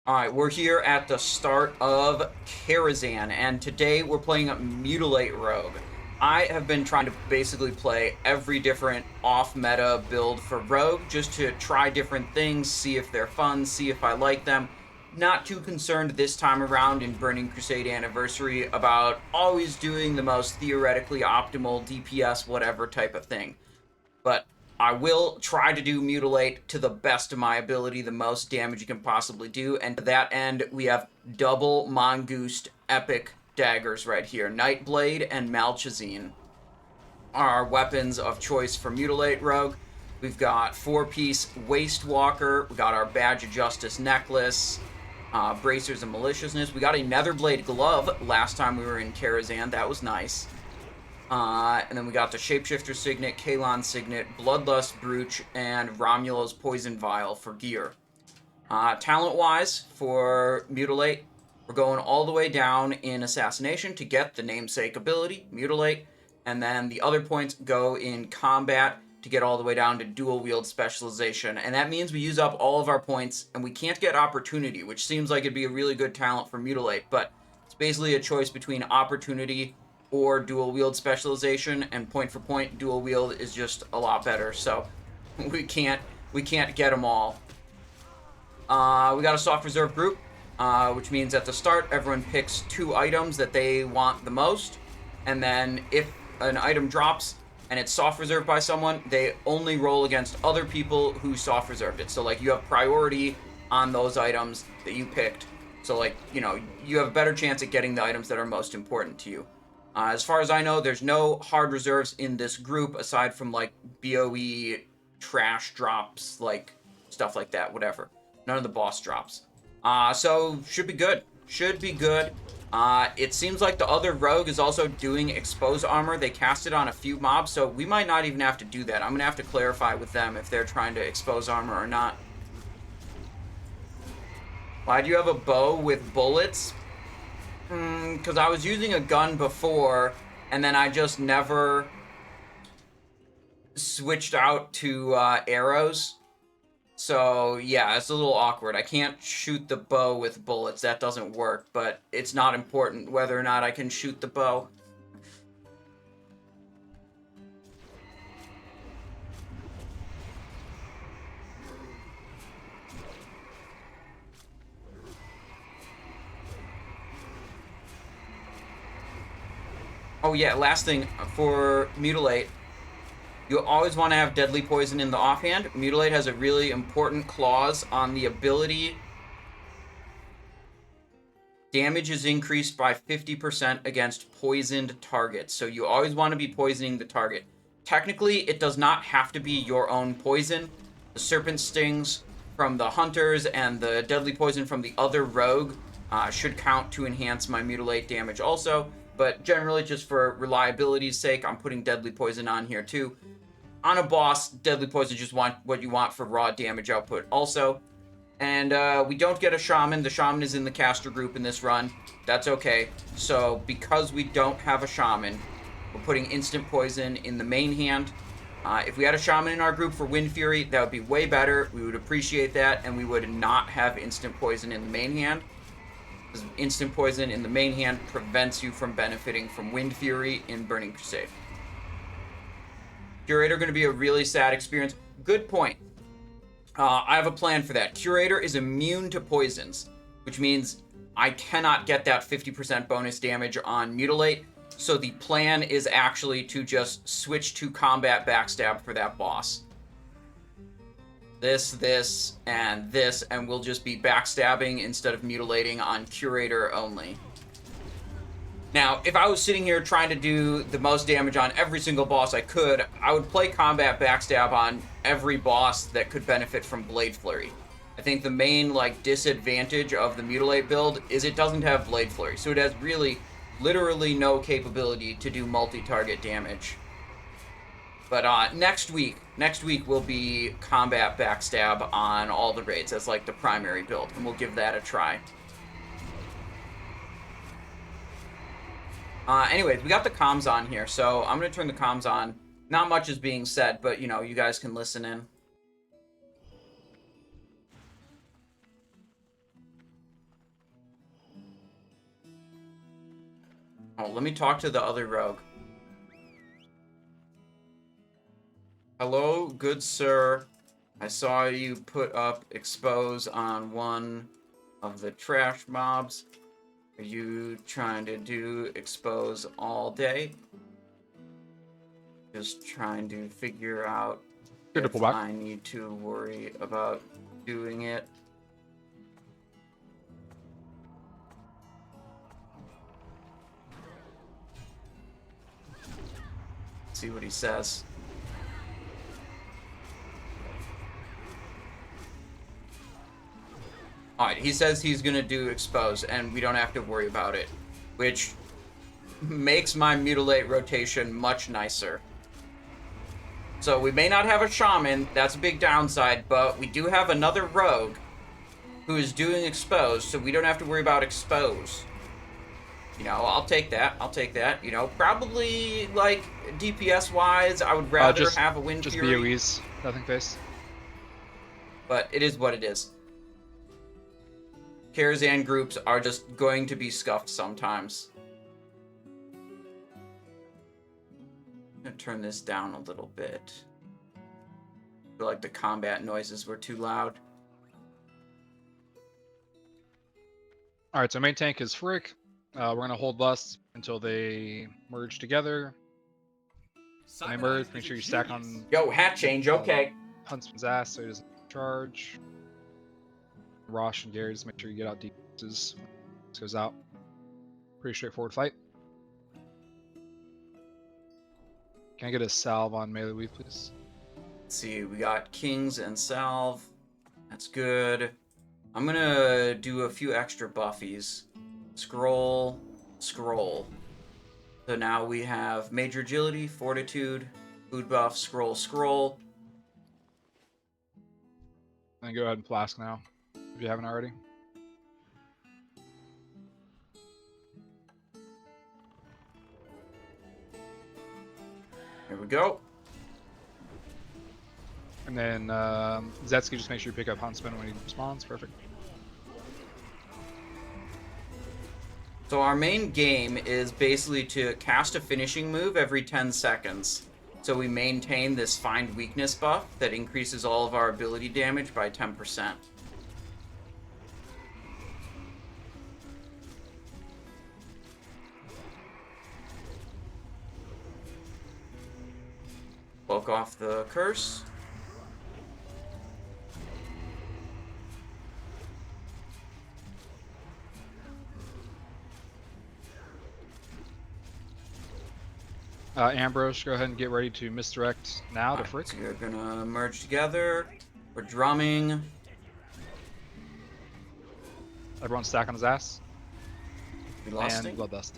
Alright, we're here at the start of Karazhan, and today we're playing Mutilate Rogue. I have been trying to basically play every different off-meta build for Rogue, just to try different things, see if they're fun, see if I like them. Not too concerned this time around in Burning Crusade Anniversary about always doing the most theoretically optimal DPS whatever type of thing. But I will try to do Mutilate to the best of my ability, the most damage you can possibly do, and to that end, we have double Mongoose epic daggers right here. Nightblade and Malchezaar are our weapons of choice for Mutilate Rogue. We've got 4-piece Waste Walker, we got our Badge of Justice necklace, Bracers and Maliciousness. We got a Netherblade glove last time we were in Karazhan, that was nice. And then we got the Shapeshifter Signet, Kalon Signet, Bloodlust Brooch, and Romulo's Poison Vial for gear. Talent-wise, for Mutilate, we're going all the way down in Assassination to get the namesake ability, Mutilate, and then the other points go in Combat to get all the way down to Dual-Wield Specialization, and that means we use up all of our points, and we can't get Opportunity, which seems like it'd be a really good talent for Mutilate, but it's basically a choice between Opportunity or dual wield specialization, and point for point dual wield is just a lot better, so we can't get them all. We got a soft reserve group, which means at the start everyone picks 2 items that they want the most, and then if an item drops and it's soft reserved by someone, they only roll against other people who soft reserved it. So like you have priority on those items that you picked, so like, you know, you have a better chance at getting the items that are most important to you. As far as I know, there's no hard reserves in this group aside from like BOE trash drops, like stuff like that, whatever. None of the boss drops. So should be good. Should be good. It seems like the other rogue is also doing expose armor. They cast it on a few mobs, so we might not even have to do that. I'm gonna have to clarify with them if they're trying to expose armor or not. Why do you have a bow with bullets? Because I was using a gun before, and then I just never switched out to arrows. So, yeah, it's a little awkward. I can't shoot the bow with bullets. That doesn't work, but it's not important whether or not I can shoot the bow. Oh, yeah, last thing for Mutilate. You always want to have Deadly Poison in the offhand. Mutilate has a really important clause on the ability. Damage is increased by 50% against poisoned targets. So you always want to be poisoning the target. Technically, it does not have to be your own poison. The Serpent Stings from the Hunters and the Deadly Poison from the other rogue should count to enhance my Mutilate damage also. But generally, just for reliability's sake, I'm putting Deadly Poison on here too. On a boss, Deadly Poison just want what you want for raw damage output also. And we don't get a Shaman. The Shaman is in the caster group in this run. That's okay. So because we don't have a Shaman, we're putting Instant Poison in the main hand. If we had a Shaman in our group for Wind Fury, that would be way better. We would appreciate that, and we would not have Instant Poison in the main hand. Instant Poison in the main hand prevents you from benefiting from Wind Fury in Burning Crusade. Curator going to be a really sad experience. Good point. I have a plan for that. Curator is immune to poisons, which means I cannot get that 50% bonus damage on Mutilate, so the plan is actually to just switch to Combat Backstab for that boss. This, and we'll just be backstabbing instead of mutilating on Curator only. Now, if I was sitting here trying to do the most damage on every single boss I could, I would play Combat Backstab on every boss that could benefit from Blade Flurry. I think the main, like, disadvantage of the Mutilate build is it doesn't have Blade Flurry, so it has really, literally no capability to do multi-target damage. But next week will be Combat Backstab on all the raids as like the primary build, and we'll give that a try. Anyways, we got the comms on here, so I'm going to turn the comms on. Not much is being said, but, you know, you guys can listen in. Oh, let me talk to the other rogue. Hello, good sir. I saw you put up expose on one of the trash mobs. Are you trying to do expose all day? Just trying to figure out Good to if pull back. I need to worry about doing it. See what he says. Alright, he says he's gonna do expose, and we don't have to worry about it. Which makes my mutilate rotation much nicer. So we may not have a shaman, that's a big downside, but we do have another rogue who is doing expose, so we don't have to worry about expose. You know, I'll take that. I'll take that. You know, probably, like, DPS-wise, I would rather have a Wind just Fury. BOEs, nothing face. But it is what it is. Karazhan groups are just going to be scuffed sometimes. I'm gonna turn this down a little bit. I feel like the combat noises were too loud. Alright, so main tank is Frick. We're going to hold Lust until they merge together. When they merge, make sure you stack on... Yo, hat change, okay. Huntsman's ass so he doesn't charge. Rosh and Gary, just make sure you get out defenses. This goes out. Pretty straightforward fight. Can I get a salve on melee weave, please? Let's see, we got Kings and Salve. That's good. I'm gonna do a few extra buffies. Scroll, scroll. So now we have Major Agility, Fortitude, Food Buff, Scroll, scroll. And go ahead and flask now, if you haven't already. Here we go. And then Zetsky, just make sure you pick up Huntsman when he responds. Perfect. So our main game is basically to cast a finishing move every 10 seconds. So we maintain this Find Weakness buff that increases all of our ability damage by 10%. Poke off the curse. Ambrose, go ahead and get ready to misdirect now to Frick. So you're gonna merge together. We're drumming. Everyone stack on his ass. We lusting. And Bloodlust.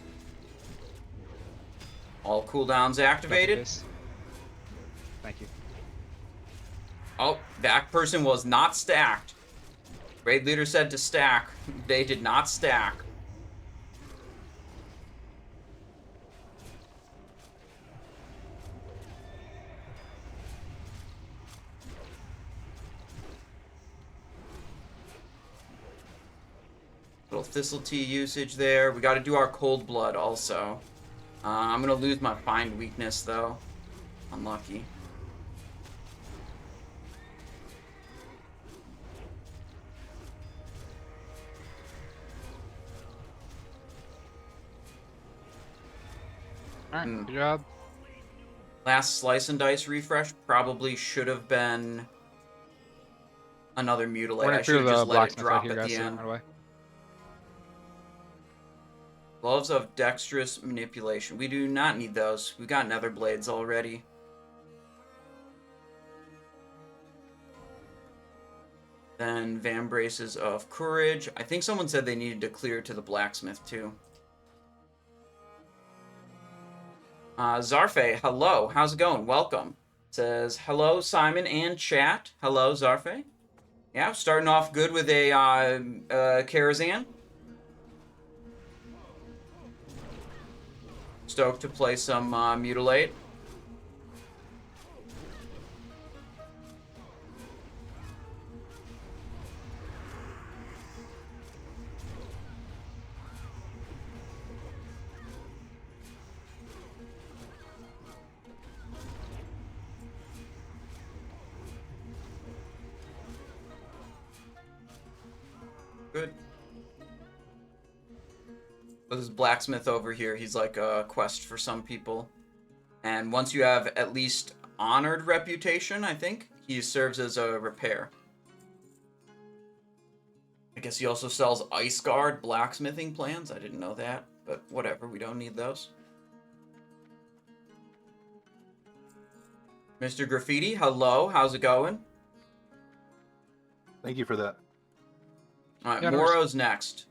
All cooldowns activated. Thank you. Oh, that person was not stacked. Raid leader said to stack. They did not stack. Little Thistle Tea usage there. We got to do our Cold Blood also. I'm going to lose my Find Weakness, though. Unlucky. Alright, good job. Last Slice and Dice refresh probably should have been another Mutilate. I should have just let it drop at the end. Right. Gloves of Dexterous Manipulation. We do not need those. We've got Nether Blades already. Then Van Braces of Courage. I think someone said they needed to clear to the Blacksmith too. Zarfe, hello. How's it going? Welcome. Says, hello, Simon and chat. Hello, Zarfe. Yeah, starting off good with a Karazhan. Stoked to play some Mutilate. Good. With his blacksmith over here, he's like a quest for some people. And once you have at least honored reputation, I think, he serves as a repair. I guess he also sells Ice Guard blacksmithing plans. I didn't know that, but whatever. We don't need those. Mr. Graffiti, hello. How's it going? Thank you for that. All right, Yeah, Moroes next.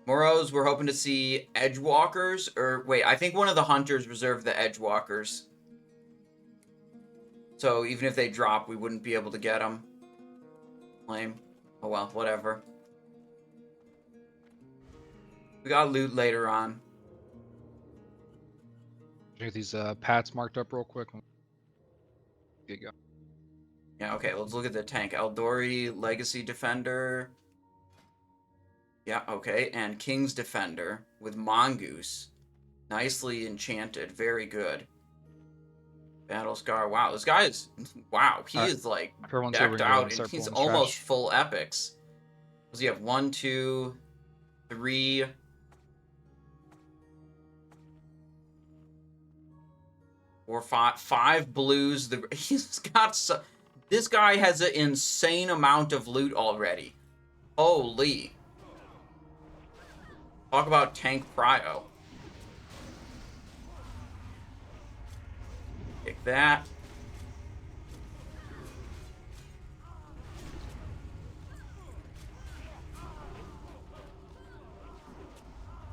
Moroes, we're hoping to see Edgewalkers, or wait, I think one of the hunters reserved the Edgewalkers. So even if they drop, we wouldn't be able to get them. Lame. Oh well, whatever. We got loot later on. Get these pats marked up real quick. There you go. Yeah, okay, let's look at the tank. Eldori, Legacy Defender. Yeah, okay, and King's Defender with Mongoose. Nicely enchanted, very good. Battle Scar, wow, this guy is, wow, he is like Everyone's decked over here, out, start and he's pulling this almost trash. full epics. Does he have 1, 2, 3... 4, 5 blues. He's got so, this guy has an insane amount of loot already. Holy. Talk about tank prio. Take that.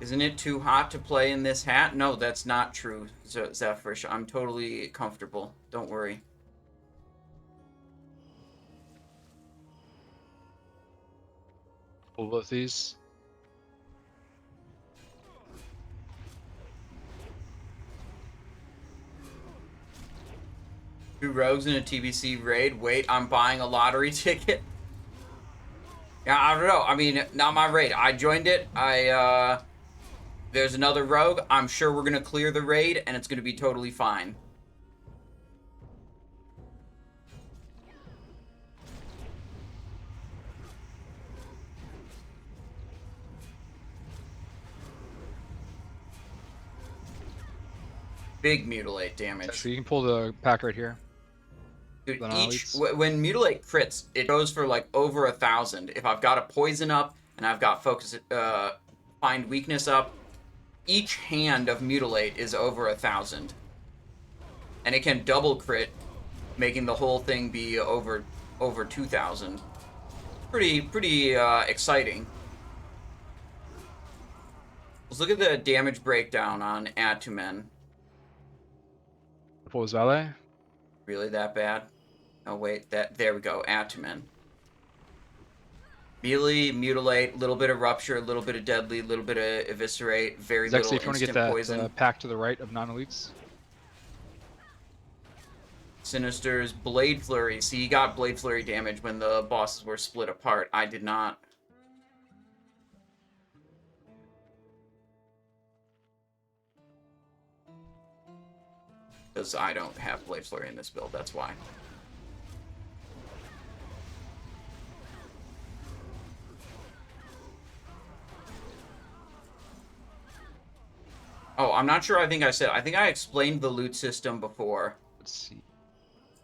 Isn't it too hot to play in this hat? No, that's not true, Zephyrish. I'm totally comfortable. Don't worry. Pull both these. Two rogues in a TBC raid. Wait, I'm buying a lottery ticket. Yeah, I don't know. I mean, not my raid. I joined it. There's another rogue. I'm sure we're going to clear the raid, and it's going to be totally fine. Big mutilate damage. So you can pull the pack right here. Dude, Then when mutilate crits, it goes for like over 1,000. If I've got a poison up and I've got focus, find weakness up, each hand of mutilate is over 1,000, and it can double crit, making the whole thing be over 2,000. Pretty exciting. Let's look at the damage breakdown on Attumen. Pull his valet. Really that bad? Oh wait, there we go. Attumen. Melee, mutilate, little bit of rupture, a little bit of deadly, little bit of eviscerate, very Zexy, little if you want to instant get that poison. pack to the right of non-elites. Sinister's Blade Flurry. See, you got Blade Flurry damage when the bosses were split apart. I did not. Because I don't have Blade Flurry in this build, that's why. Oh, I'm not sure. I think I explained the loot system before. Let's see.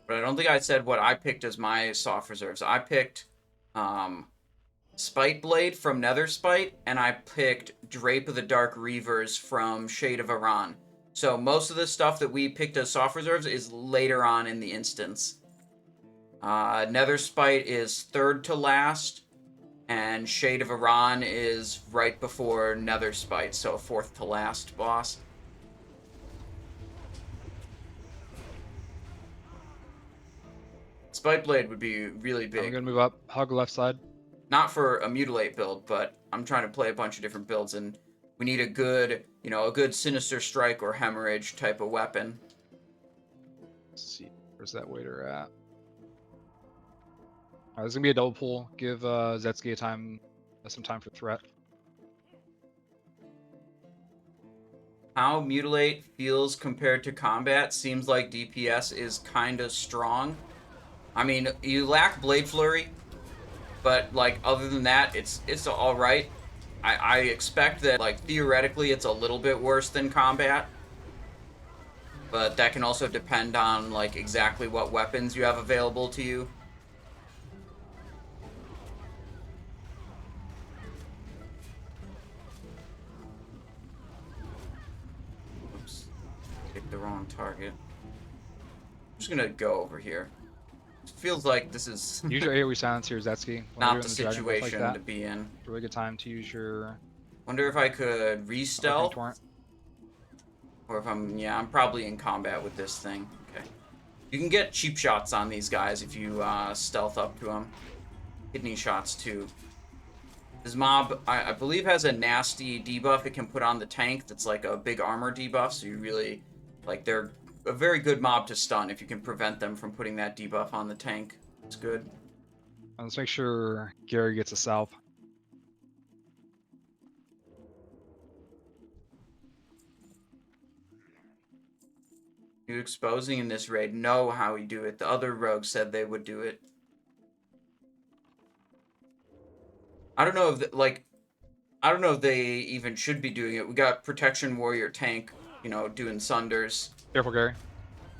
But I don't think I said what I picked as my soft reserves. I picked Spite Blade from Netherspite, and I picked Drape of the Dark Reavers from Shade of Aran. So most of the stuff that we picked as soft reserves is later on in the instance. Netherspite is third to last, and Shade of Aran is right before Netherspite, so fourth to last boss. Spite Blade would be really big. I'm gonna move up, hug left side. Not for a mutilate build, but I'm trying to play a bunch of different builds, and we need a good, a good Sinister Strike or Hemorrhage type of weapon. Let's see, where's that waiter at? There's gonna be a double pull. Give Zetsky some time for threat. How Mutilate feels compared to combat seems like DPS is kind of strong. I mean, you lack Blade Flurry, But like other than that, it's all right. I expect that like theoretically it's a little bit worse than combat, but that can also depend on like exactly what weapons you have available to you. Oops, picked the wrong target. I'm just gonna go over here. It feels like this is Use your AoE silence here, Zetsky. When not you're the doing the dragon breath like situation that, to be in. really good time to use your Wonder if I could opening re-stealth, torrent. or if I'm probably in combat with this thing. Okay. You can get cheap shots on these guys if you stealth up to them. Kidney shots too. This mob, I believe, has a nasty debuff it can put on the tank that's like a big armor debuff, so you really, like, they're a very good mob to stun if you can prevent them from putting that debuff on the tank. It's good. Let's make sure Gary gets a salve. You exposing in this raid know how we do it. The other rogues said they would do it. I don't know if, I don't know if they even should be doing it. We got Protection Warrior tank, you know, doing Sunders. Careful, Gary.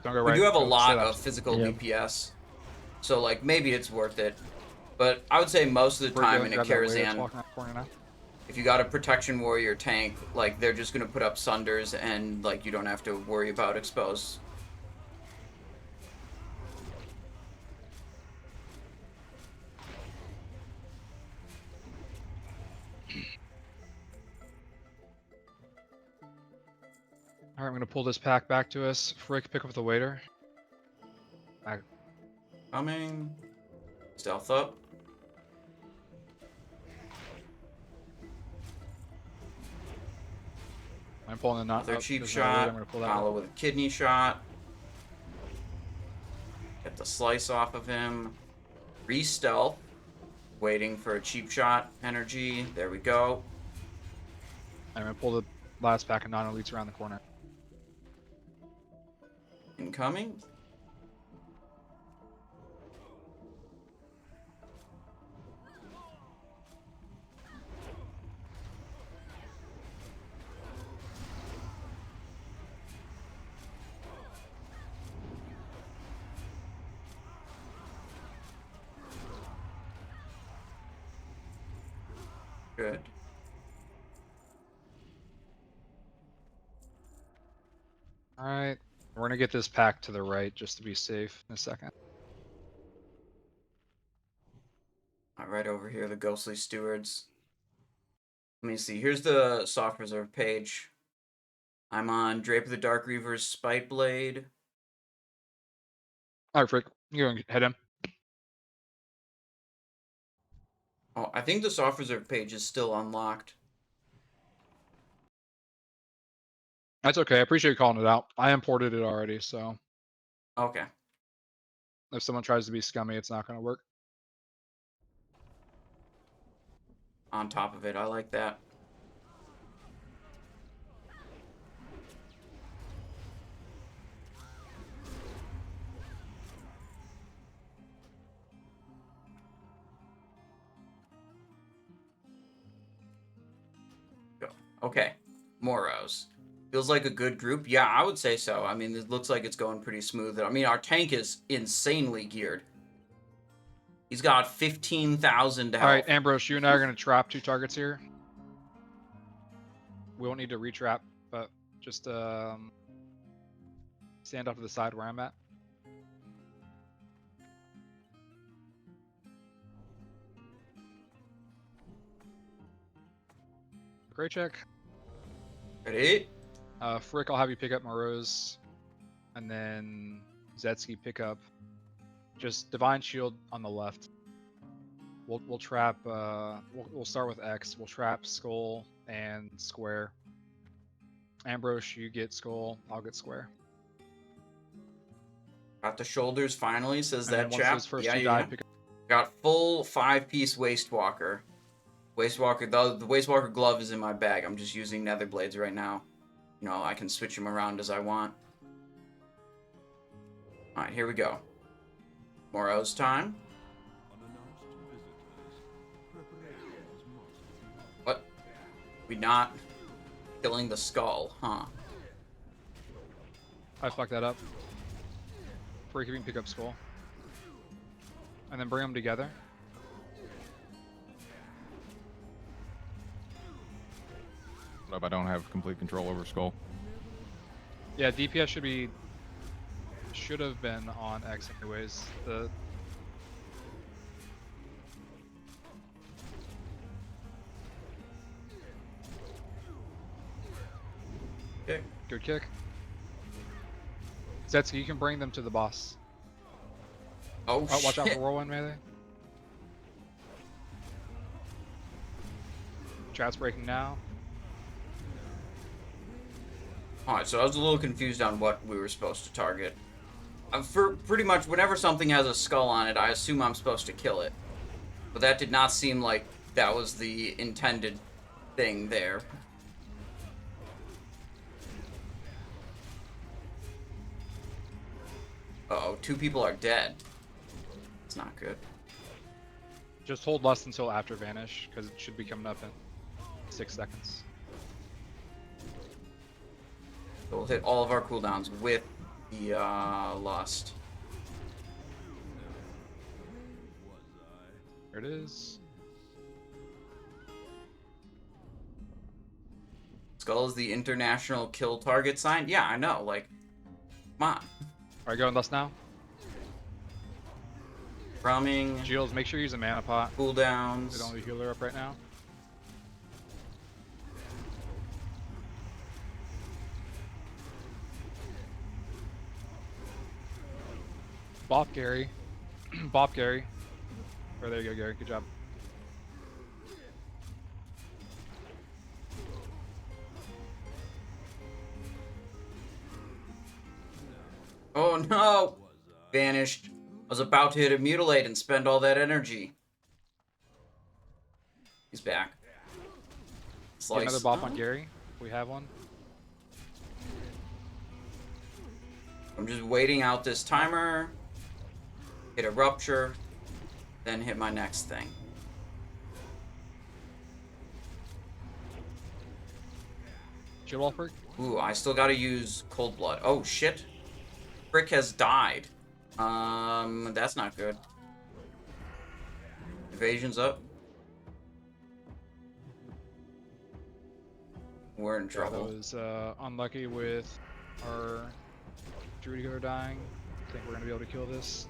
Don't go right. We do have a Go lot left. of physical Yep. DPS, so, like, maybe it's worth it. But I would say most of the time in a Karazhan, if you got a Protection Warrior tank, like, they're just gonna put up Sunders and, like, you don't have to worry about expose. Alright, I'm gonna pull this pack back to us. Frick, pick up the waiter. Coming. Stealth up. I'm pulling the knot. Another cheap shot. I'm gonna pull that Follow with a kidney shot. Get the slice off of him. Re-stealth. Waiting for a cheap shot energy. There we go. I'm gonna pull the last pack of non-elites around the corner. Incoming. Good. Alright, we're gonna get this pack to the right just to be safe in a second. Right over here, the Ghostly Stewards. Let me see. Here's the soft reserve page. I'm on Drape of the Dark Reaver's Spite Blade. Alright, Frick, you go head in. Oh, I think the soft reserve page is still unlocked. That's okay. I appreciate you calling it out. I imported it already, so Okay. if someone tries to be scummy, it's not gonna work. On top of it, I like that. Go. Okay. Moroes. Feels like a good group. Yeah, I would say so. I mean, it looks like it's going pretty smooth. I mean, our tank is insanely geared. He's got 15,000 health. Alright, Ambrose, you and I are gonna trap 2 targets here. We won't need to retrap, but just stand off to the side where I'm at. Great check. Ready? Frick, I'll have you pick up Moroes, and then Zetsky pick up just Divine Shield on the left. We'll trap. We'll start with X. We'll trap Skull and Square. Ambrose, you get Skull. I'll get Square. Got the shoulders finally, says And that then once chap. those first Yeah, two yeah. die, pick up. Got full 5-piece Wastewalker. Wastewalker, the Wastewalker glove is in my bag. I'm just using Nether Blades right now. You know, I can switch them around as I want. Alright, here we go. Moroes time. We not killing the skull, huh? I fucked that up. Free keeping pick up skull. And then bring them together. What if I don't have complete control over skull? Yeah, DPS should have been on X anyways. Okay. Good kick. Zetsky, you can bring them to the boss. Oh, Oh, watch out shit. for whirlwind melee. Chat's breaking now. Alright, so I was a little confused on what we were supposed to target. For pretty much whenever something has a skull on it, I assume I'm supposed to kill it. But that did not seem like that was the intended thing there. Uh-oh, 2 people are dead. It's not good. Just hold lust until after vanish, because it should be coming up in 6 seconds. So we'll hit all of our cooldowns with the lust. There it is. Skull is the international kill target sign? Yeah, I know, like, come on. Alright, going lust now. Drumming, Shields, make sure you use a mana pot. We cooldowns. don't have a healer up right now. Bop Gary. Bop Gary. Oh, there you go, Gary. Good job. Oh no! Vanished. I was about to hit a mutilate and spend all that energy. He's back. Get Slice. another bop on Gary. We have one. I'm just waiting out this timer. Hit a rupture. Then hit my next thing. Shield wall perk. Ooh, I still gotta use cold blood. Oh shit. Frick has died. That's not good. Evasion's up. We're in I trouble. was unlucky with our Druid Healer dying. I think we're gonna be able to kill this.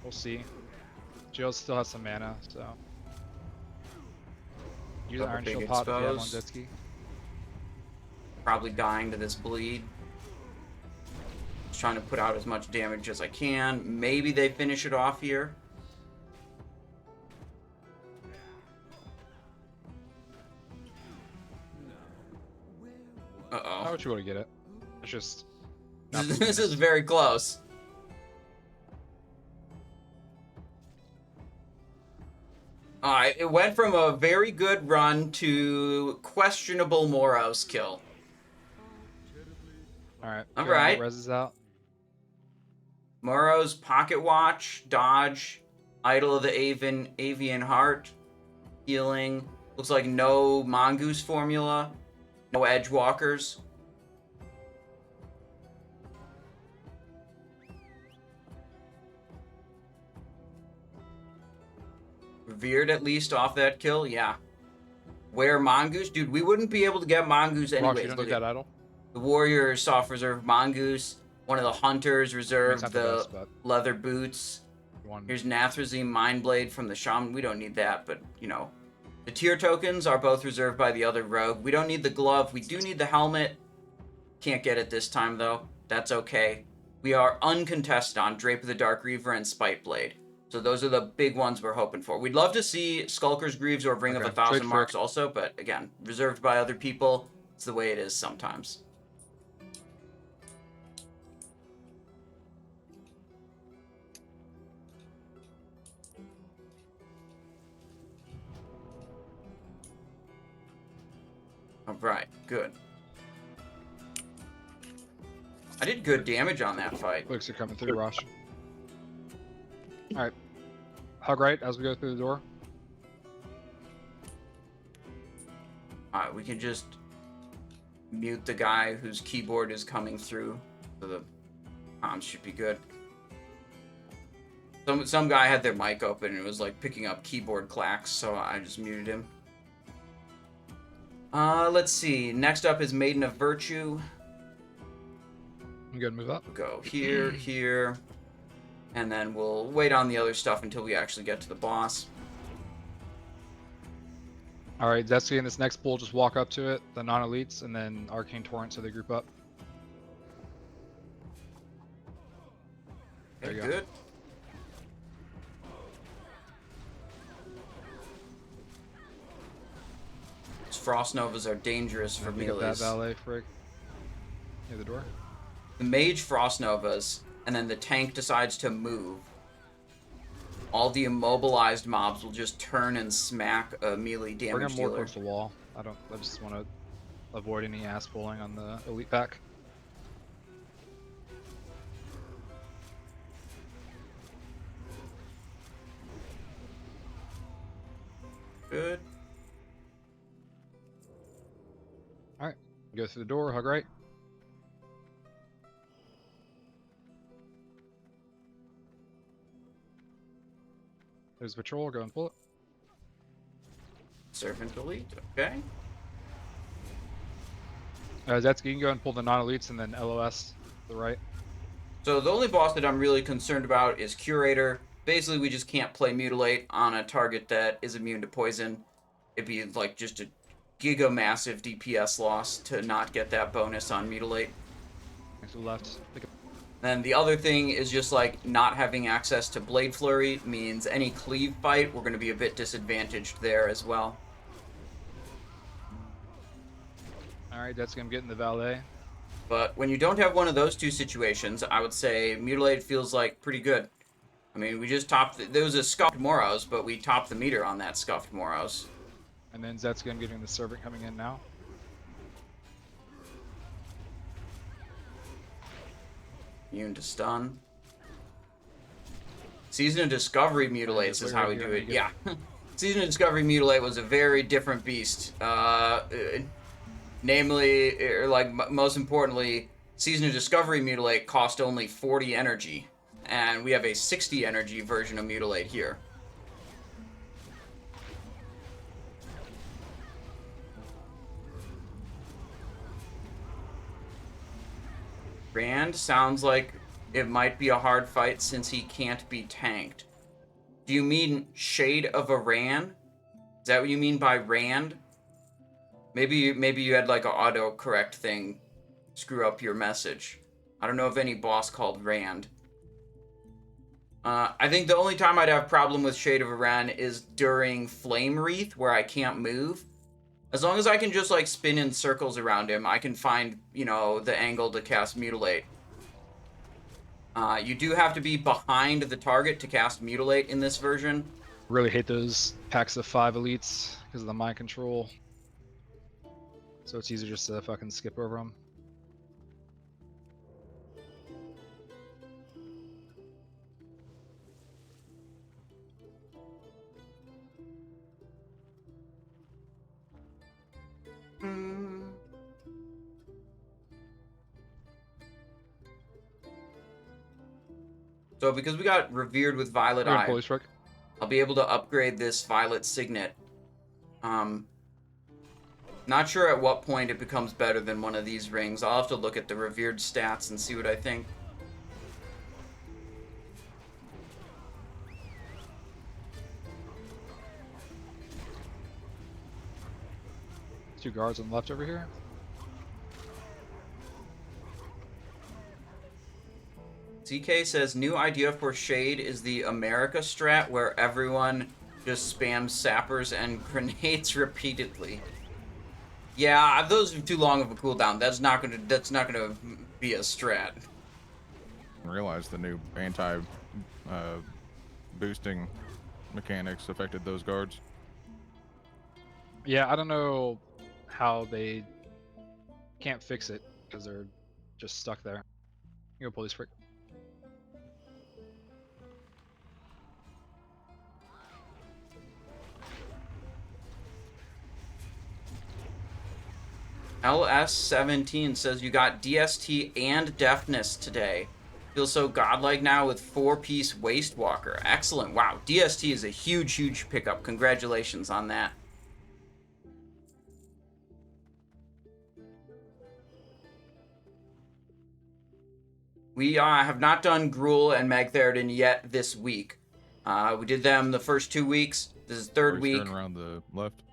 We'll see. Jill still has some mana, so use an Couple Iron big Shield pot if you have one, expos. Zetsky. Probably dying to this bleed. Just trying to put out as much damage as I can. Maybe they finish it off here. How Uh-oh. would you want to get it? It's just This is very close. Alright, it went from a very good run to questionable Moroes kill. alright. Alright. Reses out. Moroes, Pocket Watch, Dodge, Idol of the Avian Heart, Healing. Looks like no Mongoose formula, no Edgewalkers. Veered at least off that kill, yeah. Where Mongoose? Dude, we wouldn't be able to get Mongoose Rox, anyways. you don't Look need at that idol. the Warrior soft reserve Mongoose. One of the Hunters reserved not the the best, but leather boots. one. Here's Nathrazine Mindblade from the Shaman. We don't need that, but, you know. The tier tokens are both reserved by the other rogue. We don't need the glove. We do need the helmet. Can't get it this time, though. That's okay. We are uncontested on Drape of the Dark Reaver and Spiteblade. So those are the big ones we're hoping for. We'd love to see Skulker's Greaves or Ring of Okay, 1,000 trade Marks Frick. also, but again, reserved by other people. It's the way it is sometimes. Alright, good. I did good damage on that fight. Clicks are coming through, Rosh. Alright. hug right as we go through the door. Alright, we can just mute the guy whose keyboard is coming through. So the comms should be good. Some guy had their mic open and it was like picking up keyboard clacks, so I just muted him. Let's see. Next up is Maiden of Virtue. I'm gonna move up. We'll go here, here, and then we'll wait on the other stuff until we actually get to the boss. All right, Zetsky in this next pool, just walk up to it, the non-elites, and then Arcane Torrent so they group up. There you go. Good. Frost Novas are dangerous for Pick up that melees. valet frig near the door. The mage Frost Novas, and then the tank decides to move. All the immobilized mobs will just turn and smack a melee Bring damage them more dealer. towards the wall. I just want to avoid any ass pulling on the elite pack. Good. All right, go through the door, hug right. There's patrol, go and pull it. Serpent Elite, okay. Zetsky, you can go and pull the non-elites and then LOS to the right. So the only boss that I'm really concerned about is Curator. Basically, we just can't play Mutilate on a target that is immune to poison. It'd be like just a giga massive DPS loss to not get that bonus on Mutilate. Next to the left. Pick up. Then the other thing is just like not having access to Blade Flurry means any cleave fight, we're going to be a bit disadvantaged there as well. All right, that's gonna get in the valet. But when you don't have one of those two situations, I would say Mutilate feels like pretty good. I mean, we just topped... There was a Scuffed Moroes, but we topped the meter on that Scuffed Moroes. And then Zetsky, I'm getting the servant coming in now. Immune to stun. Season of Discovery Mutilates is how we do it. Yeah. Season of Discovery Mutilate was a very different beast. Namely, or like most importantly, Season of Discovery Mutilate cost only 40 energy. And we have a 60 energy version of Mutilate here. Rand sounds like it might be a hard fight since he can't be tanked. Do you mean Shade of Aran? Is that what you mean by Rand? Maybe you had like an autocorrect thing screw up your message. I don't know of any boss called Rand. I think the only time I'd have problem with Shade of Aran is during Flame Wreath, where I can't move. As long as I can just like spin in circles around him, I can find, you know, the angle to cast Mutilate. You do have to be behind the target to cast Mutilate in this version. Really hate those packs of 5 elites because of the mind control. So it's easier just to fucking skip over them. So because we got Revered with Violet Eye, I'll be able to upgrade this Violet Signet. Not sure at what point it becomes better than one of these rings. I'll have to look at the Revered stats and see what I think. Two guards on the left over here. CK says, new idea for Shade is the America strat where everyone just spams sappers and grenades repeatedly. Yeah, those are too long of a cooldown. That's not gonna be a strat. I realized the new anti boosting mechanics affected those guards. Yeah, I don't know how they can't fix it because they're just stuck there. You go police freak. LS17 says you got DST and Deafness today. Feels so godlike now with 4-piece Wastewalker. Excellent. Wow, DST is a huge, huge pickup. Congratulations on that. We have not done Gruul and Magtheridon yet this week. We did them the first 2 weeks. This is third week. Turn around the left.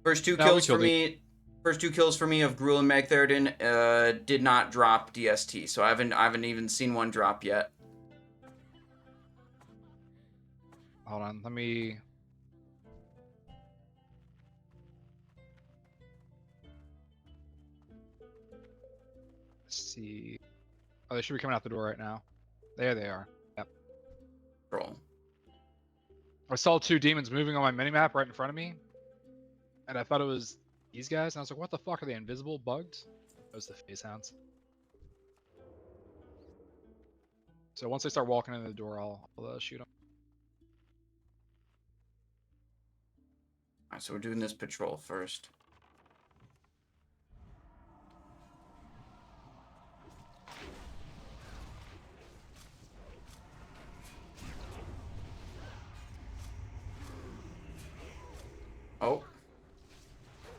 First two kills for me. First 2 kills for me of Gruul and Magtheridon did not drop DST, so I haven't even seen one drop yet. Hold on, let me. Let's see. Oh, they should be coming out the door right now. There they are. Yep. Roll. I saw 2 demons moving on my minimap right in front of me, and I thought it was these guys, and I was like, what the fuck, are they invisible, bugged? That was the phase hounds. So once they start walking in the door, I'll shoot them. Alright, so we're doing this patrol first. Oh.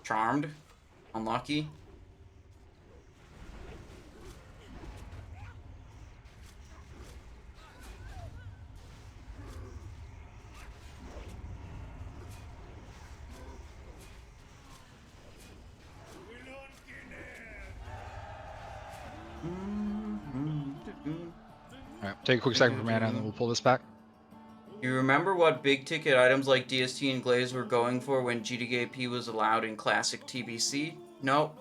Charmed. Unlucky. Alright, take a quick second for mana and then we'll pull this back. You remember what big ticket items like DST and Glaze were going for when GDKP was allowed in classic TBC? Nope,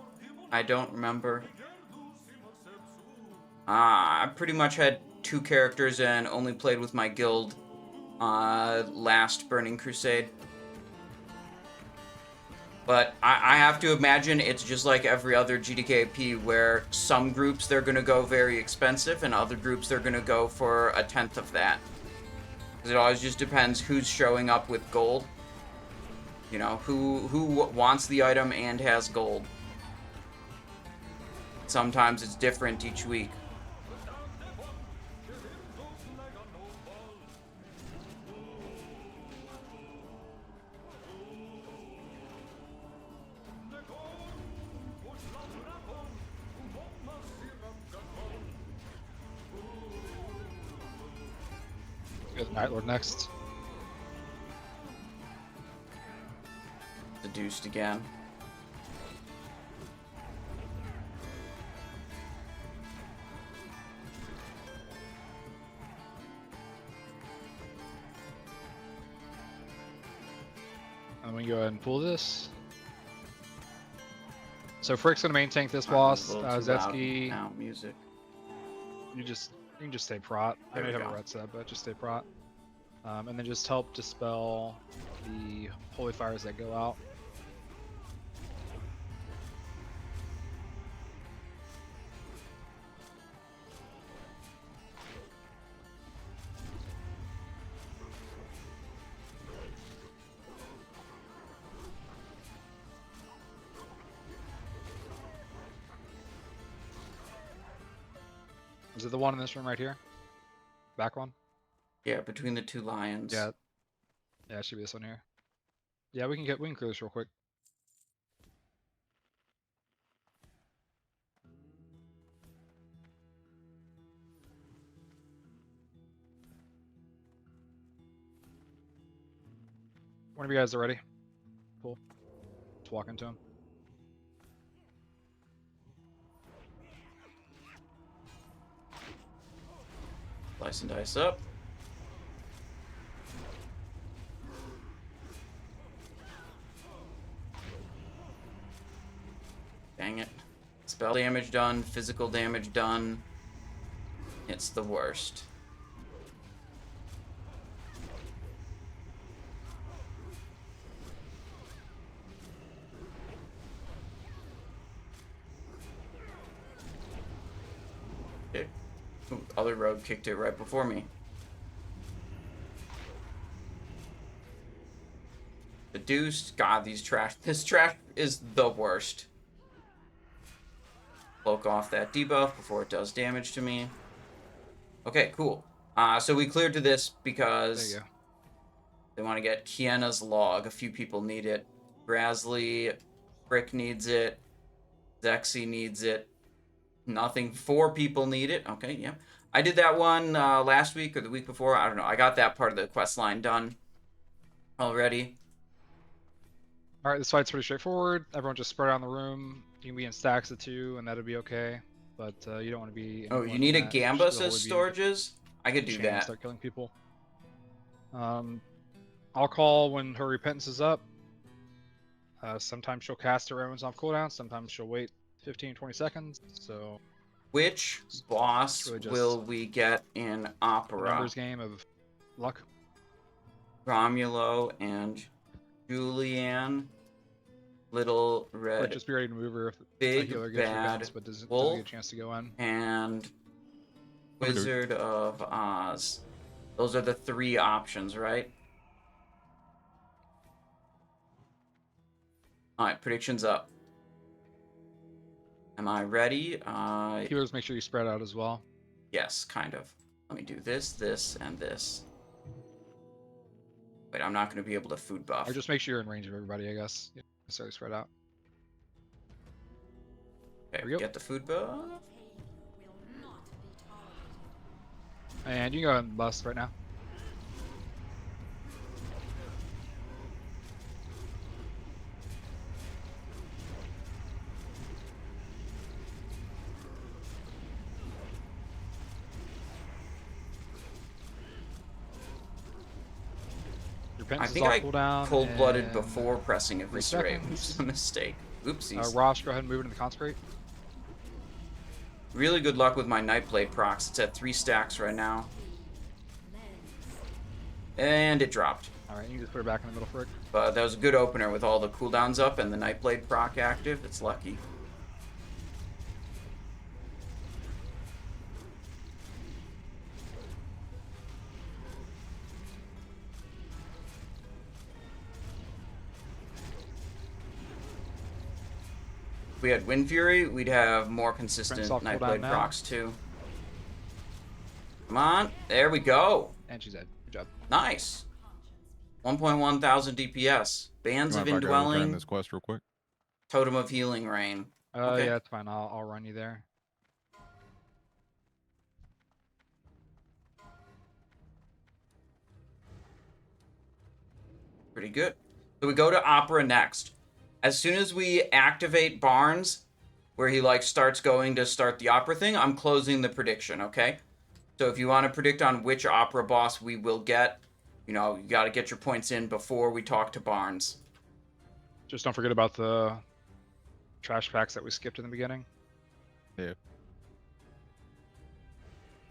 I don't remember. I pretty much had 2 characters and only played with my guild last Burning Crusade. But I have to imagine it's just like every other GDKP where some groups they're going to go very expensive and other groups they're going to go for 1/10 of that. Because it always just depends who's showing up with gold. You know, who wants the item and has gold. Sometimes it's different each week. Get the Night Lord next. Seduced again. And we go ahead and pull this. So Frick's gonna main tank this boss. Zetsky, now music. you can just stay prot. I There may we have a go. red set, but just stay prot. And then just help dispel the holy fires that go out. Is it the one in this room right here? Back one? Yeah, between the 2 lions. Yeah. Yeah, it should be this one here. Yeah, we can clear this real quick. Whenever you guys are ready. Cool. Let's walk into him. Slice and dice up. Dang it. Spell damage done, physical damage done. It's the worst. Okay. Ooh, other rogue kicked it right before me. Seduced. God, these trash. This trash is the worst. Cloak off that debuff before it does damage to me. Okay, cool. So we cleared to this There because you go. they want to get Kiana's log. A few people need it. Grasley, Frick needs it. Zexy needs it. Nothing. 4 people need it. Okay, yeah. I did that one last week or the week before. I don't know. I got that part of the quest line done already. All right, this fight's pretty straightforward. Everyone just spread out in the room. You can be in stacks of 2, and that'll be okay. But you don't want to be. Oh, you need a Gambus as storages? I could do that. Start killing people. I'll call when her repentance is up. Sometimes she'll cast her own off cooldown. Sometimes she'll wait 15-20 seconds. So. Which boss really will we get in Opera? Numbers game of luck. Romulo and Julianne. Little Red. Or just be ready to move her if Big the healer gets Bad repentance, but doesn't Wolf get a chance to go in. And Wizard of Oz. Those are the 3 options, right? Alright, predictions up. Am I ready? Healers, make sure you spread out as well. Yes, kind of. Let me do this, this, and this. Wait, I'm not going to be able to food buff. Or just make sure you're in range of everybody, I guess. You don't necessarily spread out. Okay, get the food buff. And you can go ahead and bust right now. I think I cold-blooded before pressing Eviscerate, which is a mistake. Oopsies. Ross, go ahead and move into the Consecrate. Really good luck with my Nightblade procs. It's at 3 stacks right now. And it dropped. Alright, you can just put her back in the middle for it. But that was a good opener with all the cooldowns up and the Nightblade proc active. It's lucky. If we had Wind Fury, we'd have more consistent Nightblade procs too. Come on, there we go. And she's dead. Good job. Nice. 1.1 thousand DPS. Bands of Indwelling. This quest real quick. Totem of Healing Rain. Okay. Yeah, that's fine. I'll run you there. Pretty good. So we go to Opera next. As soon as we activate Barnes, where he like starts going to start the Opera thing, I'm closing the prediction, okay? So if you want to predict on which Opera boss we will get, you know, you got to get your points in before we talk to Barnes. Just don't forget about the trash packs that we skipped in the beginning. Yeah.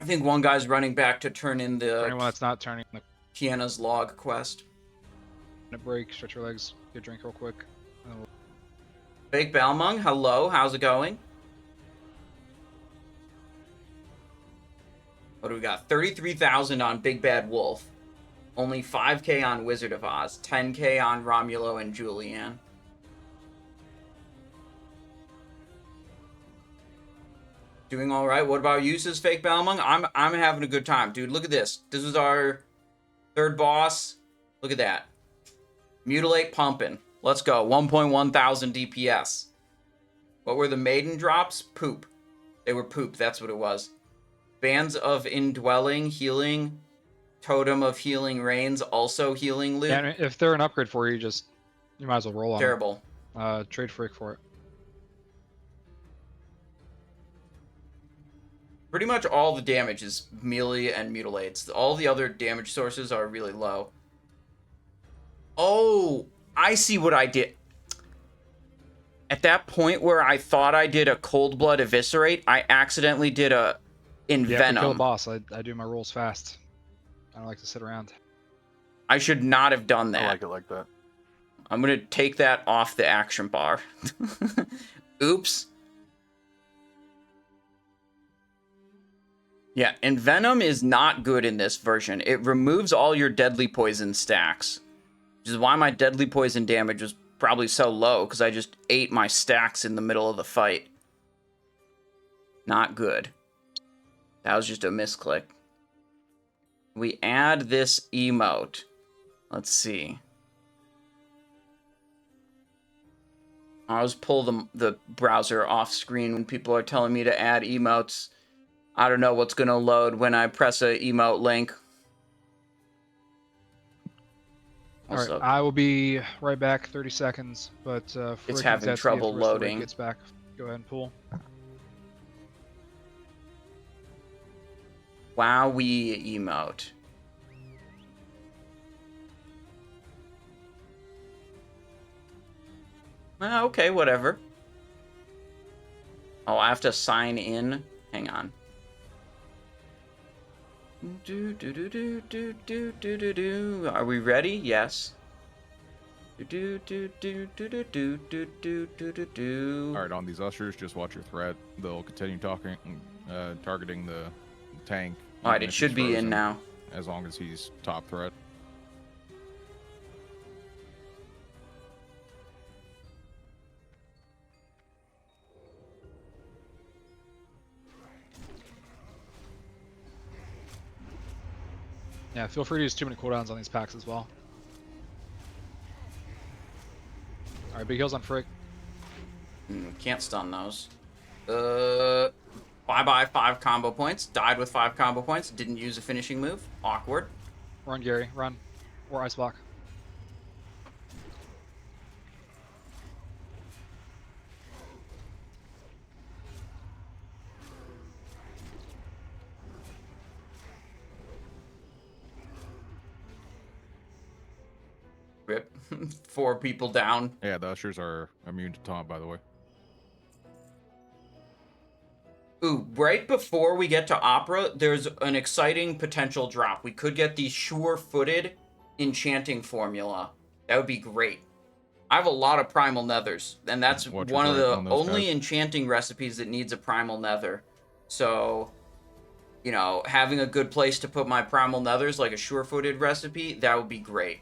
I think one guy's running back to turn in the... For anyone that's not turning the... Kiana's log quest. Break, stretch your legs, get a drink real quick. Fake Balmung, hello, how's it going? What do we got? 33,000 on Big Bad Wolf. Only 5k on Wizard of Oz. 10k on Romulo and Julianne. Doing all right. What about you, says Fake Balmung? I'm having a good time, dude. Look at this. This is our 3rd boss. Look at that. Mutilate pumping. Let's go. 1.1 thousand DPS. What were the maiden drops? Poop. They were poop. That's what it was. Bands of Indwelling, healing. Totem of Healing Rains, also healing loot. And if they're an upgrade for you, you might as well roll on Terrible. It. Trade Frick for it. Pretty much all the damage is melee and mutilates. All the other damage sources are really low. Oh, I see what I did. At that point where I thought I did a Cold Blood Eviscerate, I accidentally did a Envenom. Yeah, to kill a boss, I do my rolls fast. I don't like to sit around. I should not have done that. I like it like that. I'm going to take that off the action bar. Oops. Yeah, Envenom is not good in this version. It removes all your deadly poison stacks. Which is why my deadly poison damage was probably so low, because I just ate my stacks in the middle of the fight. Not good. That was just a misclick. We add this emote. Let's see. I always pull the browser off screen when people are telling me to add emotes. I don't know what's going to load when I press a emote link. All right, Also, I will be right back. 30 seconds. But it's Frick and having Zetsky, trouble if the rest of the rig loading. gets back, go ahead and pull. Wowee emote. Okay, whatever. Oh, I have to sign in. Hang on. Are we ready? Yes. Alright, on these ushers, just watch your threat. They'll continue targeting the tank. Alright, even it if should he's be in frozen, now. as long as he's top threat. Yeah, feel free to use 2-minute cooldowns on these packs as well. All right, big heals on Frick. Can't stun those. Bye-bye 5 combo points. Died with 5 combo points. Didn't use a finishing move. Awkward. Run, Gary, run. Or Ice Block. Rip. 4 people down. Yeah, the ushers are immune to taunt, by the way. Ooh, right before we get to Opera, there's an exciting potential drop. We could get the sure-footed enchanting formula. That would be great. I have a lot of primal nethers, and that's Watch your one of threat the on those only guys. enchanting recipes that needs a primal nether. So, you know, having a good place to put my primal nethers, like a sure-footed recipe, that would be great.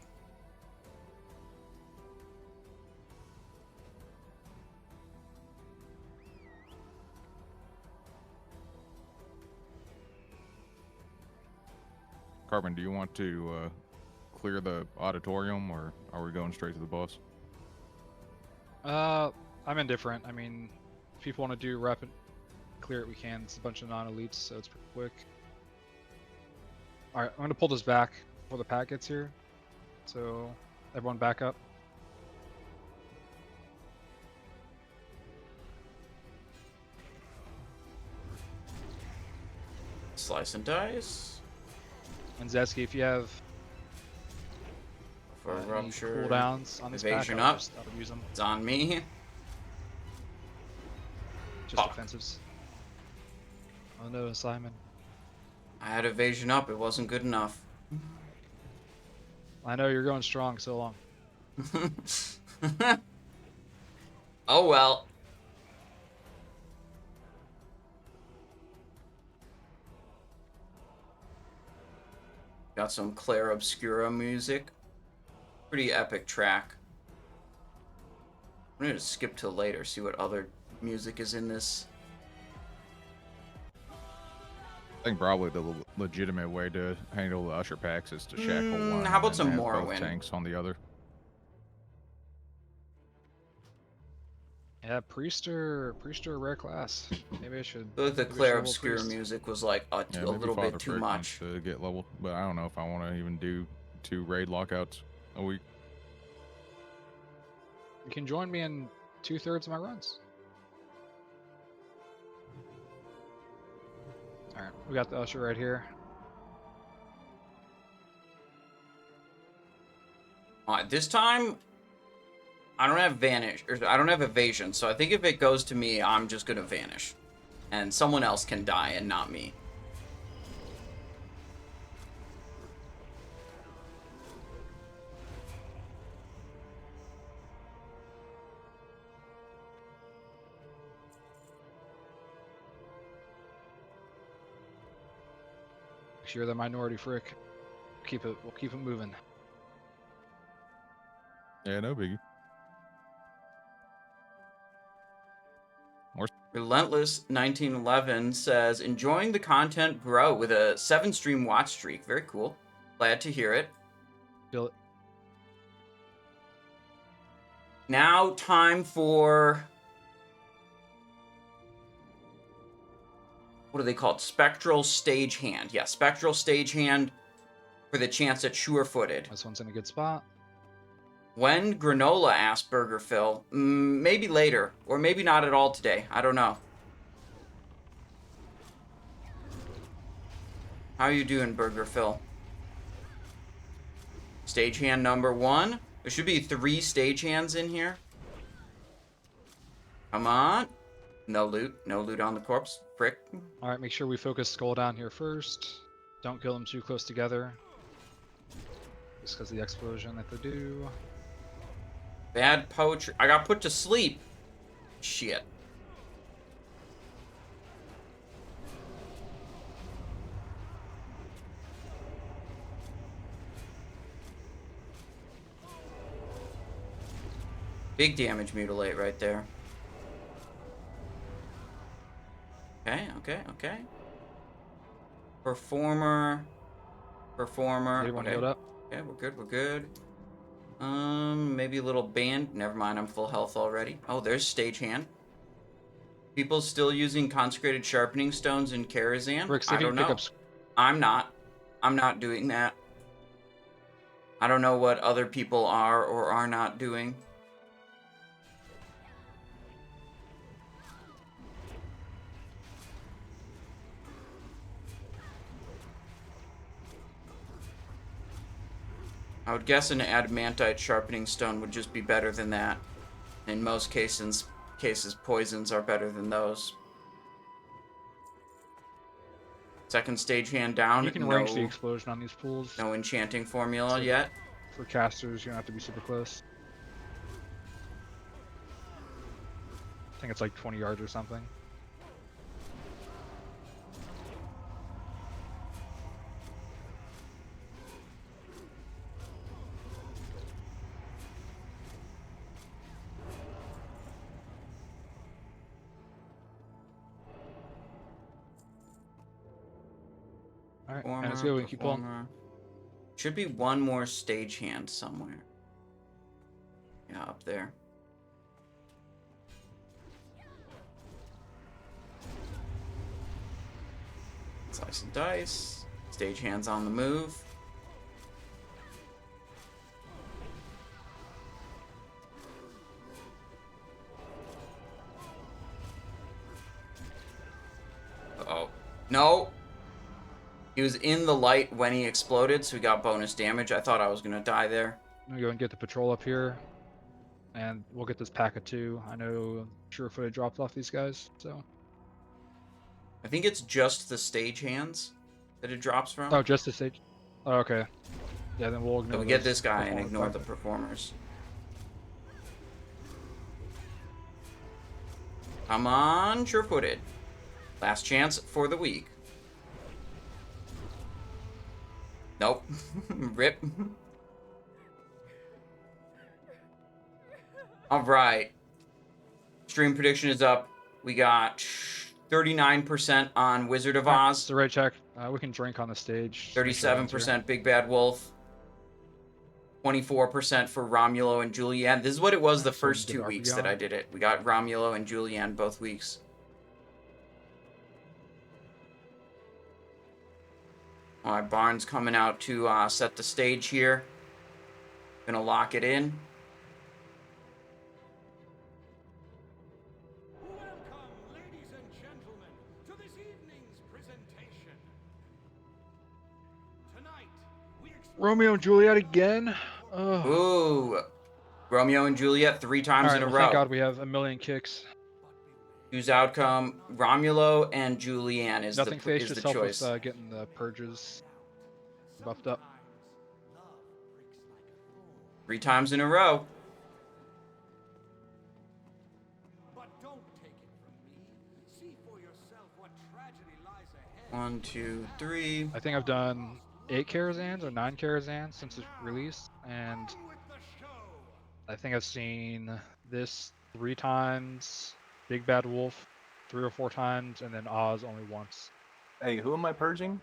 Carbon, do you want to clear the auditorium, or are we going straight to the boss? I'm indifferent. I mean, if people want to do rapid clear it, we can. It's a bunch of non-elites, so it's pretty quick. All right, I'm gonna pull this back before the pack gets here. So everyone back up. Slice and dice. And Zetsky, if you have For any rupture. cooldowns on this pack, Evasion I up. would use them. It's on me. Just Fuck. defensives. Oh no, Simon. I had evasion up. It wasn't good enough. I know you're going strong so long. Oh well. Got some Claire Obscura music. Pretty epic track. I'm gonna skip to later, see what other music is in this. I think probably the legitimate way to handle the usher packs is to shackle one. How about and some have both Morrowind? tanks on the other. Yeah, priest or rare class. Maybe I should. I feel like the maybe I should Claire level Obscura priest. music was like a Yeah, maybe little Father bit too Frick much. needs to get level, but I don't know if I want to even do 2 raid lockouts a week. You can join me in 2/3 of my runs. All right, we got the usher right here. This time, I don't have vanish, or I don't have evasion, so I think if it goes to me, I'm just gonna vanish, and someone else can die and not me. You're the minority, Frick. We'll keep it moving. Yeah, no biggie. Relentless 1911 says, enjoying the content grow with a 7-stream watch streak. Very cool. Glad to hear it. Feel it. Now time for... what are they called? Spectral Stagehand. Yeah, Spectral Stagehand for the chance at Sure-Footed. This one's in a good spot. When Granola asked Burger Phil, maybe later, or maybe not at all today. I don't know. How you doing, Burger Phil? Stagehand number 1. There should be 3 stagehands in here. Come on. No loot. No loot on the corpse. Frick. Alright, make sure we focus Skull down here first. Don't kill them too close together. Just because of the explosion that they do. Bad poetry. I got put to sleep. Shit. Big damage mutilate right there. Okay. Performer. Everyone healed up? Okay, we're good. Maybe a little band. Never mind, I'm full health already. Oh, there's Stagehand. People still using consecrated sharpening stones in Karazhan? Rick, I don't know. I'm not doing that. I don't know what other people are or are not doing. I would guess an adamantite sharpening stone would just be better than that. In most cases, poisons are better than those. Second stagehand down. You can range the explosion on these pools. No enchanting formula yet. For casters, you don't have to be super close. I think it's like 20 yards or something. Alright, let's go. We can keep pulling. Should be one more stagehand somewhere. Yeah, up there. Slice and dice. Stagehands on the move. Uh-oh. No! He was in the light when he exploded, so he got bonus damage. I thought I was gonna die there. I'm gonna go and get the patrol up here, and we'll get this pack of 2. I know Sure-Footed dropped off these guys, so. I think it's just the stagehands that it drops from. Oh, just the stage. Oh, okay. Yeah, then we'll ignore. So we get this guy and ignore the performers. Come on, Sure-Footed. Last chance for the week. Nope. Rip. Alright. Stream prediction is up. We got 39% on Wizard of Oz. It's the right check. We can drink on the stage. 37% Big Bad Wolf. 24% for Romulo and Julianne. This is what it was the first 2 weeks that I did it. We got Romulo and Julianne both weeks. Alright, Barnes coming out to set the stage here. Gonna lock it in. Welcome, ladies and gentlemen, to this evening's presentation. Tonight, we Romeo and Juliet again. Ooh. Romeo and Juliet 3 times in a row. Thank God we have a million kicks. Whose outcome? Romulo and Julianne is Nothing the just choice. With, getting the purges buffed up. 3 times in a row. But don't take it from me. See for yourself what tragedy lies ahead. 1, 2, 3. I think I've done 8 Karazhans or 9 Karazhans since its release, and I think I've seen this 3 times. Big Bad Wolf 3 or 4 times, and then Oz only once. Hey, who am I purging?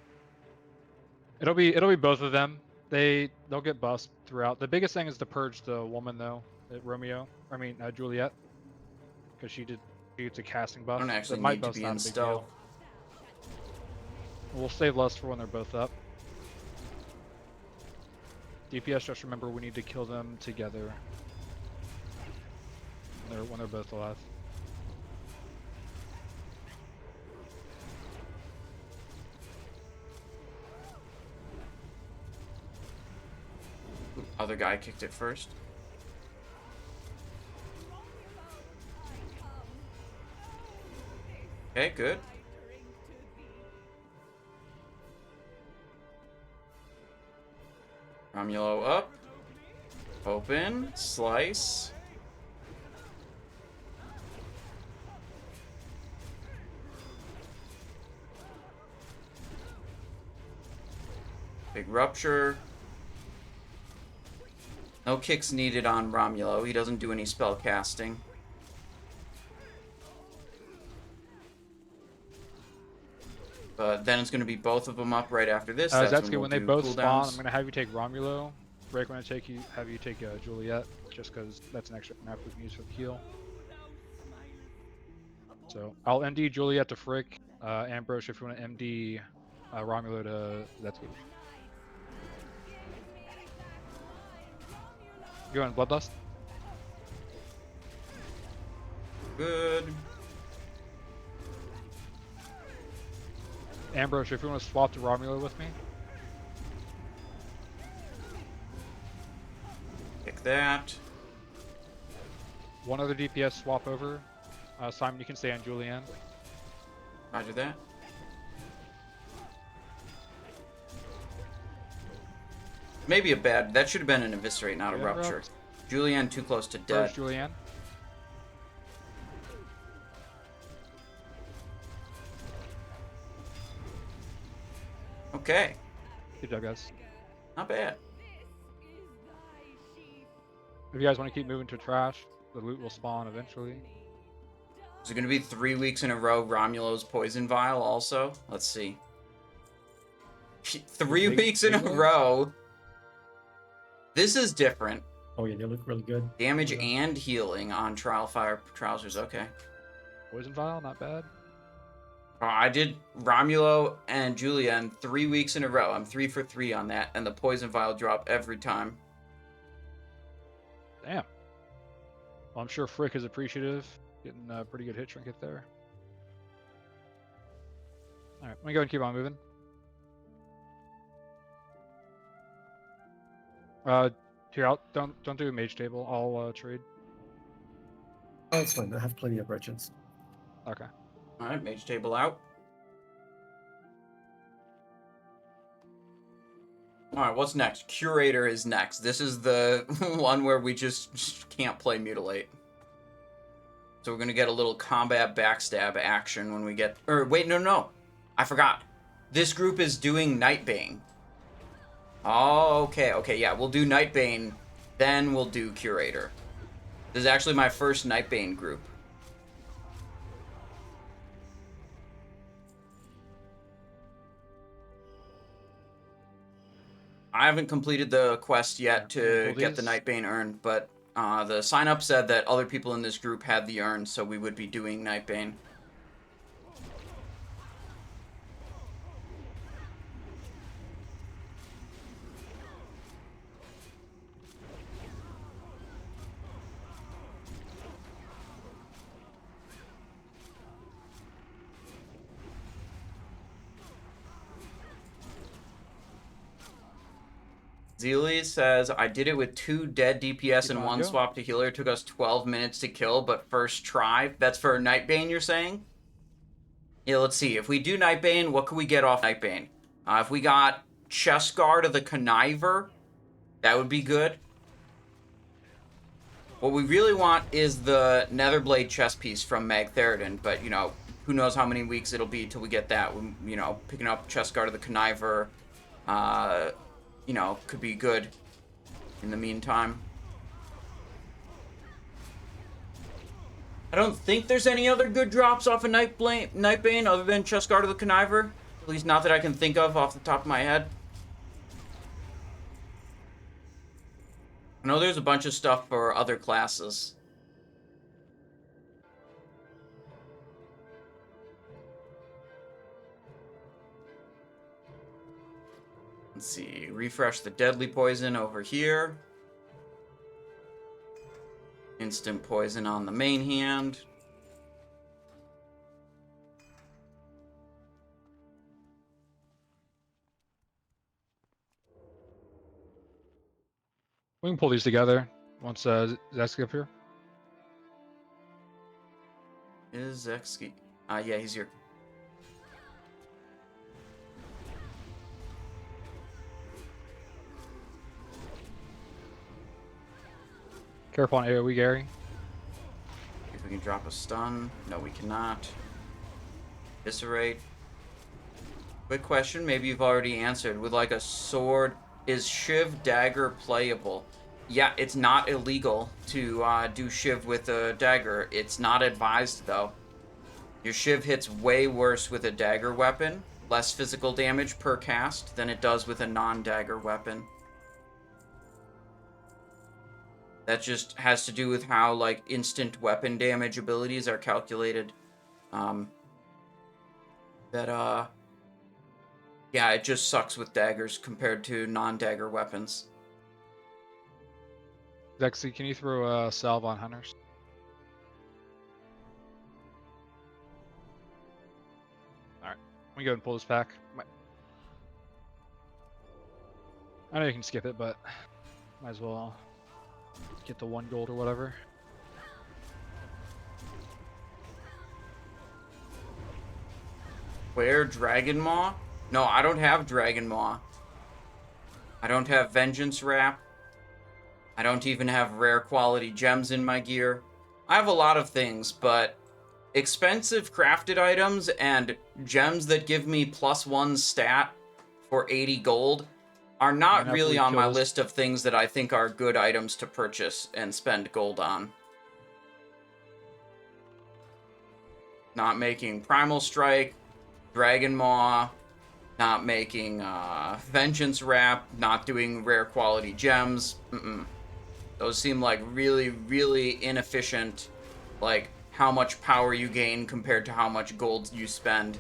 It'll be both of them. They'll get buffs throughout. The biggest thing is to purge the woman though, Juliet, because she gets a casting buff. I don't actually The might need to buff's be not in a big stealth. deal. We'll save lust for when they're both up. DPS, just remember we need to kill them together. When they're both alive. Other guy kicked it first. Okay, good. Romulo up. Open. Slice. Big rupture. No kicks needed on Romulo. He doesn't do any spell casting. But then it's going to be both of them up right after this. That's Zetsky, we'll when they do both cooldowns. spawn, I'm gonna have you take Romulo. Rick, I'm gonna have you take Juliet, just because that's an extra map we can use for the heal. So I'll MD Juliet to Frick. Ambrose, if you want to MD Romulo to Zetsky. Go in Bloodlust. Good. Ambrose, if you want to swap to Romulo with me. Pick that. One other DPS swap over. Simon, you can stay on Julianne. Roger that. Maybe a bad. That should have been an eviscerate, not a Yeah, rupture. rupt. Julianne too close to dead. First Julianne. Okay. Good job, guys. Not bad. If you guys want to keep moving to trash, the loot will spawn eventually. Is it going to be 3 weeks in a row Romulo's poison vial also? Let's see. 3 Big- weeks in a big ones? row. This is different. Oh yeah, they look really good. Damage Yeah. and healing on Trial Fire Trousers. Okay. Poison vial, not bad. I did Romulo and Julianne 3 weeks in a row. I'm 3 for 3 on that, and the poison vial drop every time. Damn. Well, I'm sure Frick is appreciative. Getting a pretty good hit trinket there. Alright, let me go and keep on moving. Here, don't do a mage table. I'll trade. Oh, it's fine. I have plenty of merchants. Okay. Alright, mage table out. Alright, what's next? Curator is next. This is the one where we just can't play Mutilate. So we're gonna get a little combat backstab action when we get... Or, wait, no. I forgot. This group is doing Nightbane. Oh, okay, yeah. We'll do Nightbane, then we'll do Curator. This is actually my first Nightbane group. I haven't completed the quest yet to Pull get the these. Nightbane urn, but the sign-up said that other people in this group had the urn, so we would be doing Nightbane. Zeely says, I did it with 2 dead DPS Keep and on 1 going. swap to healer. It took us 12 minutes to kill, but first try. That's for Nightbane, you're saying? Yeah, let's see. If we do Nightbane, what could we get off Nightbane? If we got Chest Guard of the Conniver, that would be good. What we really want is the Netherblade chest piece from Mag Theridon, but, you know, who knows how many weeks it'll be till we get that. You know, picking up Chest Guard of the Conniver, you know, could be good in the meantime. I don't think there's any other good drops off of Nightbane other than Chest Guard of the Conniver. At least not that I can think of off the top of my head. I know there's a bunch of stuff for other classes. Let's see. Refresh the deadly poison over here. Instant poison on the main hand. We can pull these together once Zetsky up here. Is Zetsky? Yeah, he's here. Careful on AoE, Gary. If we can drop a stun. No, we cannot. Eviscerate. Quick question, maybe you've already answered. With like a sword, is Shiv Dagger playable? Yeah, it's not illegal to do Shiv with a dagger. It's not advised, though. Your Shiv hits way worse with a dagger weapon. Less physical damage per cast than it does with a non-dagger weapon. That just has to do with how, like, instant weapon damage abilities are calculated. Yeah, it just sucks with daggers compared to non-dagger weapons. Zetsky, can you throw a salve on hunters? Alright, let me go ahead and pull this pack. I know you can skip it, but might as well get the 1 gold or whatever. Where? Dragon Maw? No, I don't have Dragon Maw. I don't have Vengeance Wrap. I don't even have rare quality gems in my gear. I have a lot of things, but expensive crafted items and gems that give me +1 stat for 80 gold are not really on my list of things that I think are good items to purchase and spend gold on. Not making Primal Strike, Dragon Maw, not making Vengeance Wrap, not doing rare quality gems. Those seem like really, really inefficient, like how much power you gain compared to how much gold you spend.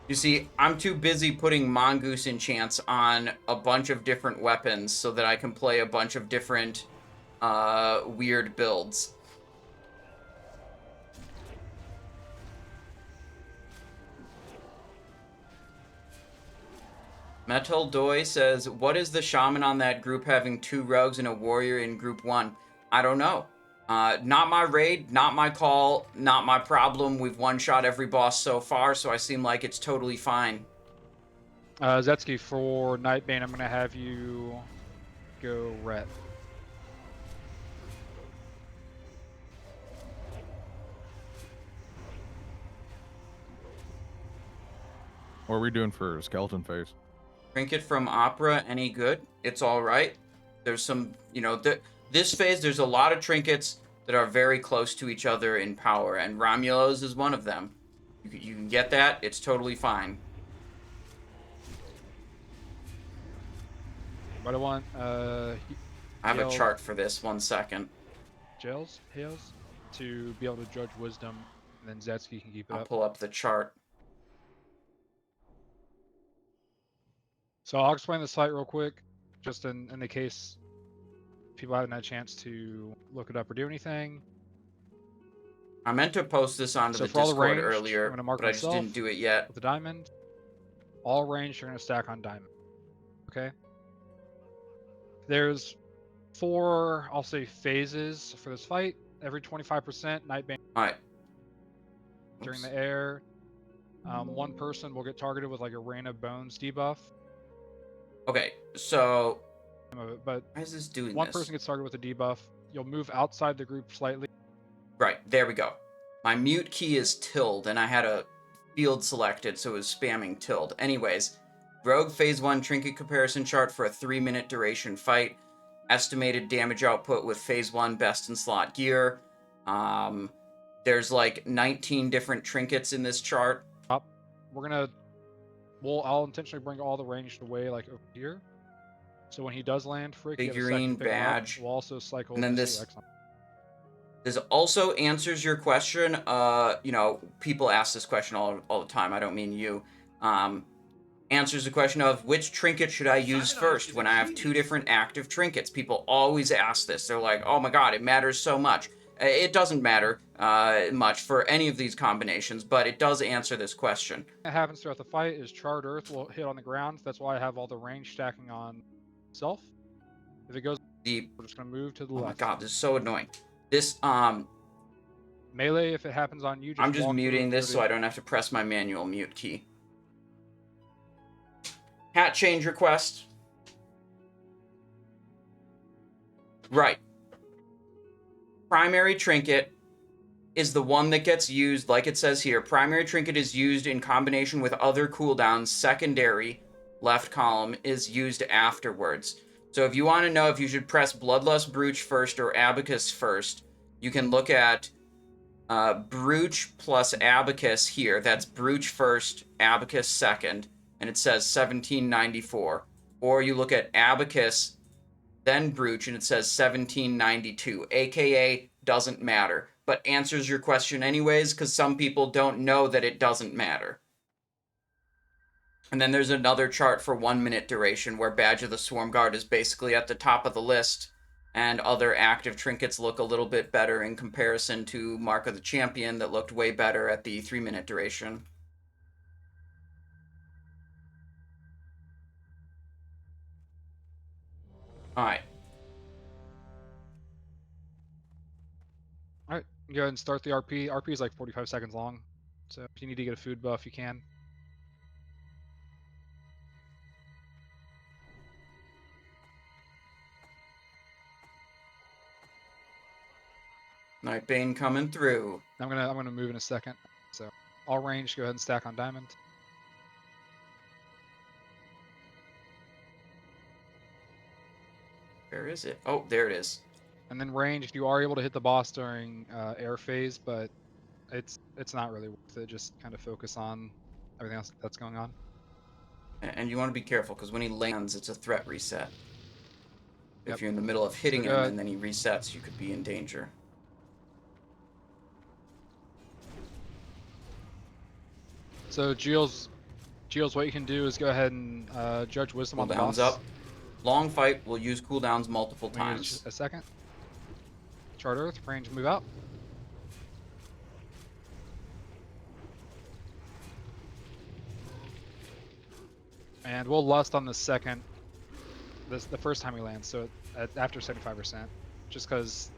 You see, I'm too busy putting Mongoose enchants on a bunch of different weapons so that I can play a bunch of different weird builds. Metal Doi says, what is the shaman on that group having 2 rogues and a warrior in group 1? I don't know. Not my raid, not my call, not my problem. We've one-shot every boss so far, so I seem like it's totally fine. Zetsky, for Nightbane, I'm going to have you go ret. What are we doing for skeleton phase? Trinket from Opera, any good? It's all right. There's some, you know, this phase, there's a lot of trinkets that are very close to each other in power, and Romulo's is one of them. You can get that. It's totally fine. What I want, I have a chart for this. 1 second. Hails, to be able to judge wisdom, and then Zetsky can keep it I'll up. pull up the chart. So I'll explain the site real quick, just in the case people haven't had a chance to look it up or do anything. I meant to post this onto the for all the Discord ranged, I'm earlier, gonna mark but I just myself didn't do it yet. with the diamond. All ranged are going to stack on diamond. Okay? There's 4, I'll say, phases for this fight. Every 25%, Nightbane Alright. during the air. 1 person will get targeted with like a Rain of Bones debuff. Okay, so But why is this doing one this? person gets targeted with a debuff. You'll move outside the group slightly. Right, there we go. My mute key is tilde, and I had a field selected, so it was spamming tilde. Anyways, Rogue Phase 1 Trinket Comparison Chart for a 3-minute duration fight. Estimated damage output with Phase 1 Best in Slot Gear. There's like 19 different trinkets in this chart. I'll intentionally bring all the ranged away like over here. So when he does land, Frick, you have a second Figurine, to pick him up. badge. We'll also cycle And then Misty this- X on. This also answers your question. You know, people ask this question all the time. I don't mean you. Answers the question of which trinket should I use first when I have two different active trinkets. People always ask this. They're like, oh my god, it matters so much. It doesn't matter much for any of these combinations, but it does answer this question. What happens throughout the fight is Charred Earth will hit on the ground. That's why I have all the range stacking on self. If it goes, we're just gonna move to the Oh left. my god, this is so annoying. This Melee, if it happens on you, I'm just walk muting through this so I don't have to press my manual mute key. Hat change request. Right. Primary trinket is the one that gets used, like it says here. Primary trinket is used in combination with other cooldowns. Secondary, left column, is used afterwards. So if you want to know if you should press Bloodlust Brooch first or Abacus first, you can look at Brooch plus Abacus here. That's Brooch first, Abacus second, and it says 1794. Or you look at Abacus, then Brooch, and it says 1792. AKA doesn't matter, but answers your question anyways, because some people don't know that it doesn't matter. And then there's another chart for 1 minute duration where Badge of the Swarm Guard is basically at the top of the list, and other active trinkets look a little bit better in comparison to Mark of the Champion that looked way better at the 3 minute duration. Alright. Alright, go ahead and start the RP. RP is like 45 seconds long, so if you need to get a food buff, you can. Nightbane coming through. I'm gonna move in a second. So all range, go ahead and stack on diamond. Where is it? Oh, there it is. And then range, you are able to hit the boss during air phase, but it's not really worth it. Just kind of focus on everything else that's going on. And you want to be careful, because when he lands, it's a threat reset. Yep. If you're in the middle of hitting So him good. and then he resets, you could be in danger. So Geel's what you can do is go ahead and judge wisdom on the Cooldowns boss. up. Long fight, we'll use cooldowns multiple We need times. a second. Chart Earth, range, move out. And we'll lust on the second, the first time we land, so after 75%, just because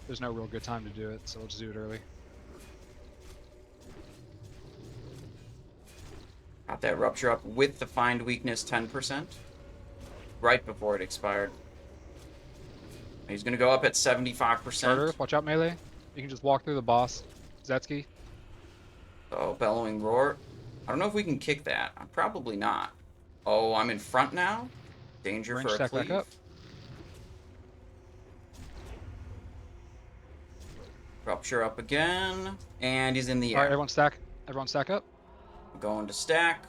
there's no real good time to do it, so we'll just do it early. Got that rupture up with the find weakness 10%. Right before it expired. He's going to go up at 75%. Chart Earth, watch out melee. You can just walk through the boss. Zetsky. Oh, Bellowing Roar. I don't know if we can kick that. Probably not. Oh, I'm in front now? Danger Range for a stack back cleave. up. Rupture up again. And he's in the air. Alright, everyone stack. Everyone stack up. Going to stack.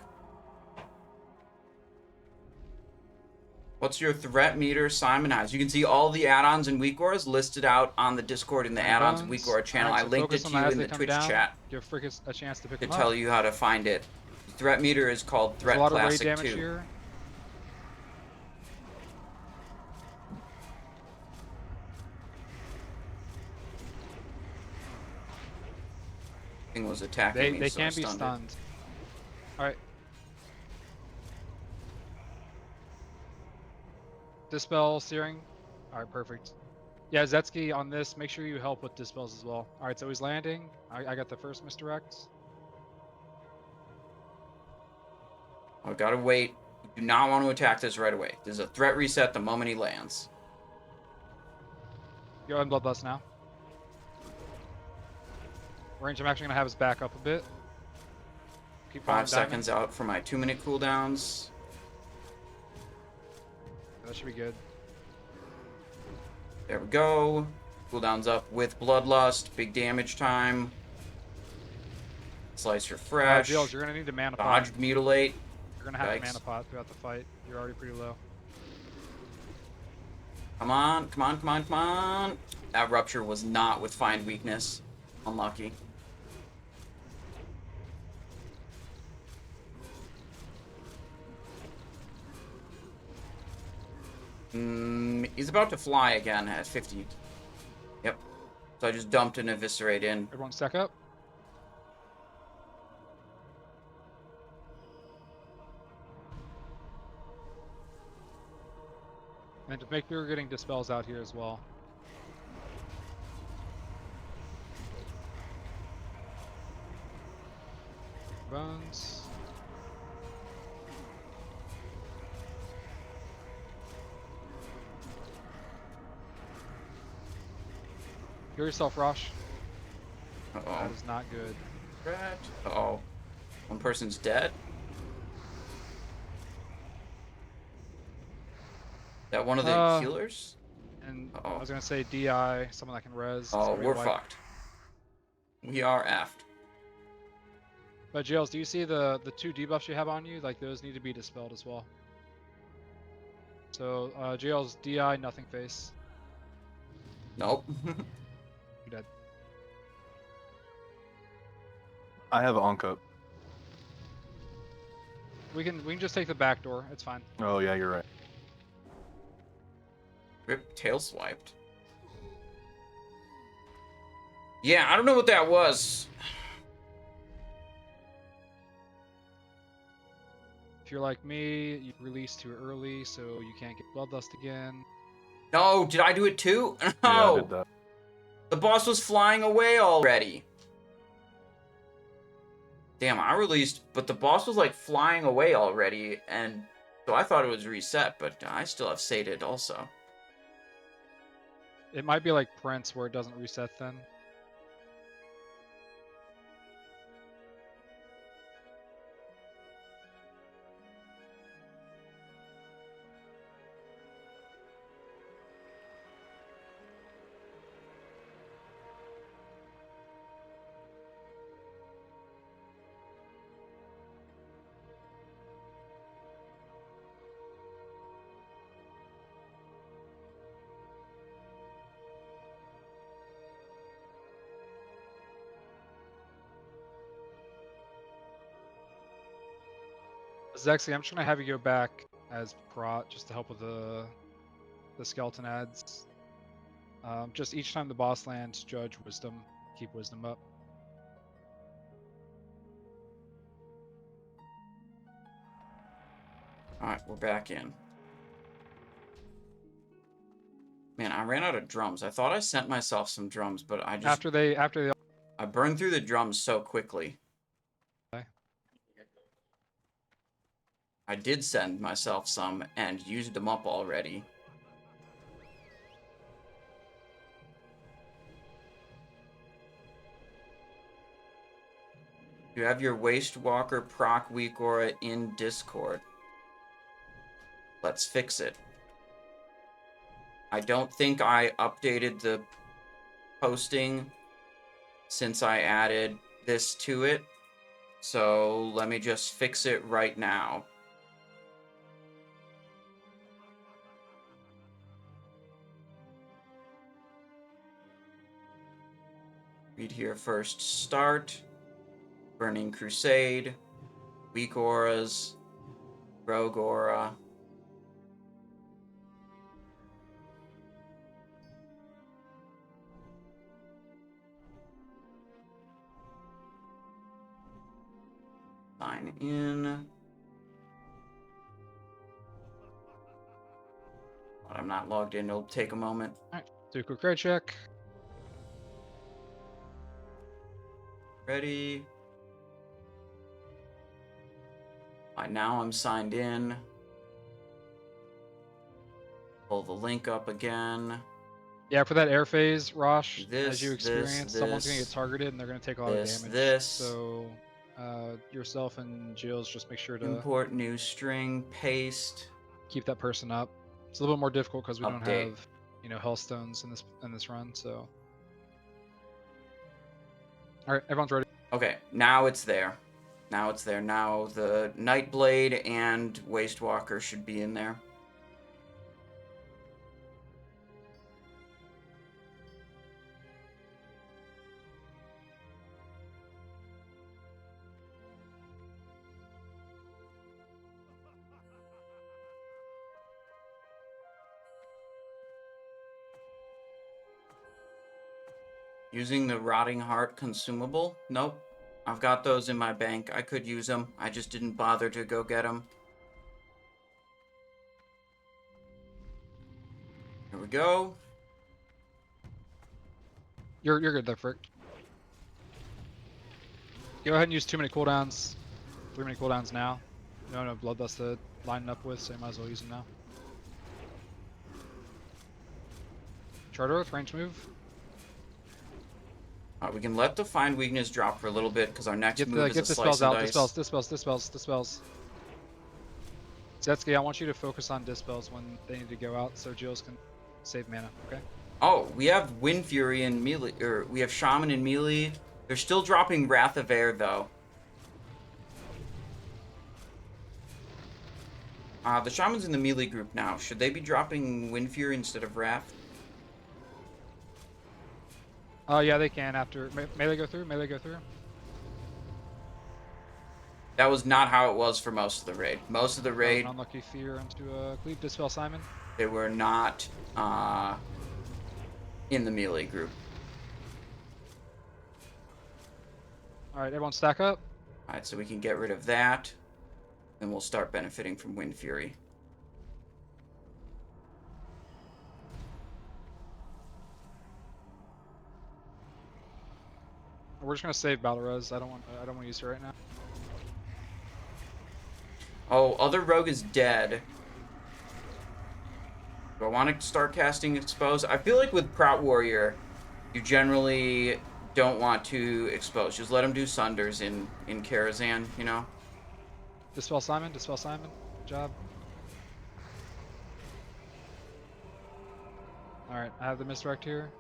What's your threat meter, Simon Eyes? You can see all the add-ons and weak auras listed out on the Discord in the add-ons and weak aura channel. Alright, I so linked it focus to on you as in they the come Twitch down. chat Give Frickus a chance to pick to them tell up. you how to find it. The threat meter is called There's Threat a lot of raid Classic damage 2. here. Thing was attacking me, They so I can be stunned it. stunned. Alright. Dispel, Searing. Alright, perfect. Yeah, Zetsky, on this, make sure you help with dispels as well. Alright, so he's landing. I got the first misdirect. I gotta wait. You do not want to attack this right away. There's a threat reset the moment he lands. Go ahead and Bloodlust now. Range, I'm actually going to have his back up a bit. Keep 5 following seconds diamond. out for my 2-minute cooldowns. That should be good. There we go. Cooldown's up with Bloodlust. Big damage time. Slice refresh. Jails, you're gonna need to mana Dodge pot. mutilate. You're gonna have Yikes. to mana pot throughout the fight. You're already pretty low. Come on, come on, come on, come on. That rupture was not with find weakness. Unlucky. He's about to fly again at 50. Yep. So I just dumped an Eviscerate in. Everyone stack up. And to make sure you're getting dispels out here as well. Bones. Heal yourself, Rosh. Uh-oh. That is not good. Uh-oh. One person's dead. That one of the healers? And Uh-oh. I was gonna say DI, someone that can res. Oh, It's we're wipe. fucked. We are effed. But Jails, do you see the 2 debuffs you have on you? Like those need to be dispelled as well. So Jails, DI, nothing face. Nope. You're dead. I have Ankh up. We can just take the back door. It's fine. Oh yeah, you're right. Rip tail swiped. Yeah, I don't know what that was. If you're like me, you release too early, so you can't get Bloodlust again. No, did I do it too? No. Yeah, I did that. The boss was flying away already. Damn, I released, but the boss was like flying away already, and so I thought it was reset, but I still have sated also. It might be like Prince where it doesn't reset then. Zexy, I'm just gonna have you go back as prot just to help with the skeleton ads. Just each time the boss lands, judge wisdom, keep wisdom up. Alright, we're back in. Man, I ran out of drums. I thought I sent myself some drums, but I just... After they I burned through the drums so quickly. Okay. I did send myself some and used them up already. You have your Waste Walker proc weak aura in Discord. Let's fix it. I don't think I updated the posting since I added this to it. So let me just fix it right now. Read here first. Start. Burning Crusade. Weak auras. Rogue aura. Sign in. But I'm not logged in. It'll take a moment. Alright, do a quick raid check. Ready. Now I'm signed in. Pull the link up again. Yeah, for that air phase, Rosh, This, as you experience, someone's gonna get targeted and they're gonna take a lot of damage. This. So yourself and Jills just make sure to Import new string, paste. keep that person up. It's a little bit more difficult because we don't Update. have, Hellstones in this run. So, all right, everyone's ready. Okay, now it's there. Now it's there. Now the Nightblade and Wastewalker should be in there. Using the Rotting Heart consumable? Nope. I've got those in my bank. I could use them. I just didn't bother to go get them. Here we go. You're good there, Frick. Go ahead and use 2 minute cooldowns. 3 minute cooldowns now. No Bloodlust to line up with, so you might as well use them now. Charter with range move. We can let the Find Weakness drop for a little bit because our next move is a dispels Slice out. and Dice. Dispels. Zetsky, I want you to focus on dispels when they need to go out, so Jills can save mana. Okay. Oh, we have Wind Fury and melee, or we have Shaman and melee. They're still dropping Wrath of Air though. The Shaman's in the melee group now. Should they be dropping Wind Fury instead of Wrath? Oh yeah, they can after melee go through. That was not how it was for most of the raid. Most of the raid, Unlucky fear into cleave. Dispel Simon. they were not in the melee group. All right, everyone stack up. All right, so we can get rid of that. Then we'll start benefiting from Wind Fury. We're just gonna save Battle Res. I don't want to use her right now. Oh, other rogue is dead. Do I want to start casting Expose? I feel like with Prout Warrior, you generally don't want to expose. Just let him do Sunders in Karazhan, you know? Dispel Simon. Good job. All right, I have the misdirect here.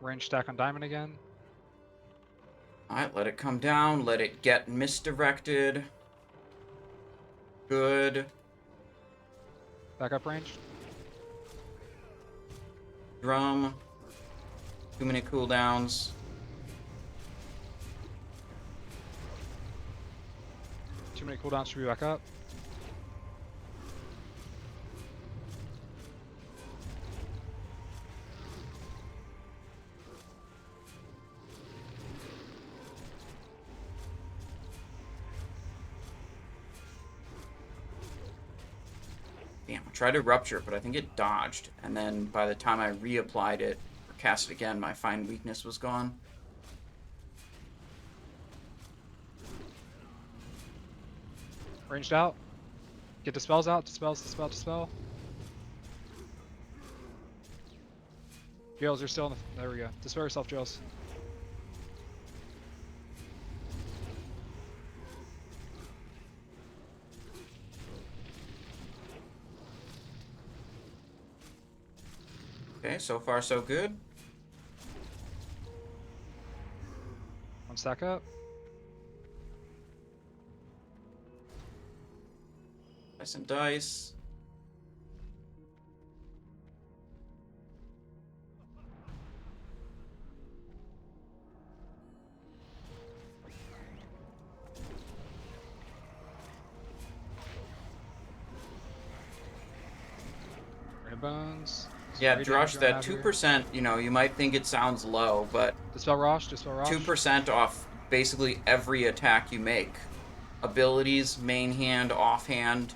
Range stack on Diamond again. Alright, let it come down. Let it get misdirected. Good. Back up range. Drum. 2 minute cooldowns. 2 minute cooldown should be back up. Damn, I tried to rupture, but I think it dodged. And then by the time I reapplied it, or cast it again, my Find Weakness was gone. Ranged out. Get dispels out. Dispel. Jails, you're still in the... There we go. Dispel yourself, Jails. Okay, so far so good. One stack up. Dice and dice. Red Bones. Yeah, Drush, that 2%, you know, you might think it sounds low, but Dispel Rosh. 2% off basically every attack you make. Abilities, main hand, offhand.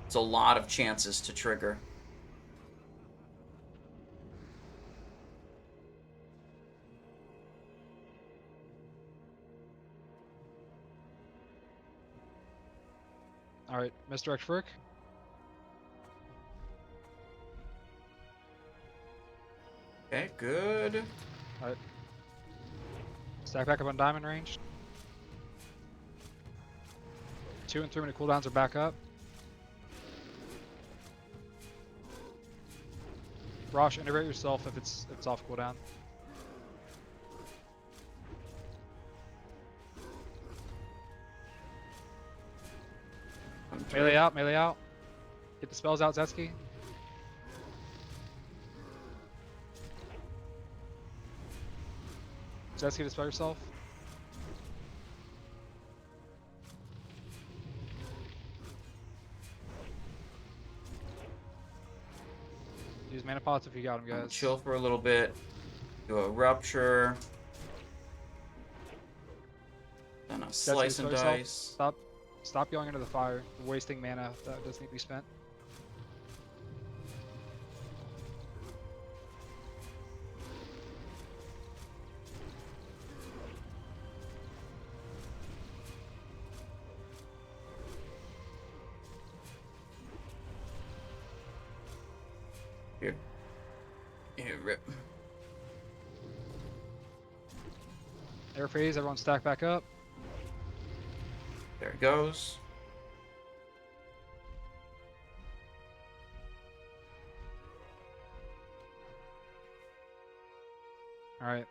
It's a lot of chances to trigger. Alright, misdirect Frick. Okay, good. Alright. Stack back up on Diamond range. 2 and 3 minute cooldowns are back up. Rosh, integrate yourself if it's off cooldown. Melee out, melee out. Get the spells out, Zetsky. Zetsky, dispel yourself. Use mana pots if you got them, guys. Chill for a little bit. Do a rupture. Then a slice and dice. Stop going into the fire. You're wasting mana that doesn't need to be spent. Here, rip. Air phase, everyone stack back up. There it goes. Alright.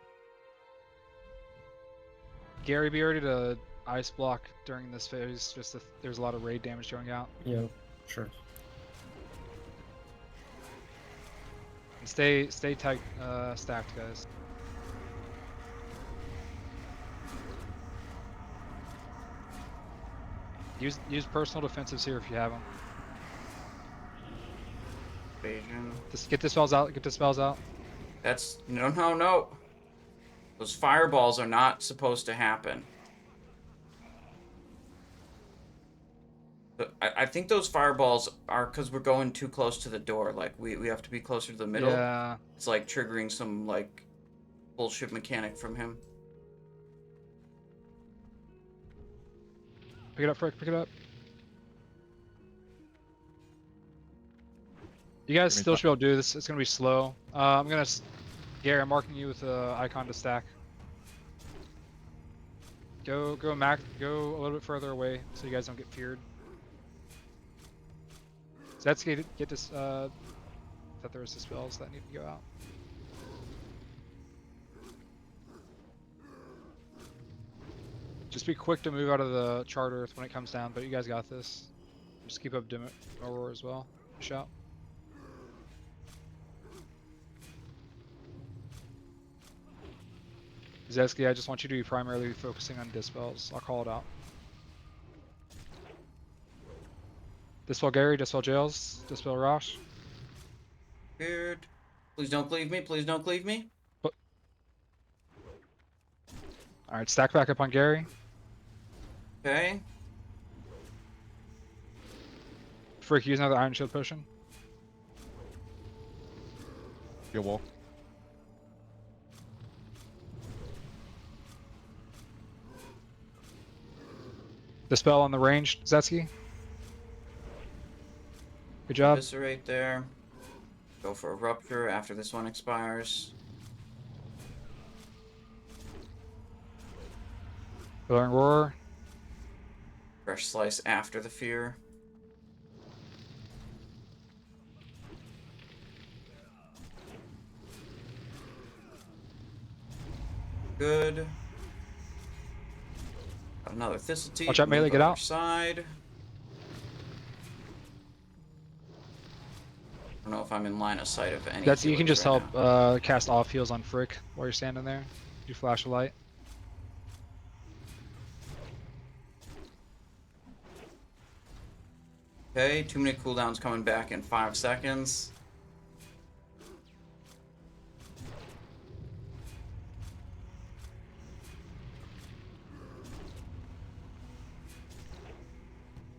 Gary, be ready to ice block during this phase, just if there's a lot of raid damage going out. Yeah, sure. And stay tight, stacked, guys. Use personal defensives here if you have them. Evasion. Just get the spells out. Get the spells out. That's no. Those fireballs are not supposed to happen. But I think those fireballs are because we're going too close to the door. Like we have to be closer to the middle. Yeah. It's like triggering some like bullshit mechanic from him. Pick it up, Frick. Pick it up. You guys still should be able to do this. It's gonna be slow. Gary, I'm marking you with the icon to stack. Go a little bit further away so you guys don't get feared. Zetsky, get this. I thought there was the spells that need to go out. Just be quick to move out of the charter when it comes down, but you guys got this. Just keep up Aurora as well. Shout. Zetsky, I just want you to be primarily focusing on dispels. I'll call it out. Dispel Gary, Dispel Jails, Dispel Rosh. Weird. Please don't cleave me. Please don't cleave me. Alright, stack back up on Gary. Okay. Frick, use another Iron Shield potion. Get wall. Dispel on the range, Zetsky. Good job. Eviscerate there. Go for a rupture after this one expires. Blowing Roar. Fresh slice after the fear. Good. Got another Thistle Teeth. Watch out, melee, move get over out. Side. I don't know if I'm in line of sight of any. That's you can healers just right help now. cast off heals on Frick while you're standing there. You flash a light. Okay, 2 minute cooldowns coming back in 5 seconds.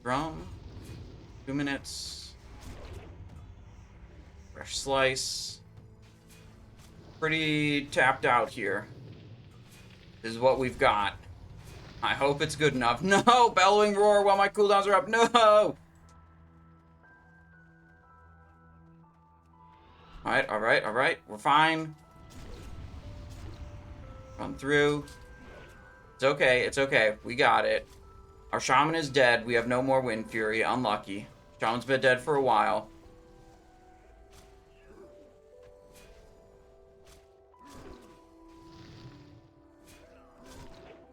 Drum. 2 minutes. Fresh slice. Pretty tapped out here. This is what we've got. I hope it's good enough. No! Bellowing roar while my cooldowns are up. No! Alright. We're fine. Run through. It's okay. We got it. Our shaman is dead. We have no more Wind Fury. Unlucky. Shaman's been dead for a while.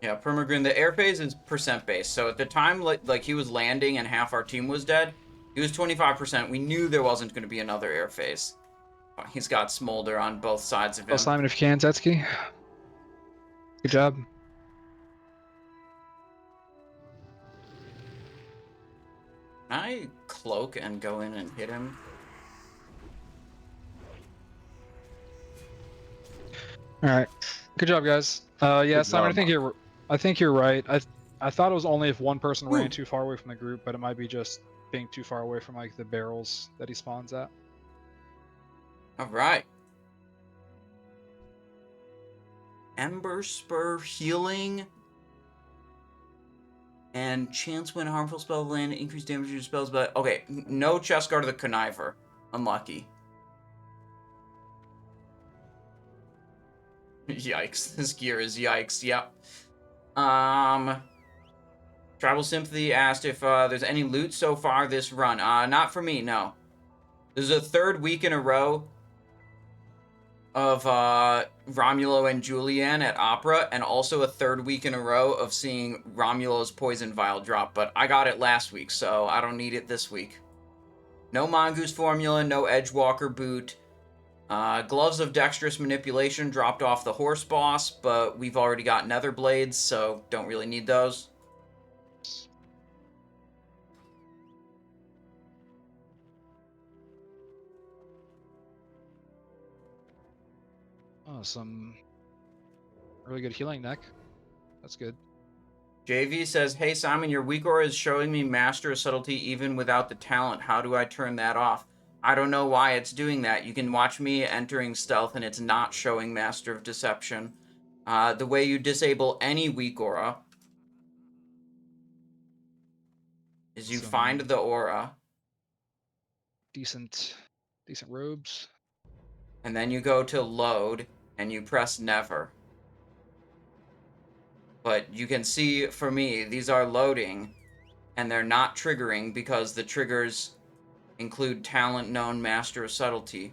Yeah, Permagrin, the air phase is percent based. So at the time, like he was landing and half our team was dead, he was 25%. We knew there wasn't going to be another air phase. He's got Smolder on both sides of Well, him. Simon, if you can, Zetsky. Good job. Can I cloak and go in and hit him? All right. Good job, guys. Yeah, Good Simon, job. I think you're right. I thought it was only if one person ran Ooh. too far away from the group, but it might be just being too far away from like the barrels that he spawns at. All right. Ember Spur healing. And chance when harmful spell land, increase damage to your spells, but okay, no chest guard of the conniver. Unlucky. Yikes. This gear is yikes, yep. Tribal Sympathy asked if there's any loot so far this run. Not for me, no. This is the third week in a row of Romulo and Julianne at Opera, and also a third week in a row of seeing Romulo's Poison Vial drop, but I got it last week, so I don't need it this week. No Mongoose Formula, no Edgewalker Boot. Gloves of Dexterous Manipulation dropped off the Horse Boss, but we've already got Nether Blades, so don't really need those. Oh, some really good healing neck. That's good. JV says, hey Simon, your weak aura is showing me Master of Subtlety even without the talent. How do I turn that off? I don't know why it's doing that. You can watch me entering stealth and it's not showing Master of Deception. The way you disable any weak aura is you find the aura. Decent robes. And then you go to load and you press never. But you can see, for me, these are loading, and they're not triggering because the triggers include talent known Master of Subtlety.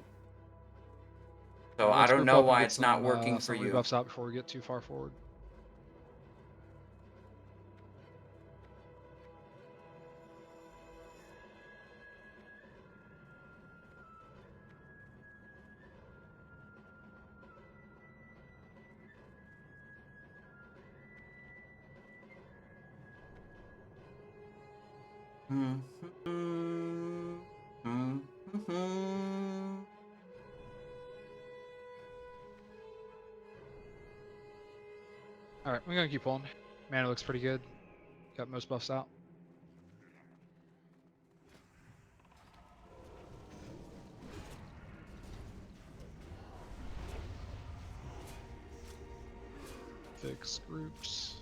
So I Let's don't group know up and why get it's not some, working for some you. rebuffs out before we get too far forward. Alright, we're gonna keep pulling. Mana looks pretty good. Got most buffs out. Fix groups.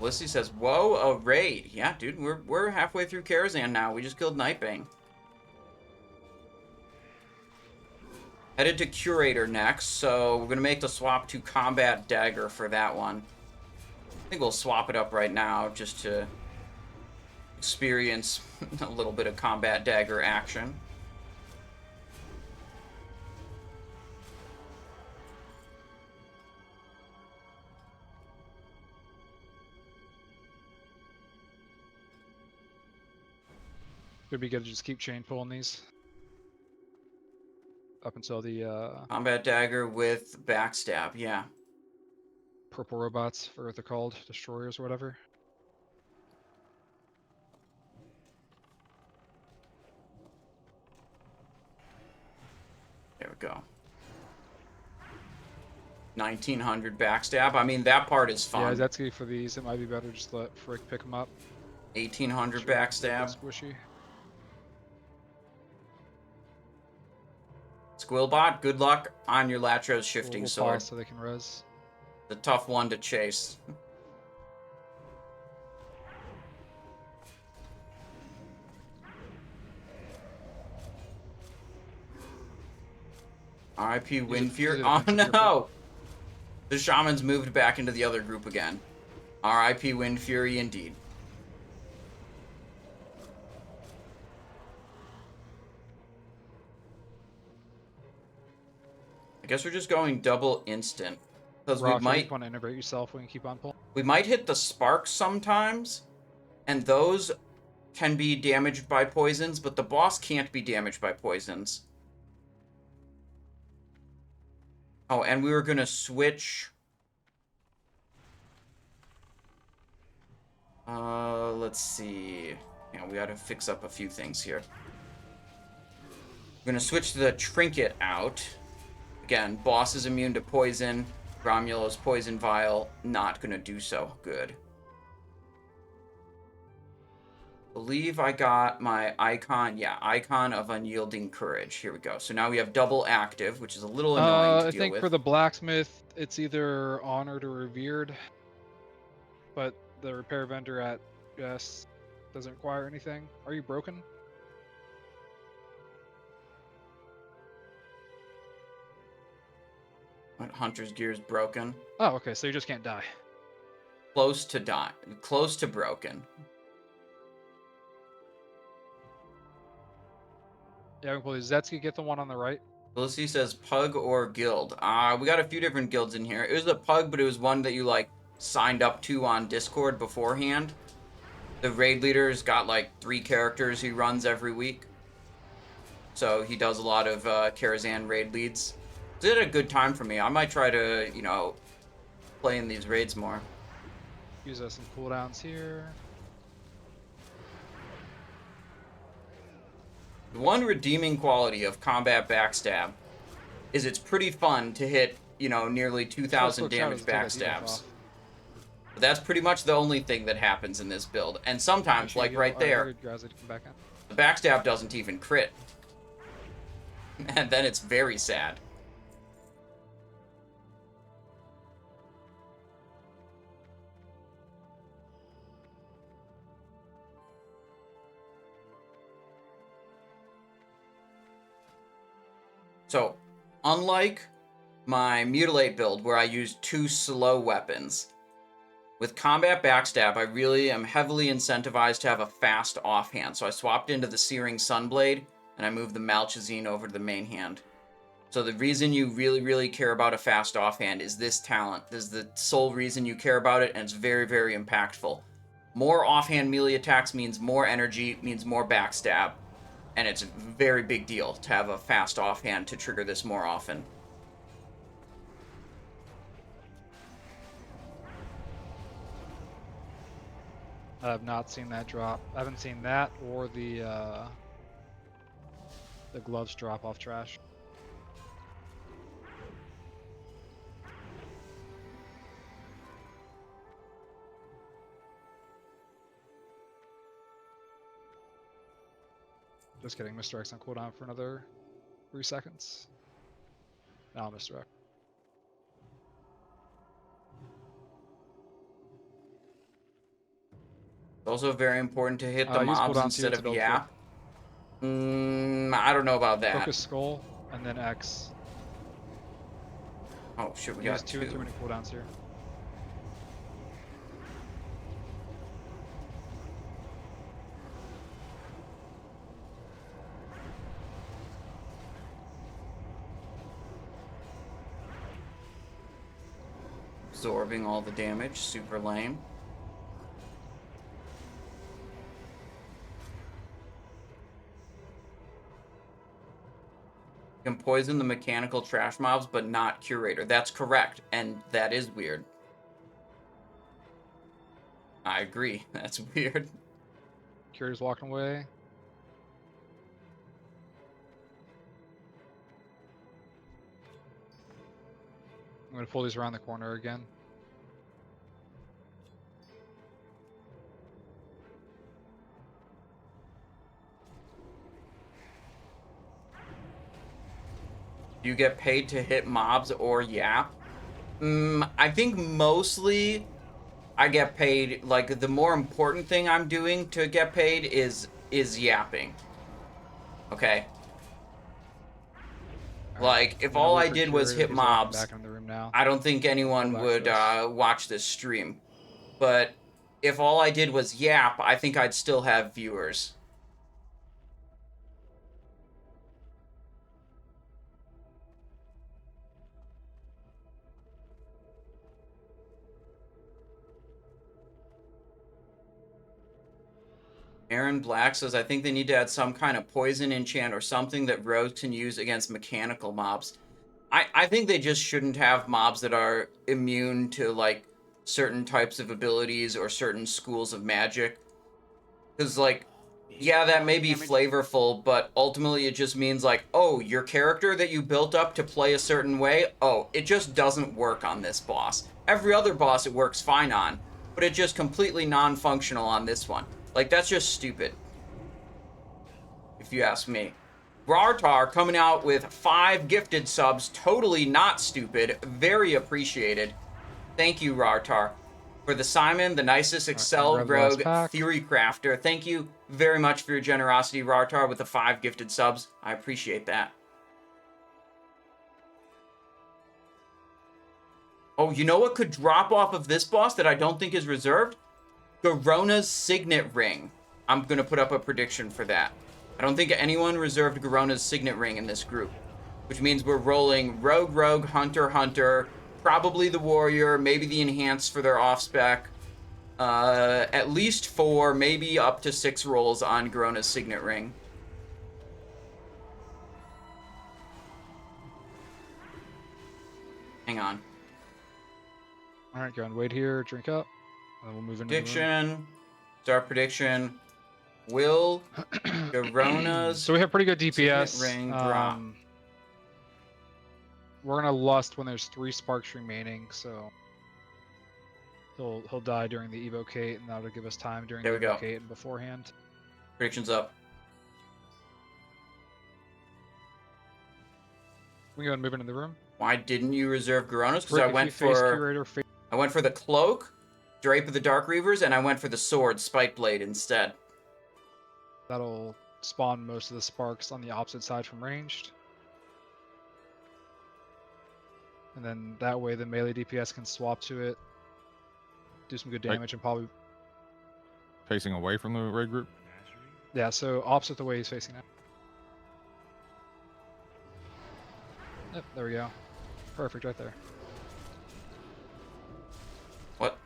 Lissy says, whoa, a raid. Yeah, dude, we're halfway through Karazhan now. We just killed Nightbane. Headed to Curator next, so we're going to make the swap to Combat Dagger for that one. I think we'll swap it up right now just to experience a little bit of Combat Dagger action. Could be good to just keep chain pulling these. Up until the Combat Dagger with Backstab, yeah. purple robots, or what they're called, destroyers or whatever. There we go. 1900 Backstab. I mean, that part is fun. Yeah, that's good for these. It might be better just let Frick pick them up. 1800 Sure, Backstab. Squishy. Squillbot, good luck on your Latro's Shifting We'll Sword. pause so they can res. The tough one to chase. RIP Use Wind it Fury. to Oh defensive gear no! The shaman's moved back into the other group again. RIP Wind Fury indeed. I guess we're just going double instant. Because we Rock, you might want to integrate yourself when you keep on pulling. we might hit the sparks sometimes, and those can be damaged by poisons, but the boss can't be damaged by poisons. Oh, and we were gonna switch. Let's see. Yeah, we gotta fix up a few things here. We're gonna switch the Trinket out. Again, boss is immune to poison. Romulo's poison vial, not gonna do so good. Believe I got my icon. Yeah, icon of unyielding courage. Here we go. So now we have double active, which is a little annoying to I deal think with. for the blacksmith, it's either honored or revered, but the repair vendor at yes doesn't require anything. Are you broken? What, Hunter's gear is broken. Oh, okay, so you just can't die. Close to die. Close to broken. Yeah, will Zetsky get the one on the right? Felicity says pug or guild. We got a few different guilds in here. It was a pug, but it was one that you like signed up to on Discord beforehand. The raid leader's got like 3 characters he runs every week. So he does a lot of Karazhan raid leads. It's a good time for me. I might try to, you know, play in these raids more. Use some cooldowns here. The one redeeming quality of combat backstab is it's pretty fun to hit, you know, nearly 2,000 damage backstabs. But that's pretty much the only thing that happens in this build. And sometimes, like right there, the backstab doesn't even crit. And then it's very sad. So, unlike my Mutilate build where I use 2 slow weapons, with Combat Backstab, I really am heavily incentivized to have a fast offhand. So I swapped into the Searing Sunblade, and I moved the Malchezaar over to the main hand. So the reason you really care about a fast offhand is this talent. This is the sole reason you care about it, and it's very, very impactful. More offhand melee attacks means more energy, means more backstab. And it's a very big deal to have a fast offhand to trigger this more often. I have not seen that drop. I haven't seen that or the gloves drop off trash. Just kidding, misdirect's on cooldown for another 3 seconds. Now I'll misdirect. It's also very important to hit the mobs instead of Yap. I don't know about that. Focus Skull, and then X. Oh shit, we He has got 2 two. too many cooldowns here. Absorbing all the damage, super lame. You can poison the mechanical trash mobs, but not Curator. That's correct, and that is weird. I agree, that's weird. Curator's walking away. I'm gonna pull these around the corner again. Do you get paid to hit mobs or Yap? I think mostly I get paid, like, the more important thing I'm doing to get paid is yapping. Okay? Like, if I'm gonna all wait I for did was Curator, hit who's walking mobs, back in the room now. I don't think anyone back would this. watch this stream. But if all I did was yap, I think I'd still have viewers. Aaron Black says, I think they need to add some kind of poison enchant or something that rogues can use against mechanical mobs. I think they just shouldn't have mobs that are immune to, like, certain types of abilities or certain schools of magic. Because, like, yeah, that may be flavorful, but ultimately it just means, like, oh, your character that you built up to play a certain way, oh, it just doesn't work on this boss. Every other boss it works fine on, but it's just completely non-functional on this one. Like, that's just stupid, if you ask me. Rartar coming out with 5 gifted subs, totally not stupid, very appreciated. Thank you, Rartar. For the Simon, the nicest Excel grab the last Rogue pack. Theory Crafter, thank you very much for your generosity, Rartar, with the 5 gifted subs. I appreciate that. Oh, you know what could drop off of this boss that I don't think is reserved? Garona's Signet Ring. I'm going to put up a prediction for that. I don't think anyone reserved Garona's Signet Ring in this group, which means we're rolling Rogue, Hunter, probably the Warrior, maybe the Enhanced for their off-spec. At least 4, maybe up to 6 rolls on Garona's Signet Ring. Hang on. Alright, go and wait here, drink up, and then we'll move into the room. Prediction. Start prediction. Will Garona's So we have pretty good DPS. Signet Ring drop? We're gonna lust when there's 3 sparks remaining, so he'll die during the evocate, and that'll give us time during There the we go. evocate and beforehand. Predictions up. We can go and move into the room. Why didn't you reserve Garona's? Because Rick, I if went you face for Curator, I went for the cloak, Drape of the Dark Reavers, and I went for the sword, Spite Blade, instead. that'll spawn most of the sparks on the opposite side from ranged. And then that way the melee DPS can swap to it, do some good damage, and probably... Facing away from the raid group. Yeah, so opposite the way he's facing now. Yep, there we go. Perfect, right there. What?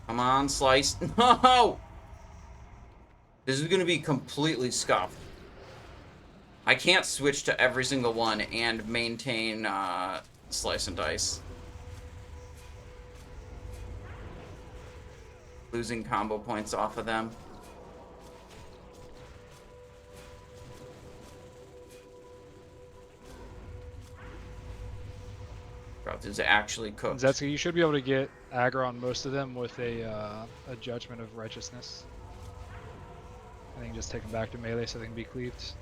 Come on, slice. No! This is going to be completely scuffed. I can't switch to every single one and maintain slice and dice. Losing combo points off of them. Route is actually cooked. Zetsky, you should be able to get aggro on most of them with a Judgment of Righteousness. I think just take them back to melee so they can be cleaved.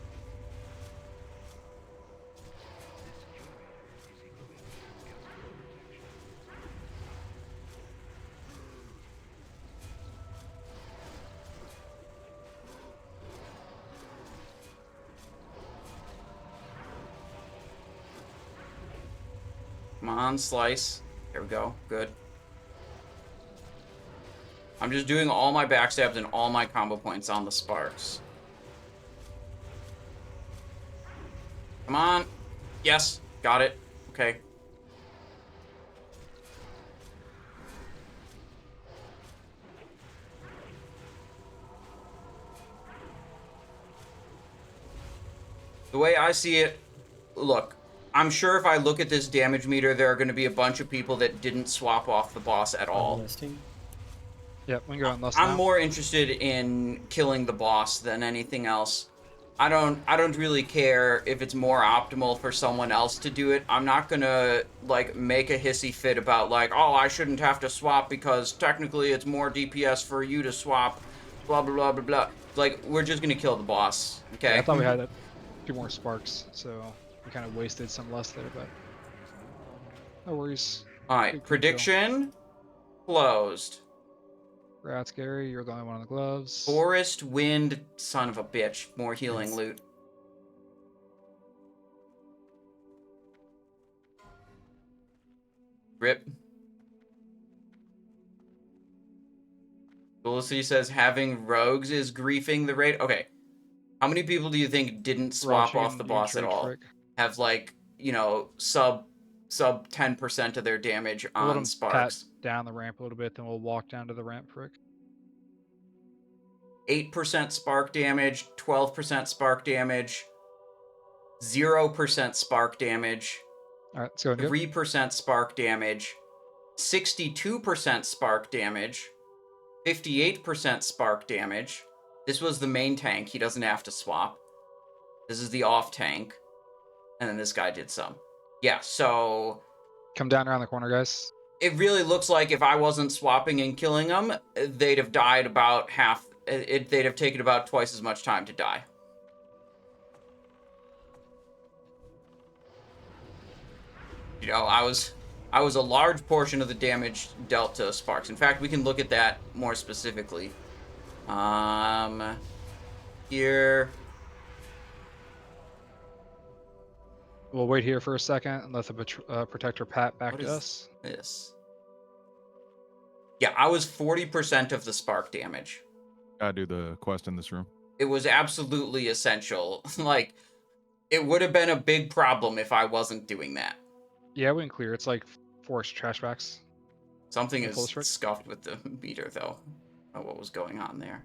Come on, slice. There we go. Good. I'm just doing all my backstabs and all my combo points on the sparks. Come on. Yes. Got it. Okay. The way I see it, look, I'm sure if I look at this damage meter, there are going to be a bunch of people that didn't swap off the boss at all. Listing. Yep, we can go on less I'm now. more interested in killing the boss than anything else. I don't really care if it's more optimal for someone else to do it. I'm not gonna like make a hissy fit about like, oh, I shouldn't have to swap because technically it's more DPS for you to swap, blah blah blah blah blah. Like, we're just gonna kill the boss, okay? Yeah, I thought we had a few more sparks, so we kind of wasted some less there, but no worries. All right, Good kill. prediction closed. Rats, Gary, you're the only one on the gloves. Forest Wind, son of a bitch. More healing Nice. loot. Rip. Felicity says having rogues is griefing the raid. Okay. How many people do you think didn't swap off the boss at all? Have like, you know, sub 10% of their damage We'll let on him sparks. pat down the ramp a little bit, then we'll walk down to the ramp, Frick. 8% spark damage, 12% spark damage, 0% spark damage, Alright, let's go and go. 3% spark damage, 62% spark damage, 58% spark damage. This was the main tank. He doesn't have to swap. This is the off tank. And then this guy did some. Yeah, so Come down around the corner, guys. it really looks like if I wasn't swapping and killing them, they'd have died about half. They'd have taken about twice as much time to die. You know, I was a large portion of the damage dealt to Sparks. In fact, we can look at that more specifically. Here. We'll wait here for a second and let the protector pat back What to is us. this? Yeah, I was 40% of the spark damage. Gotta do the quest in this room. It was absolutely essential. Like, it would have been a big problem if I wasn't doing that. Yeah, we can clear. It's like forced trash backs. Something Pull is the switch. scuffed with the meter, though. I don't know what was going on there.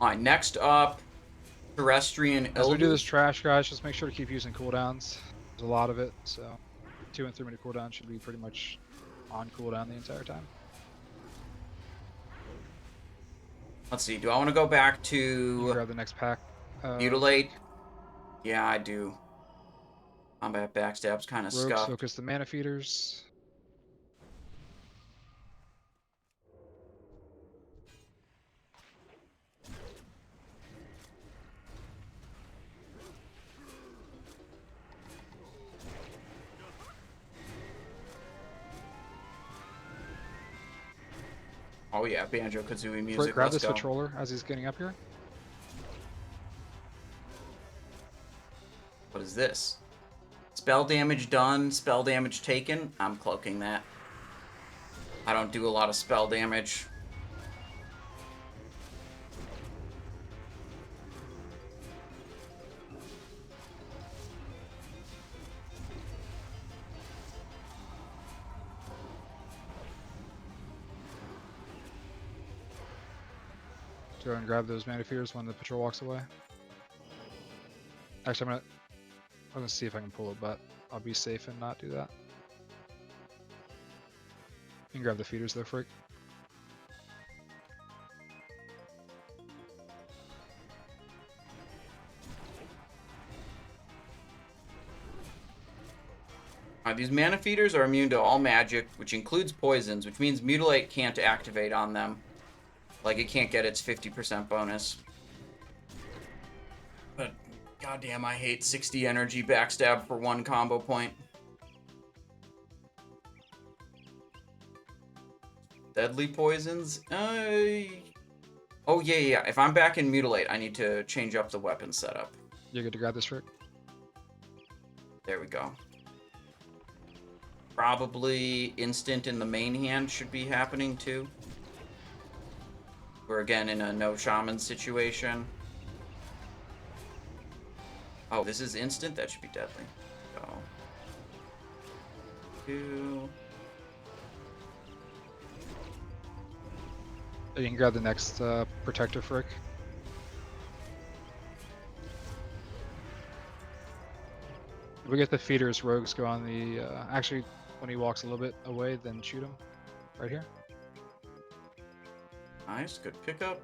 Alright, next up, Terestian As we do this Illhoof. trash, guys, just make sure to keep using cooldowns. There's a lot of it, so 2 and 3 minute cooldown should be pretty much on cooldown the entire time. Let's see, do I want to go back You to grab the next pack. Mutilate? Yeah, I do. Combat backstab's kind of Rogues, scuffed. focus the mana feeders. Oh yeah, Banjo-Kazooie Frick, music, grab let's this go. patroller as he's getting up here. What is this? Spell damage done, spell damage taken. I'm cloaking that. I don't do a lot of spell damage. Go and grab those mana feeders when the patrol walks away. Actually, I'm gonna see if I can pull it, but I'll be safe and not do that. You can grab the feeders though, Frick. These mana feeders are immune to all magic, which includes poisons, which means Mutilate can't activate on them. Like, it can't get its 50% bonus. But, goddamn, I hate 60 energy backstab for 1 combo point. Deadly poisons? Oh, yeah. If I'm back in Mutilate, I need to change up the weapon setup. You're good to grab this, Frick. There we go. Probably instant in the main hand should be happening, too. We're again in a no shaman situation. Oh, this is instant? That should be deadly. Go. 2. You can grab the next protector, Frick. If we get the feeders, rogues go on the... actually, when he walks a little bit away, then shoot him. Right here. Nice, good pickup.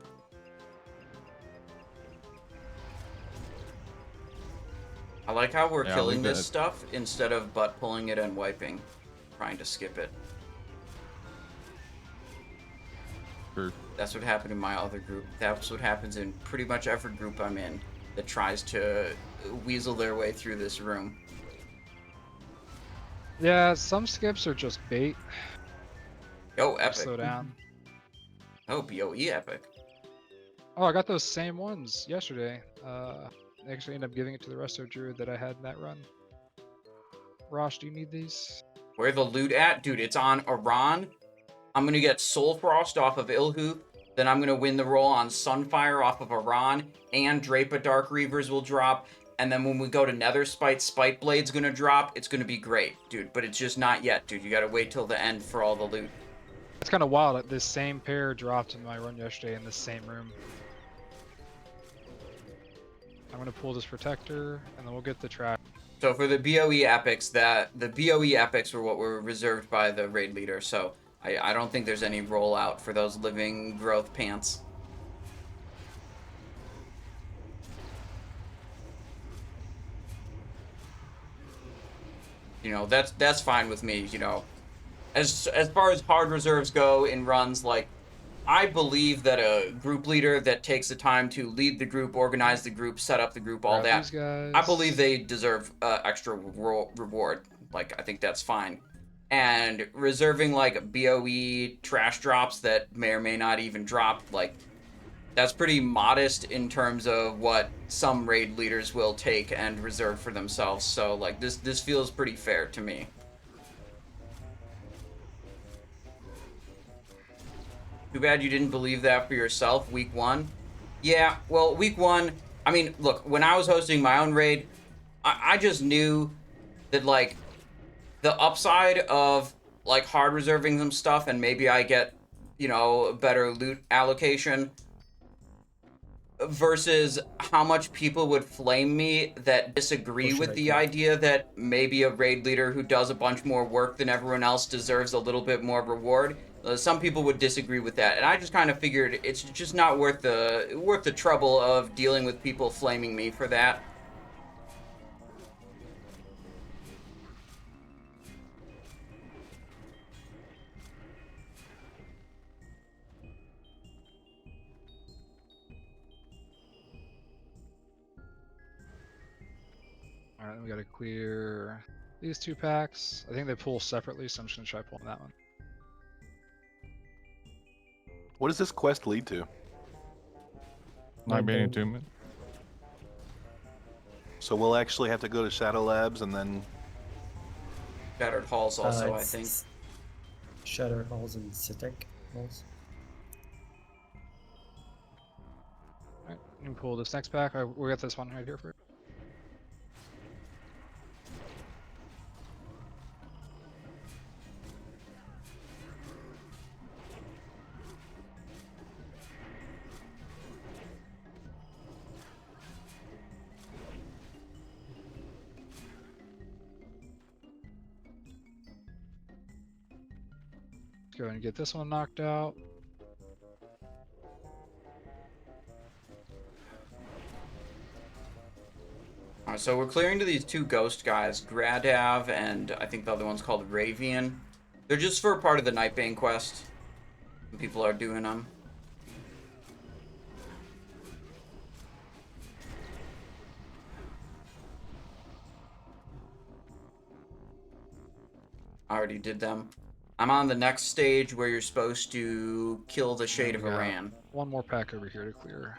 I like how we're killing leave this that. stuff instead of butt pulling it and wiping. Trying to skip it. Sure. That's what happened in my other group. That's what happens in pretty much every group I'm in that tries to weasel their way through this room. Yeah, some skips are just bait. Yo, They epic. slow down. Oh, BOE epic. Oh, I got those same ones yesterday. I actually ended up giving it to the resto druid that I had in that run. Rosh, do you need these? Where the loot at? Dude, it's on Aran. I'm gonna get Soul Frost off of Illhoof. Then I'm gonna win the roll on Sunfire off of Aran. And Drape of Dark Reavers will drop. And then when we go to Netherspite, Spite Blade's gonna drop. It's gonna be great, dude. But it's just not yet, dude. You gotta wait till the end for all the loot. It's kind of wild that this same pair dropped in my run yesterday in the same room. I'm gonna pull this protector, and then we'll get the trash. So for the BOE epics, the BOE epics were what were reserved by the raid leader. So I don't think there's any rollout for those living growth pants. You know, that's fine with me, you know. As far as hard reserves go in runs, like, I believe that a group leader that takes the time to lead the group, organize the group, set up the group, all Grab that, these guys. I believe they deserve extra reward. Like, I think that's fine. And reserving, like, BOE trash drops that may or may not even drop, like, that's pretty modest in terms of what some raid leaders will take and reserve for themselves. So, like, this feels pretty fair to me. Too bad you didn't believe that for yourself, week 1. Yeah, well, week 1, I mean, look, when I was hosting my own raid, I just knew that, like, the upside of, like, hard reserving some stuff and maybe I get, you know, better loot allocation versus how much people would flame me that disagree with the idea that maybe a raid leader who does a bunch more work than everyone else deserves a little bit more reward. Some people would disagree with that, and I just kind of figured it's just not worth the trouble of dealing with people flaming me for that. Alright, then we gotta clear these 2 packs. I think they pull separately, so I'm just gonna try pulling that one. What does this quest lead to? Nightbane Attumen. So we'll actually have to go to Shadow Labs and then... Shattered Halls also, I It's think. Shattered Halls and Sitek Halls. Alright, you can pull this next pack. We got this one right here for it. Go ahead and get this one knocked out. Alright, so we're clearing to these 2 ghost guys, Gradav and I think the other one's called Ravian. They're just for part of the Nightbane quest. People are doing them. I already did them. I'm on the next stage where you're supposed to kill the Shade of We got Aran. one more pack over here to clear.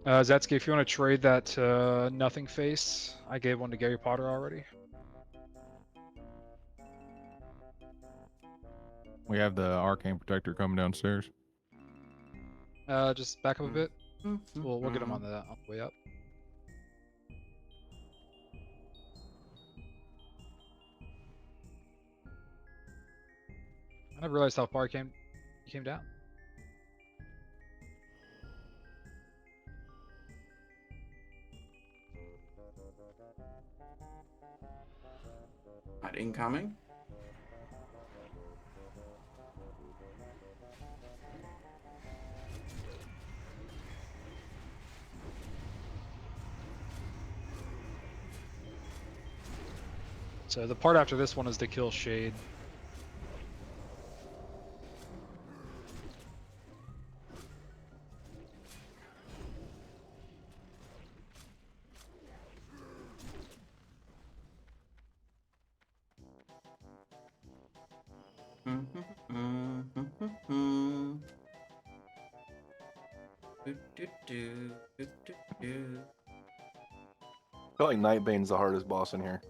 Zetsky, if you want to trade that nothing face, I gave one to Gary Potter already. We have the Arcane Protector coming downstairs. Just back up a bit. We'll get him on the way up. I never realized how far he came down. Not incoming. So the part after this one is to kill Shade. I feel like Nightbane's the hardest boss in here.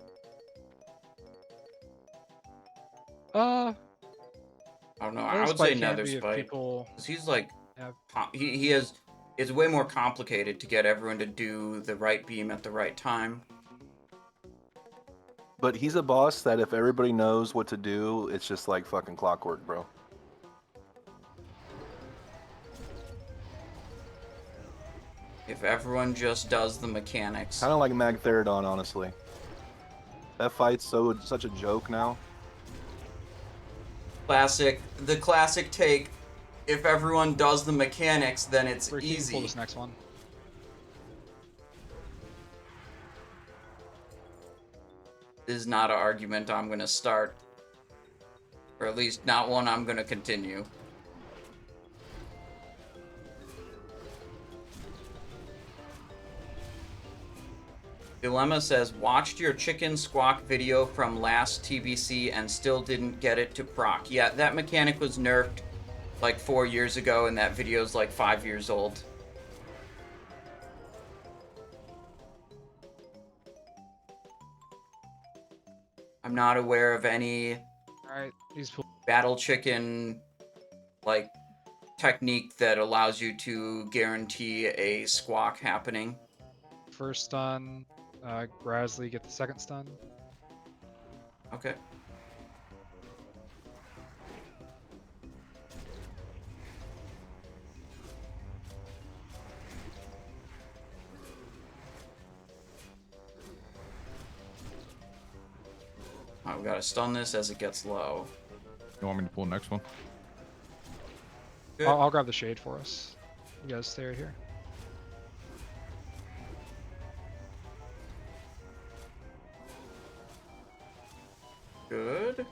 Uh, I don't know. I would say Netherspite can be if Netherspite. people 'Cause he's like, have. he has. It's way more complicated to get everyone to do the right beam at the right time. But he's a boss that if everybody knows what to do, it's just like fucking clockwork, bro. If everyone just does the mechanics. Kind of like Magtheridon, honestly. That fight's such a joke now. The classic take. If everyone does the mechanics, then it's Ricky, you can pull easy. this next one. This is not an argument I'm gonna start. Or at least not one I'm gonna continue. Dilemma says, watched your chicken squawk video from last TBC and still didn't get it to proc. Yeah, that mechanic was nerfed like 4 years ago and that video's like 5 years old. I'm not aware of any Alright, these pull. battle chicken like technique that allows you to guarantee a squawk happening. First stun. Grasley get the second stun. Okay. Alright, we gotta stun this as it gets low. You want me to pull the next one? Good. I'll grab the shade for us. You guys stay right here. Good.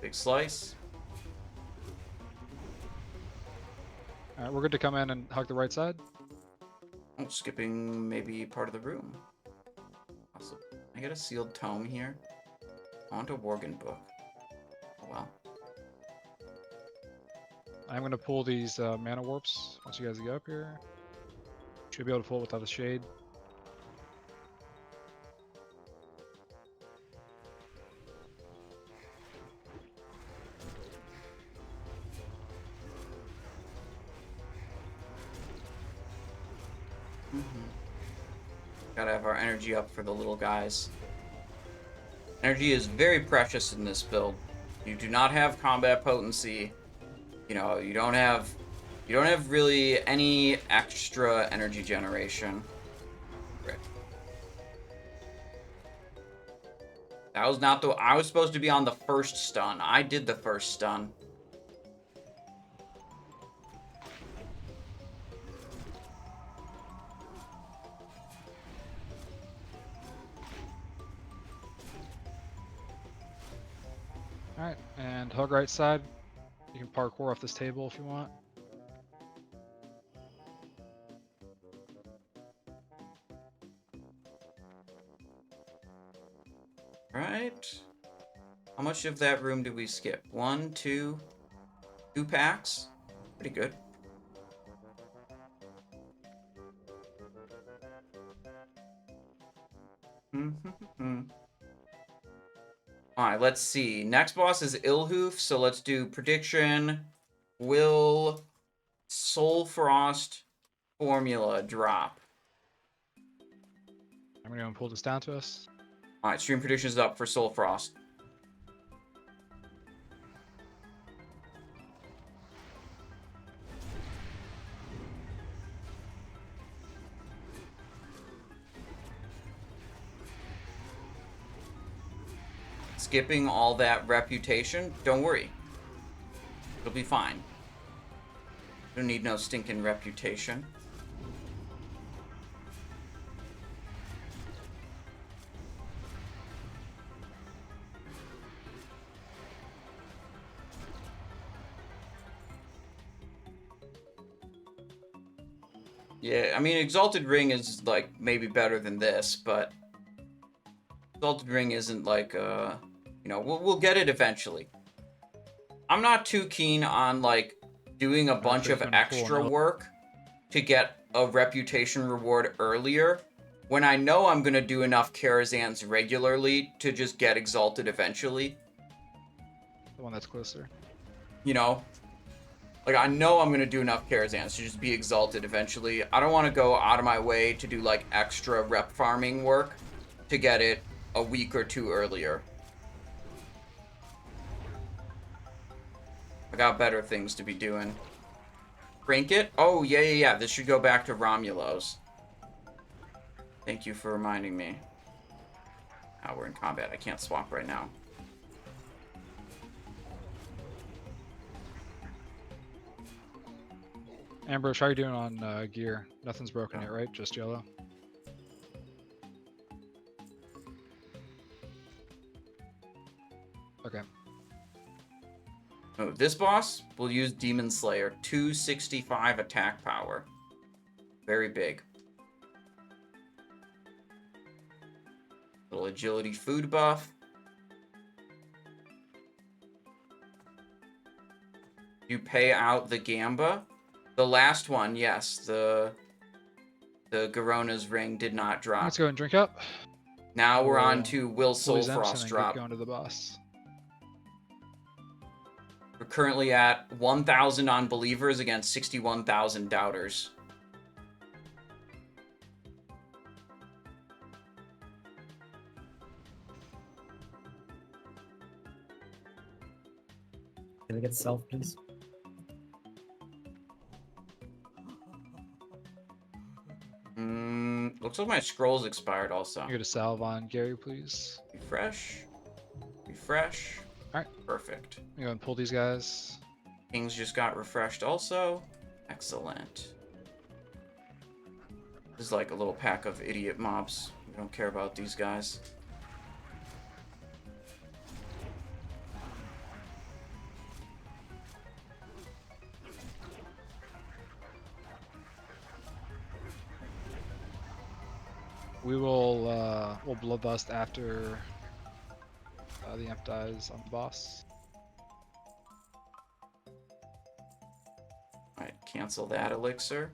Big slice. Alright, we're good to come in and hug the right side. Oh, skipping maybe part of the room. Awesome. I get a sealed tome here. I want a Worgen book. Oh well. I'm gonna pull these mana warps once you guys get up here. Should be able to pull it without the shade. Gotta have our energy up for the little guys. Energy is very precious in this build. You do not have combat potency. You know, you don't have really any extra energy generation. Right. That was not the I was supposed to be on the first stun. I did the first stun. Alright, and hug right side. You can parkour off this table if you want. Right. How much of that room did we skip? 1, 2 packs? Pretty good. Alright, let's see. Next boss is Illhoof, so let's do prediction. Will Soul Frost formula drop? I'm gonna pull this down to us. Alright, stream predictions up for Soul Frost. Skipping all that reputation, don't worry. It'll be fine. Don't need no stinking reputation. Yeah, I mean, Exalted Ring is, like, maybe better than this, but Exalted Ring isn't, like, you know, we'll get it eventually. I'm not too keen on, like, doing a bunch of extra work to get a reputation reward earlier, when I know I'm gonna do enough Karazhans regularly to just get Exalted eventually. The one that's closer. You know? Like, I know I'm gonna do enough Karazhans to just be Exalted eventually. I don't want to go out of my way to do, like, extra rep farming work to get it a week or two earlier. I got better things to be doing. Trinket? Oh, yeah. This should go back to Romulo's. Thank you for reminding me. Oh, we're in combat. I can't swap right now. Ambrose, how are you doing on gear? Nothing's broken yet, right? Just yellow? Okay. Oh, this boss will use Demon Slayer. 265 attack power. Very big. Little agility food buff. You pay out the Gamba. The last one, yes. The Garona's ring did not drop. Let's go and drink up. Now we're on to Will Pull these imps Soulfrost and then drop. Get going to the boss. We're currently at 1,000 unbelievers against 61,000 doubters. Can I get self, please? Looks like my scroll's expired also. You go to salve on Gary, please. Refresh. Refresh. Alright. Perfect. You go and pull these guys. Kings just got refreshed also. Excellent. This is like a little pack of idiot mobs. We don't care about these guys. We will we'll bloodlust after the imp dies on the boss. Alright, cancel that elixir.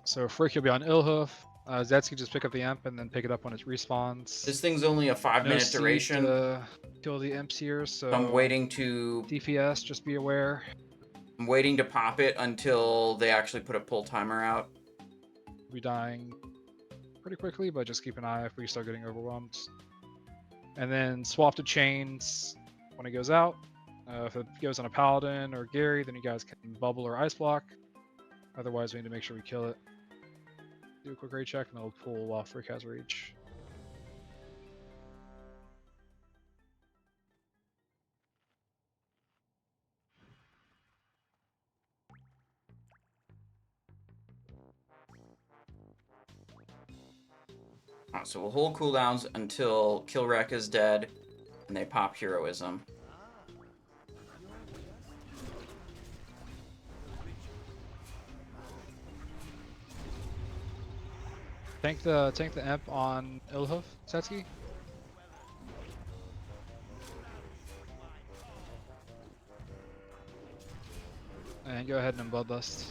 So Frick, you'll be on Illhoof. Zetsky, just pick up the imp and then pick it up when it respawns. This thing's only a 5-minute duration. To kill the imps here, so I'm waiting to DPS, just be aware. I'm waiting to pop it until they actually put a pull timer out. We'll be dying pretty quickly, but just keep an eye if we start getting overwhelmed. And then swap to chains when it goes out. If it goes on a paladin or Gary, then you guys can bubble or ice block. Otherwise, we need to make sure we kill it. Do a quick raid check, and then we'll pull while Frick has reach. So we'll hold cooldowns until Killrek is dead, and they pop heroism. Tank the imp on Illhoof, Setsky. And go ahead and bloodlust.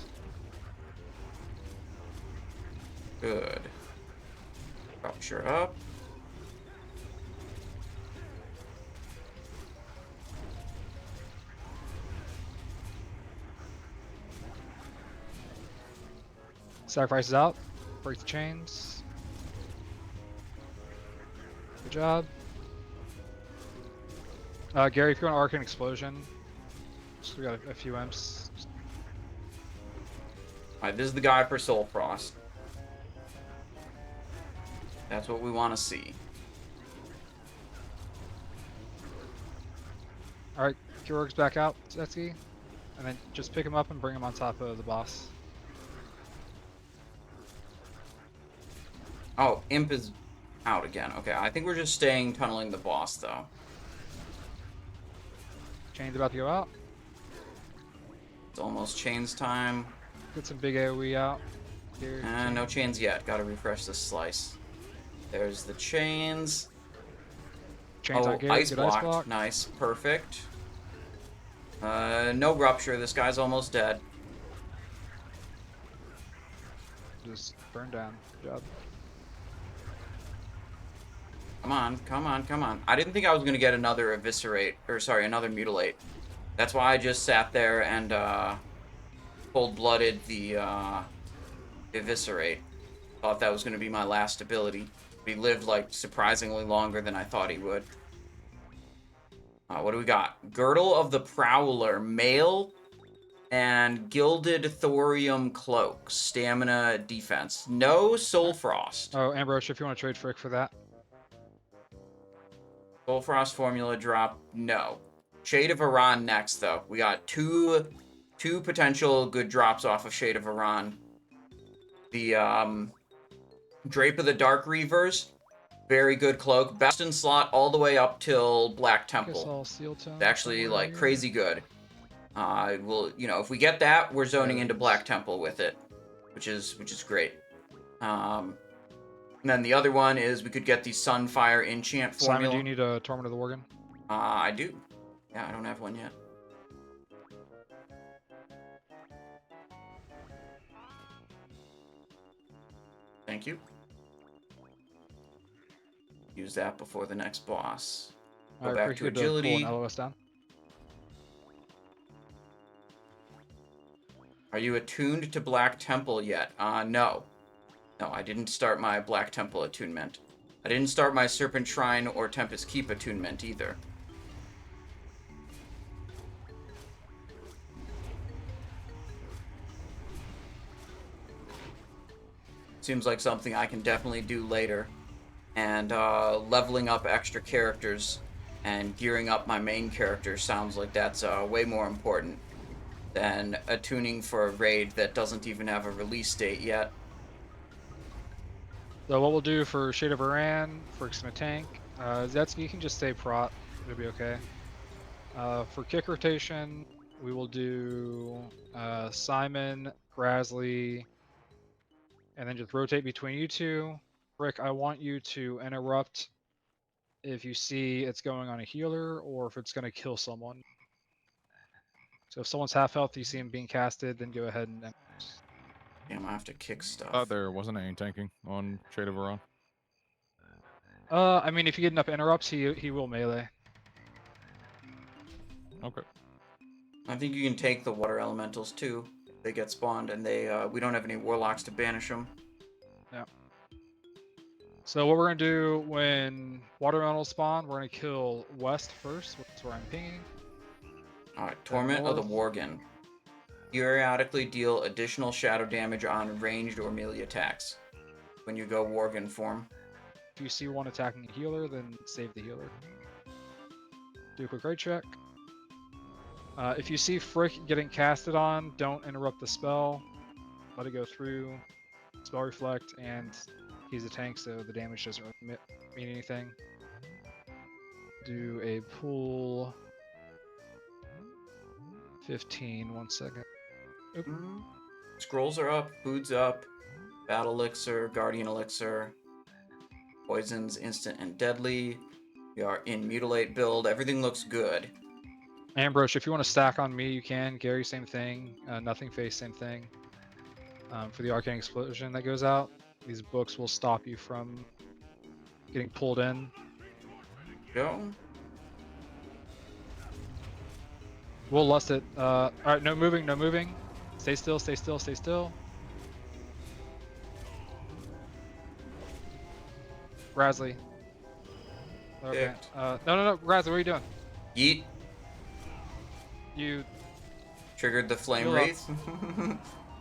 Good. Rupture up. Sacrifice is out. Break the chains. Good job. Gary, if you want Arcane Explosion, just we got a few imps. Alright, this is the guy for Soul Frost. That's what we want to see. Alright, Killrok's back out, Zetsky. And then just pick him up and bring him on top of the boss. Oh, Imp is out again. Okay, I think we're just staying tunneling the boss, though. Chain's about to go out. It's almost chains time. Get some big AoE out. Here, No chains yet. Gotta refresh this slice. There's the chains. chains on Oh, Gary, ice good blocked. ice block. Nice. Perfect. No rupture. This guy's almost dead. Just burn down. Good job. Come on, come on, come on. I didn't think I was gonna get another eviscerate, or sorry, another mutilate. That's why I just sat there and cold-blooded the eviscerate. Thought that was gonna be my last ability. He lived like surprisingly longer than I thought he would. What do we got? Girdle of the Prowler, male, and Gilded Thorium Cloak, stamina, defense. No Soul Frost. Oh, Ambrose, if you want to trade Frick for that. Soul Frost formula drop, no. Shade of Aran next, though. We got two potential good drops off of Shade of Aran. The Drape of the Dark Reavers, very good cloak. Best in slot all the way up till Black Temple. It's actually like crazy good. You know, if we get that, we're zoning into Black Temple with it, which is great. And then the other one is we could get the Sunfire enchant formula. Simon, do you need a Torment of the Worgen? I do. Yeah, I don't have one yet. Thank you. Use that before the next boss. Go back to agility. LOS down. Are you attuned to Black Temple yet? No. No, I didn't start my Black Temple attunement. I didn't start my Serpent Shrine or Tempest Keep attunement either. Seems like something I can definitely do later. And leveling up extra characters and gearing up my main character sounds like that's way more important than attuning for a raid that doesn't even have a release date yet. So what we'll do for Shade of Aran, Frick's gonna tank. Zetsky, you can just stay prot. It'll be okay. For kick rotation, we will do Simon, Grasley, and then just rotate between you two. Frick, I want you to interrupt if you see it's going on a healer or if it's going to kill someone. So if someone's half health, you see him being casted, then go ahead and... Damn, I have to kick stuff. Thought there wasn't any tanking on Shade of Aran. I mean, if you get enough interrupts, he will melee. Okay. I think you can take the water elementals too. They get spawned, and we don't have any warlocks to banish them. Yeah. So what we're gonna do when water elementals spawn, we're gonna kill west first, which is where I'm pinging. All right, Torment of the Worgen. Periodically deal additional shadow damage on ranged or melee attacks when you go Worgen form. If you see one attacking a healer, then save the healer. Do a quick raid check. If you see Frick getting casted on, don't interrupt the spell. Let it go through. Spell reflect, and he's a tank, so the damage doesn't really mean anything. Do a pull 15, 1 second. Oop. Scrolls are up, food's up, battle elixir, guardian elixir, poisons, instant and deadly. We are in mutilate build. Everything looks good. Ambrose, if you want to stack on me, you can. Gary, same thing. Nothing face, same thing. For the arcane explosion that goes out, these books will stop you from getting pulled in. Go. We'll lust it. Alright, no moving, no moving. Stay still, stay still, stay still. Grasley. Okay. No, Grasley, what are you doing? Yeet. You Triggered the Flame Heal up. Wraith.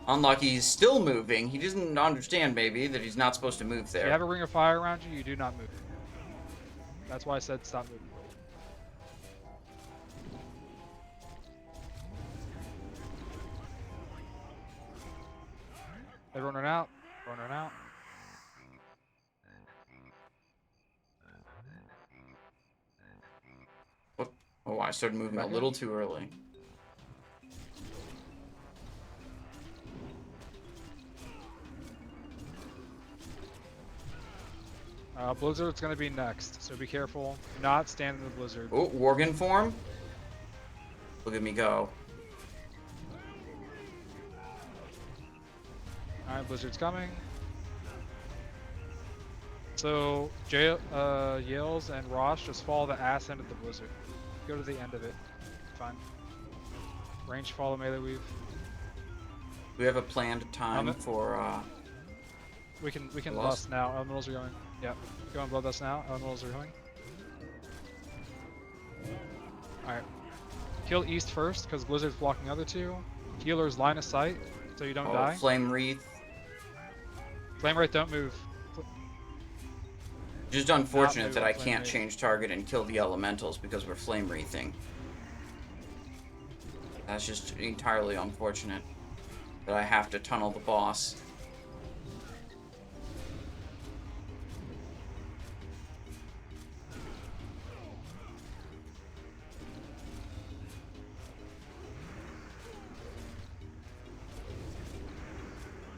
Unlucky, he's still moving. He doesn't understand, maybe, that he's not supposed to move if you there. have a ring of fire around you, you do not move. That's why I said stop moving. Everyone run out. Everyone run out. Oh, I started moving a little too early. Blizzard's gonna be next, so be careful. Do not stand in the blizzard. Oh, Worgen form. Look at me go. Alright, blizzard's coming. So, Yales and Rosh just follow the ass end of the blizzard. Go to the end of it. Fine. Range follow melee weave. We have a planned time for. We can Lost? lust now. Elementals are going. Yep. Go on bloodlust now. Elementals are going. Alright. Kill east first, because blizzard's blocking the other two. Healer's line of sight, so you don't die. Flame wreath. Flame Wraith, don't move. Just unfortunate move that on I Flame can't Wraith. change target and kill the elementals because we're flame wreathing. That's just entirely unfortunate that I have to tunnel the boss.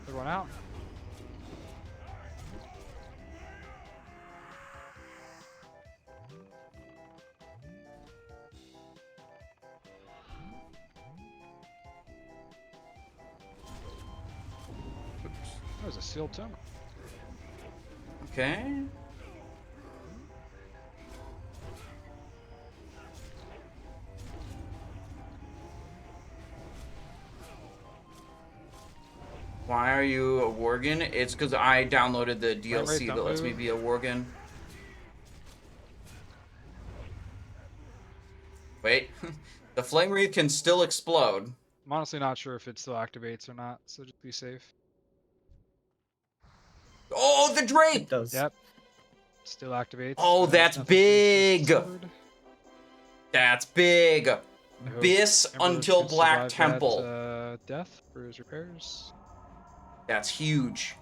Good one out. That was a sealed tomb. Okay. Why are you a Worgen? It's because I downloaded the DLC that lets me be a Worgen. Wait, the Flame Wreath can still explode. I'm honestly not sure if it still activates or not, so just be safe. Oh, the Drape! It does. Yep. Still activates. Oh, that's nothing changes. big! That's big! I hope Bis Emperor until could Black survive that, Temple. Death for his repairs. That's huge.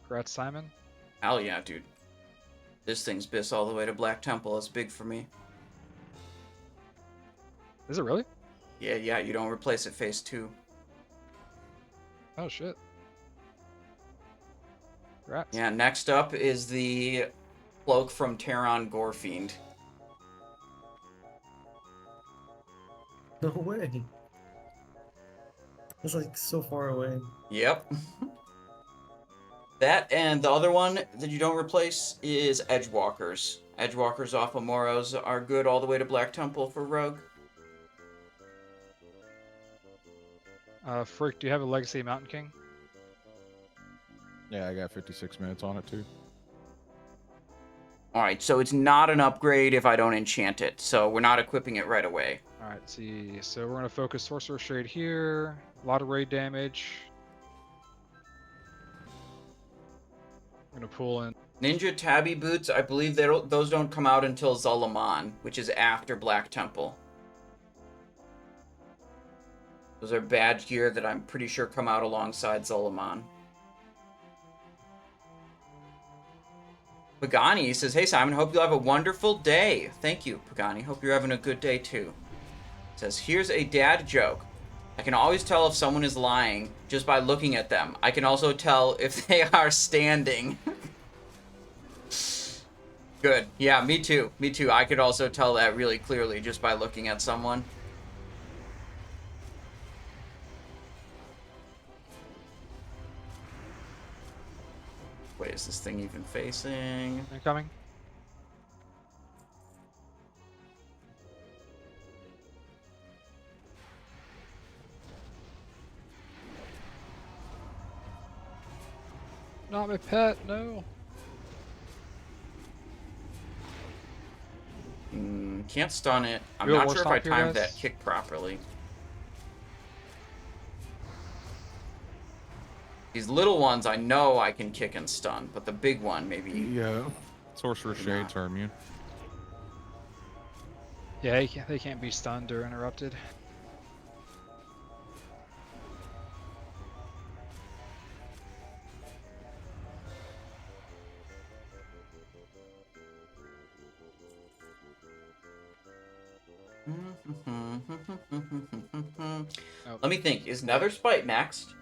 Congrats, Simon. Hell yeah, dude. This thing's Bis all the way to Black Temple. It's big for me. Is it really? Yeah, you don't replace it phase 2. Oh shit. Congrats. Yeah, next up is the cloak from Terran Gorefiend. No way. It's like so far away. Yep. That and the other one that you don't replace is Edgewalkers. Edgewalkers off of Moroes are good all the way to Black Temple for Rogue. Frick, do you have a Legacy Mountain King? Yeah, I got 56 minutes on it too. Alright, so it's not an upgrade if I don't enchant it, so we're not equipping it right away. Alright, see. So we're gonna focus Sorcerer Shade here. A lot of raid damage. I'm gonna pull in. Ninja Tabby Boots, I believe those don't come out until Zulaman, which is after Black Temple. Those are badge gear that I'm pretty sure come out alongside Zulaman. Pagani says, "Hey Simon, hope you have a wonderful day." Thank you, Pagani. Hope you're having a good day too. Says, "Here's a dad joke. I can always tell if someone is lying just by looking at them. I can also tell if they are standing." Good. Yeah, me too. Me too. I could also tell that really clearly just by looking at someone. Wait, is this thing even facing? Incoming. Not my pet, no. Can't stun it. I'm Real not war sure if I stomp here, timed guys? that kick properly. These little ones, I know I can kick and stun, but the big one, maybe. Yeah. Sorcerer Maybe Shades are immune. Yeah, they can't be stunned or interrupted. Oh. Let me think. Is Netherspite maxed?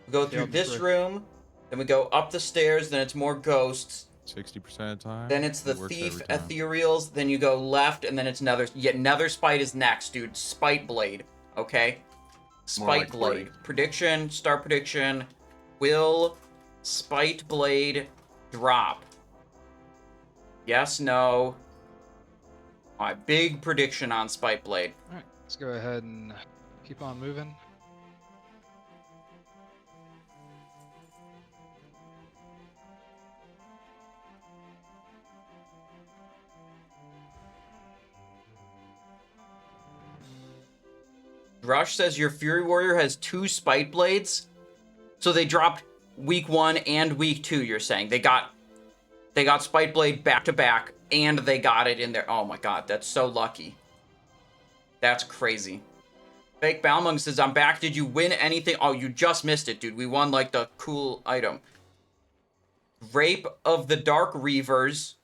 We go through this room, then we go up the stairs, then it's more ghosts. 60% of the time. Then it's the It works thief every time. ethereals, then you go left, and then it's Netherspite is next, dude. Spite Blade, okay? More like Spite Blade. 40. Prediction, start prediction. Will Spite Blade drop? Yes, no. My big prediction on Spite Blade. Alright, let's go ahead and keep on moving. Rush says your Fury Warrior has 2 Spite Blades. So they dropped week 1 and week 2, you're saying. They got Spite Blade back to back, and they got it in there. Oh my god, that's so lucky. That's crazy. Fake Balmung says, I'm back. Did you win anything? Oh, you just missed it, dude. We won, like, the cool item. Rape of the Dark Reavers.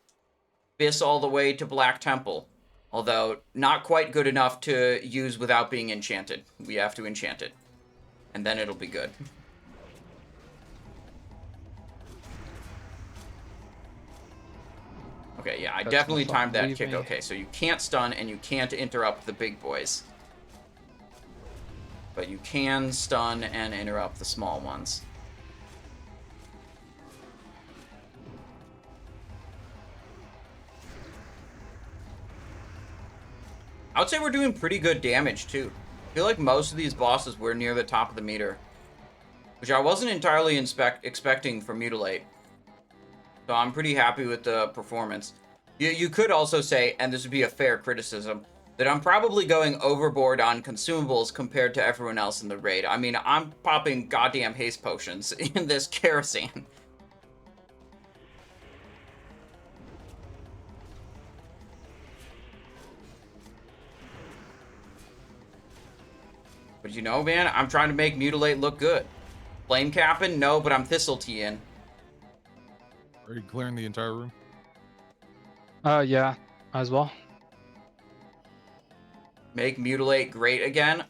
Abyss all the way to Black Temple. Although, not quite good enough to use without being enchanted. We have to enchant it. And then it'll be good. Okay, yeah, I That's definitely gonna timed that fucking kick. leave me. Okay, so you can't stun and you can't interrupt the big boys. But you can stun and interrupt the small ones. I would say we're doing pretty good damage, too. I feel like most of these bosses were near the top of the meter. Which I wasn't entirely expecting for Mutilate. So I'm pretty happy with the performance. You could also say, and this would be a fair criticism, that I'm probably going overboard on consumables compared to everyone else in the raid. I mean, I'm popping goddamn haste potions in this Karazhan. But you know, man, I'm trying to make Mutilate look good. Flame capping? No, but I'm Thistle Teeing. Are you clearing the entire room? Yeah, might as well. Make Mutilate great again.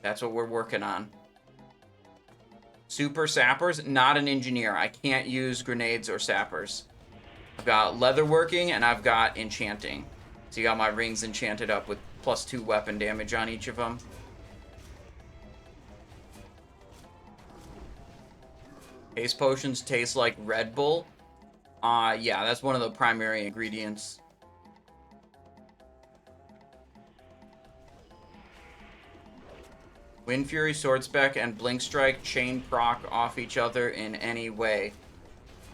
That's what we're working on. Super Sappers? Not an engineer. I can't use grenades or sappers. I've got leatherworking and I've got enchanting. So you got my rings enchanted up with +2 weapon damage on each of them. Haste potions taste like Red Bull. Yeah, that's one of the primary ingredients. Wind Fury, Sword Spec, and Blink Strike chain proc off each other in any way.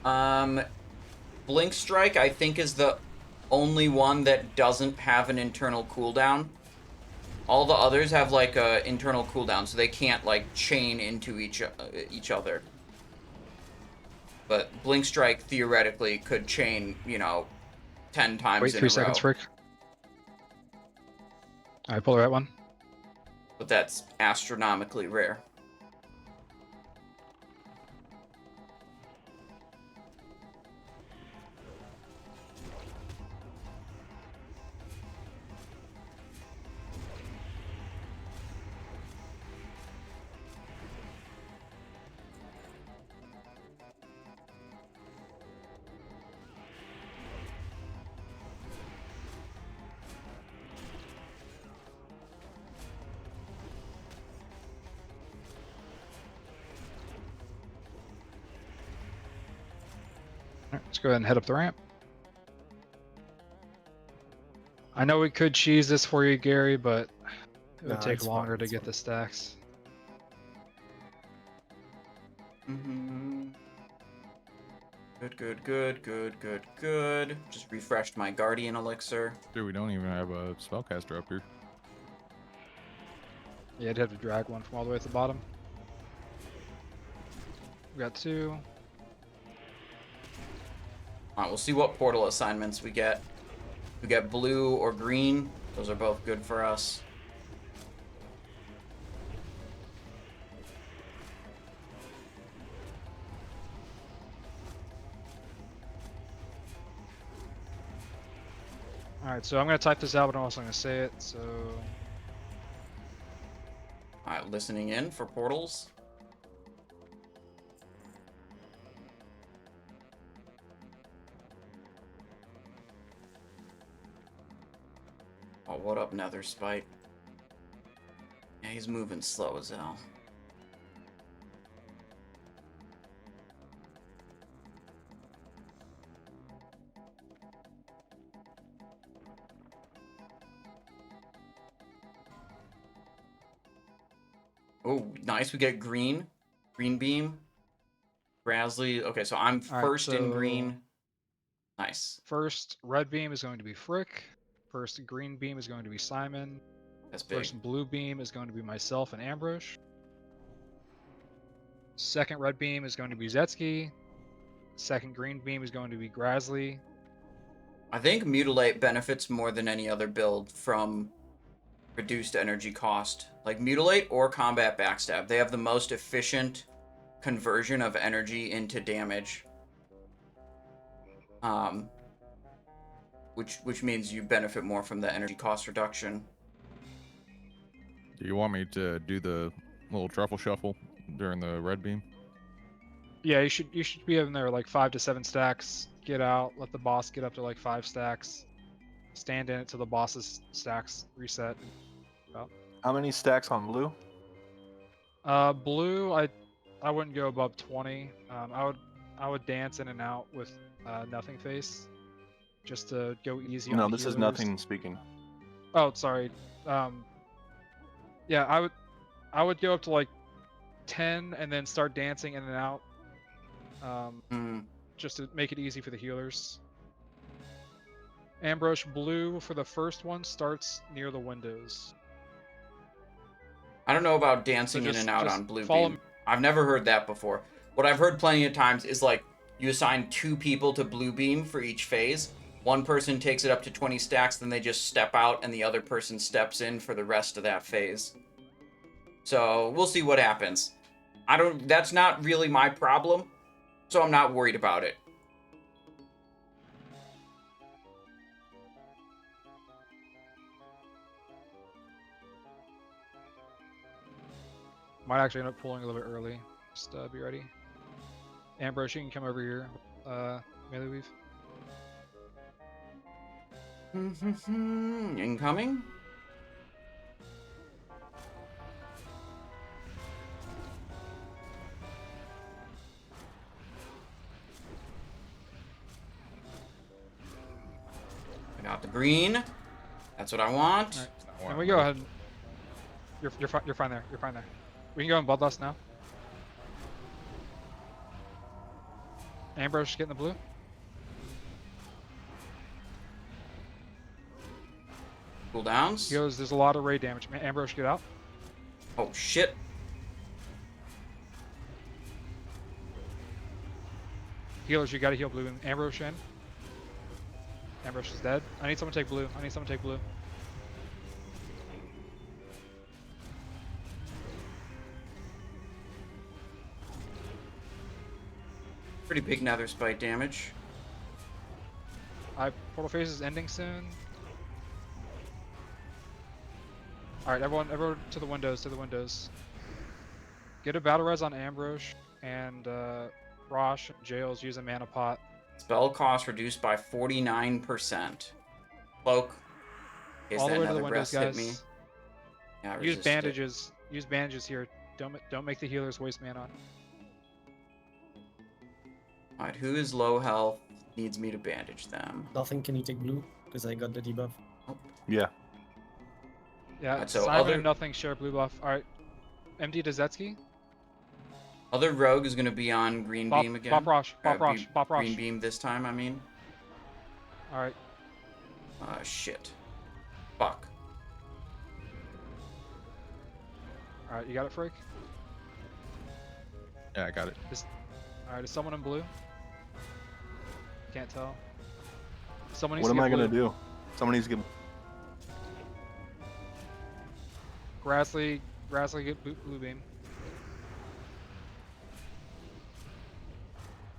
Blink Strike, I think, is the only one that doesn't have an internal cooldown. All the others have, like, a internal cooldown, so they can't, like, chain into each other. But Blink Strike, theoretically, could chain, you know, 10 times Wait in 3 a seconds, row. Rick. Alright, pull the right one. But that's astronomically rare. Alright, let's go ahead and head up the ramp. I know we could cheese this for you, Gary, but it would Nah, take it's longer fine, to it's get fine. the stacks. Good. Just refreshed my Guardian Elixir. Dude, we don't even have a spellcaster up here. Yeah, I'd have to drag one from all the way at the bottom. We got 2. Alright, we'll see what portal assignments we get. We get blue or green. Those are both good for us. Alright, so I'm going to type this out, but I'm also going to say it, so... Alright, listening in for portals. Oh, what up, Netherspite? Yeah, he's moving slow as hell. Oh, nice. We get green. Green beam. Grasley. Okay, so I'm All right, first in so green. Nice. first red beam is going to be Frick. First green beam is going to be Simon. That's big. First blue beam is going to be myself and Ambrose. Second red beam is going to be Zetsky. Second green beam is going to be Grasley. I think Mutilate benefits more than any other build from reduced energy cost. Like Mutilate or Combat Backstab, they have the most efficient conversion of energy into damage. Which means you benefit more from the energy cost reduction. Do you want me to do the little truffle shuffle during the red beam? Yeah, you should be in there like 5 to 7 stacks. Get out, let the boss get up to like 5 stacks. Stand in it till the boss's stacks reset. How many stacks on blue? Blue, I wouldn't go above 20. I would dance in and out with nothing face, just to go easy on No, the this is healers. nothing speaking. Oh, sorry. Yeah, I would go up to like 10 and then start dancing in and out. Just to make it easy for the healers. Ambrose blue for the first one starts near the windows. I don't know about dancing So in and out just on blue follow beam. I've never heard that before. What I've heard plenty of times is like you assign 2 people to blue beam for each phase. One person takes it up to 20 stacks, then they just step out and the other person steps in for the rest of that phase. So we'll see what happens. That's not really my problem, so I'm not worried about it. Might actually end up pulling a little bit early. Just be ready. Ambrose, you can come over here. Melee weave. Incoming? I got the green. That's what I want. Alright. And we go ahead. You're fine there. You're fine there. We can go in Bloodlust now. Ambrose, get in the blue. Cooldowns. He goes, there's a lot of raid damage. Ambrose, get out. Oh shit. Healers, you gotta heal blue. Ambrose in. Ambrose is dead. I need someone to take blue. I need someone to take blue. Pretty big Netherspite damage. Portal phase is ending soon. Alright, everyone to the windows, Get a battle res on Ambrose and Rosh and Jails use a mana pot. Spell cost reduced by 49%. Cloak. In case All the that way to the nether windows, breast hit guys. me. Yeah, I Use resisted it. bandages. Use bandages here. Don't make the healers waste mana. Alright, who is low health? Needs me to bandage them. Nothing, can you take blue? Because I got the debuff. Yeah. Yeah, Alright, so Simon other- and nothing share blue buff. Alright. MD to Zetsky. Other rogue is going to be on green Bop, beam again. Bop Rosh. Bop Be- Rosh. Bop Rosh. Green beam this time, I mean. Alright. Shit. Fuck. Alright, you got it, Freak? Yeah, I got it. Alright, is someone in blue? Can't tell. Someone needs What to am get I gonna blue. do? Someone needs to get. Grasley get blue beam.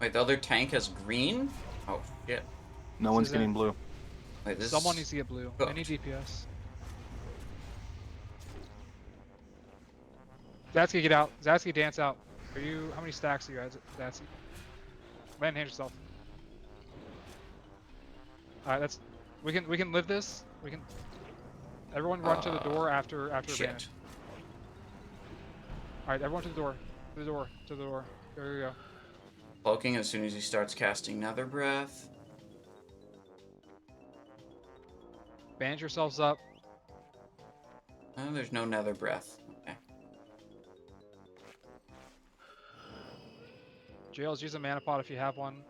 Wait, the other tank has green? Oh, shit. No one's is getting it. blue. Wait, this Someone needs to get blue. cooked. Any DPS. Zatsky, get out. Zatsky, dance out. Are you? How many stacks are you at, Zatsky? Man, hand yourself. All right, that's. We can live this. We can. Everyone run to the door after Shit. Banish. Alright, everyone to the door. To the door. To the door. There you go. Cloaking as soon as he starts casting Nether Breath. Banish yourselves up. Oh, there's no Nether Breath. Okay. Jails, use a mana pot if you have one.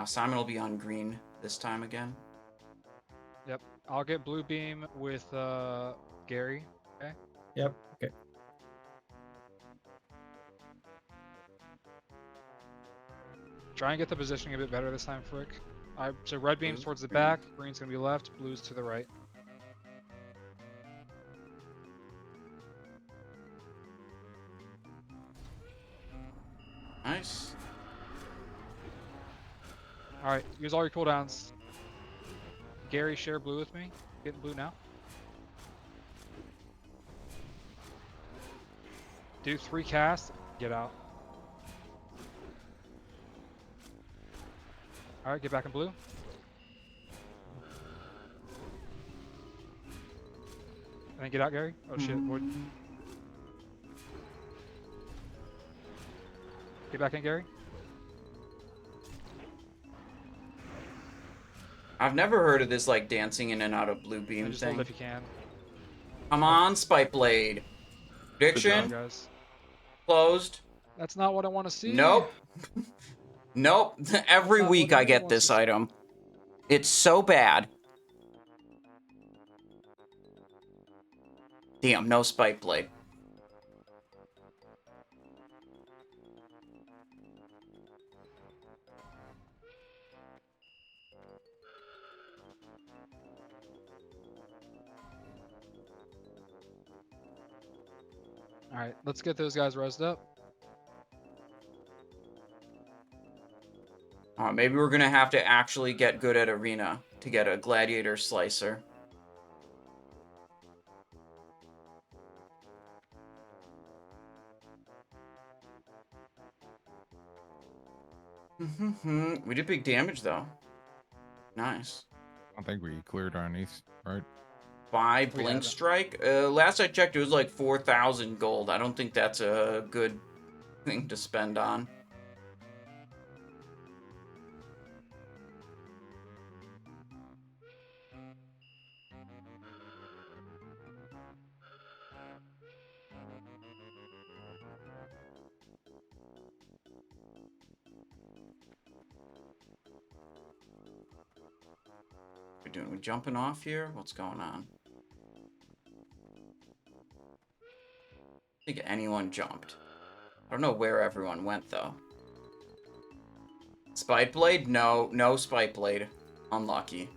Simon will be on green this time again. Yep. I'll get blue beam with Gary. Okay. Yep. Okay. Try and get the positioning a bit better this time, Frick. Alright, so red beam's Blue, towards the green. back, green's gonna be left, blue's to the right. Nice. Alright, use all your cooldowns. Gary, share blue with me. Getting blue now. Do 3 casts, get out. Alright, get back in blue. And then get out, Gary. Oh shit, what? Get back in, Gary. I've never heard of this like dancing in and out of blue beam And just hold thing. if you can. Come on, Spike Blade. Good Prediction job, guys. closed. That's not what I want to see. Nope. Nope. Every Not week what I anyone get wants this to see. item. It's so bad. Damn, no Spike Blade. Alright, let's get those guys rezzed up. Maybe we're gonna have to actually get good at Arena to get a Gladiator Slicer. We did big damage though. Nice. I think we cleared underneath, right? Buy We Blink haven't. Strike. Last I checked, it was like 4,000 gold. I don't think that's a good thing to spend on. We're doing. We jumping off here? What's going on? I think anyone jumped. I don't know where everyone went though. Spite Blade? No, no Spite Blade. Unlucky.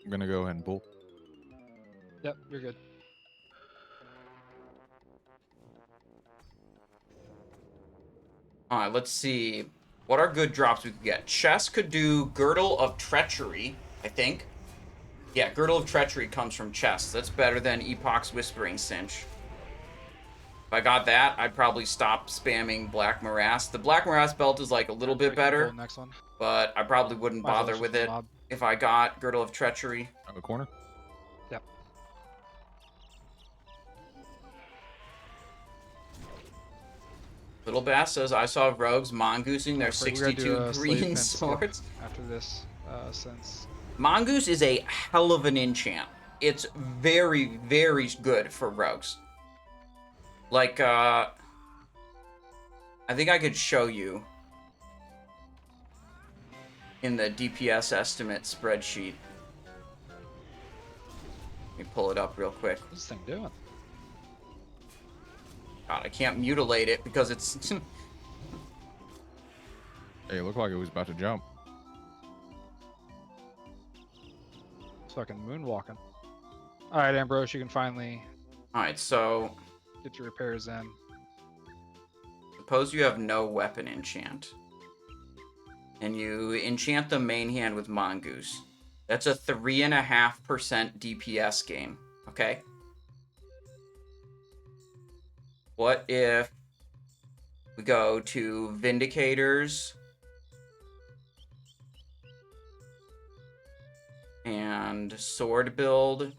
I'm gonna go ahead and pull. Yep, you're good. Alright, let's see. What are good drops we could get? Chest could do Girdle of Treachery, I think. Yeah, Girdle of Treachery comes from Chest. That's better than Epoch's Whispering Cinch. If I got that, I'd probably stop spamming Black Morass. The Black Morass belt is like a little bit We can better, pull Next one. but I probably wouldn't Might as well bother just with use it mob. if I got Girdle of Treachery. Out the corner. Yep. Little Bass says, I saw rogues mongoosing their Frick, we gotta do 62 a slave green fence skip swords. after this, since Mongoose is a hell of an enchant. It's very, very good for rogues. Like, I think I could show you in the DPS estimate spreadsheet. Let me pull it up real quick. what's this thing doing? God, I can't mutilate it because it's... Hey, it looked like it was about to jump. It's fucking moonwalking. Alright, Ambrose, you can finally Alright, so get your repairs in. suppose you have no weapon enchant. And you enchant the main hand with Mongoose. That's a 3.5% DPS gain, okay? What if We go to Vindicators. And Sword build.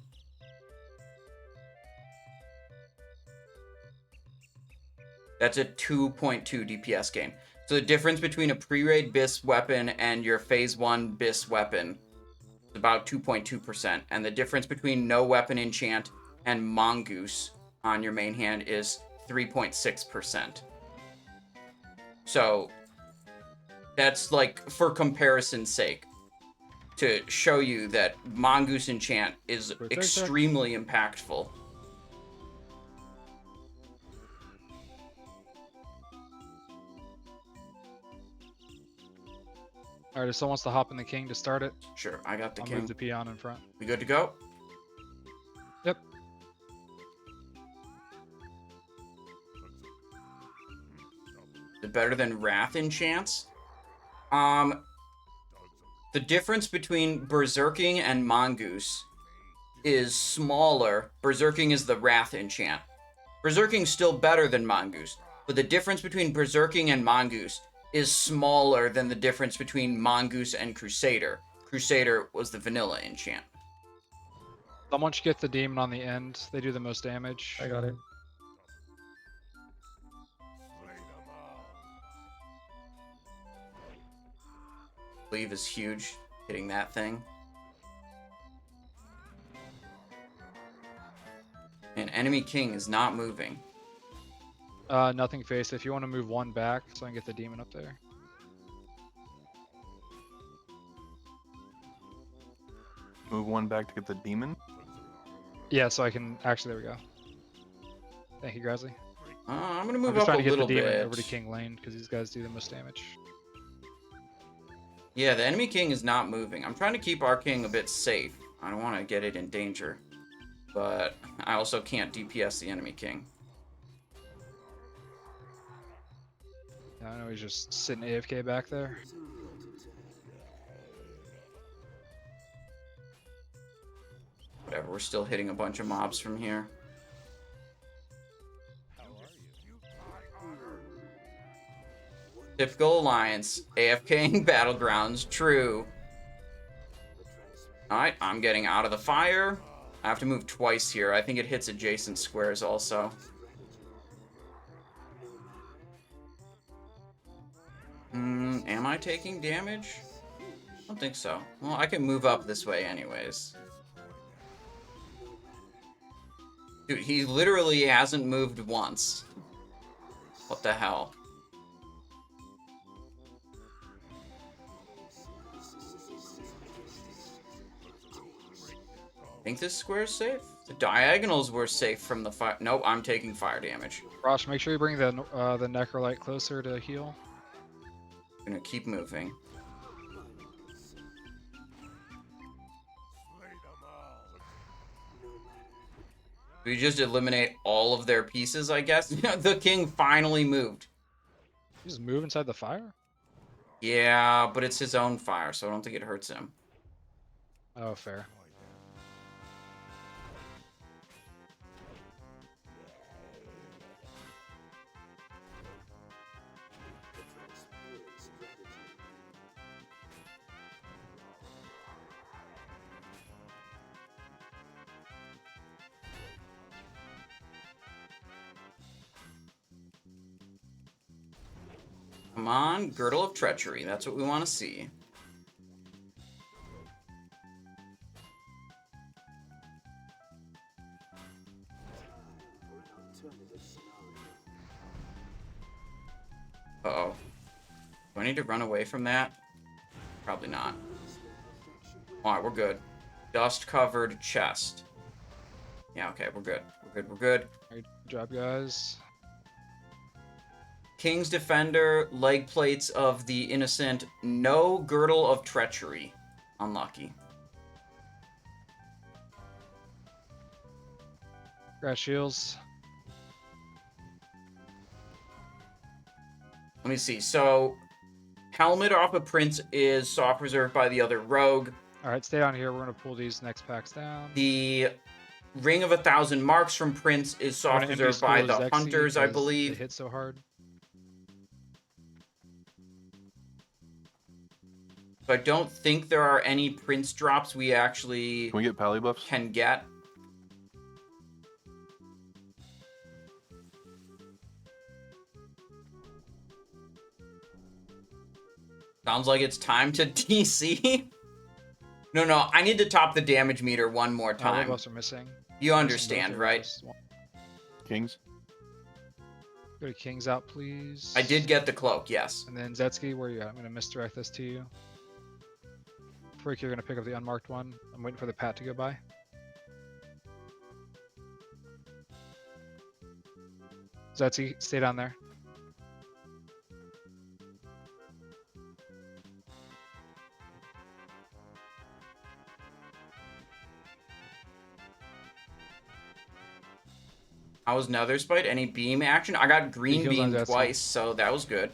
That's a 2.2 DPS game. So the difference between a pre-raid BIS weapon and your phase 1 BIS weapon is about 2.2%. And the difference between no weapon enchant and Mongoose on your main hand is 3.6%. So that's like for comparison's sake to show you that Mongoose enchant is extremely impactful. Alright, if someone wants to hop in the king to start it, Sure, I got the I'll king. move the peon in front. We good to go? Yep. Is it better than Wrath enchants? The difference between Berserking and Mongoose is smaller. Berserking is the Wrath enchant. Berserking's still better than Mongoose, but the difference between Berserking and Mongoose is smaller than the difference between Mongoose and Crusader. Crusader was the vanilla enchant. Someone should get the demon on the end. They do the most damage. I got it. Cleave is huge, hitting that thing. And enemy king is not moving. Nothing face. If you want to move one back so I can get the demon up there. Move one back to get the demon. Yeah, so I can actually. There we go. Thank you, Grizzly. I'm gonna I'm move just up a trying to get the little demon bit. over to King Lane because these guys do the most damage. Yeah, the enemy king is not moving. I'm trying to keep our king a bit safe. I don't want to get it in danger. But I also can't DPS the enemy king. Yeah, I know he's just sitting AFK back there. Whatever, we're still hitting a bunch of mobs from here. Typical alliance, AFKing battlegrounds, true. Alright, I'm getting out of the fire. I have to move twice here. I think it hits adjacent squares also. Am I taking damage? I don't think so. Well, I can move up this way anyways. Dude, he literally hasn't moved once. What the hell? Think this square's safe? The diagonals were safe from the fire. Nope, I'm taking fire damage. Rosh, make sure you bring the Necrolite closer to heal. I'm gonna keep moving. We just eliminate all of their pieces, I guess. The king finally moved. You just move inside the fire? Yeah, but it's his own fire, so I don't think it hurts him. Oh, fair. Come on, Girdle of Treachery. That's what we want to see. Uh-oh. Do I need to run away from that? Probably not. Alright, we're good. Dust-covered chest. Yeah, okay, we're good. We're good, we're good. Good job, guys. King's Defender, leg plates of the innocent, no Girdle of Treachery. Unlucky. Grass shields. Let me see. So, helmet off of Prince is soft reserved by the other rogue. Alright, stay on here. We're going to pull these next packs down. The Ring of 1,000 Marks from Prince is soft reserved by the Hunters, I believe. They hit so hard. So I don't think there are any prince drops we actually Can we get pally buffs? can get. Sounds like it's time to DC. No, I need to top the damage meter one more What time. buffs are missing? You Missing understand, both right? arrows. Kings? Go to Kings out, please. I did get the cloak, yes. And then Zetsky, where are you at? I'm gonna misdirect this to you. Freak, you're gonna pick up the unmarked one. I'm waiting for the pat to go by. Zetsky, stay down there. How was Netherspite? Any beam action? I got green He heals on beam Zetsky. twice, so that was good.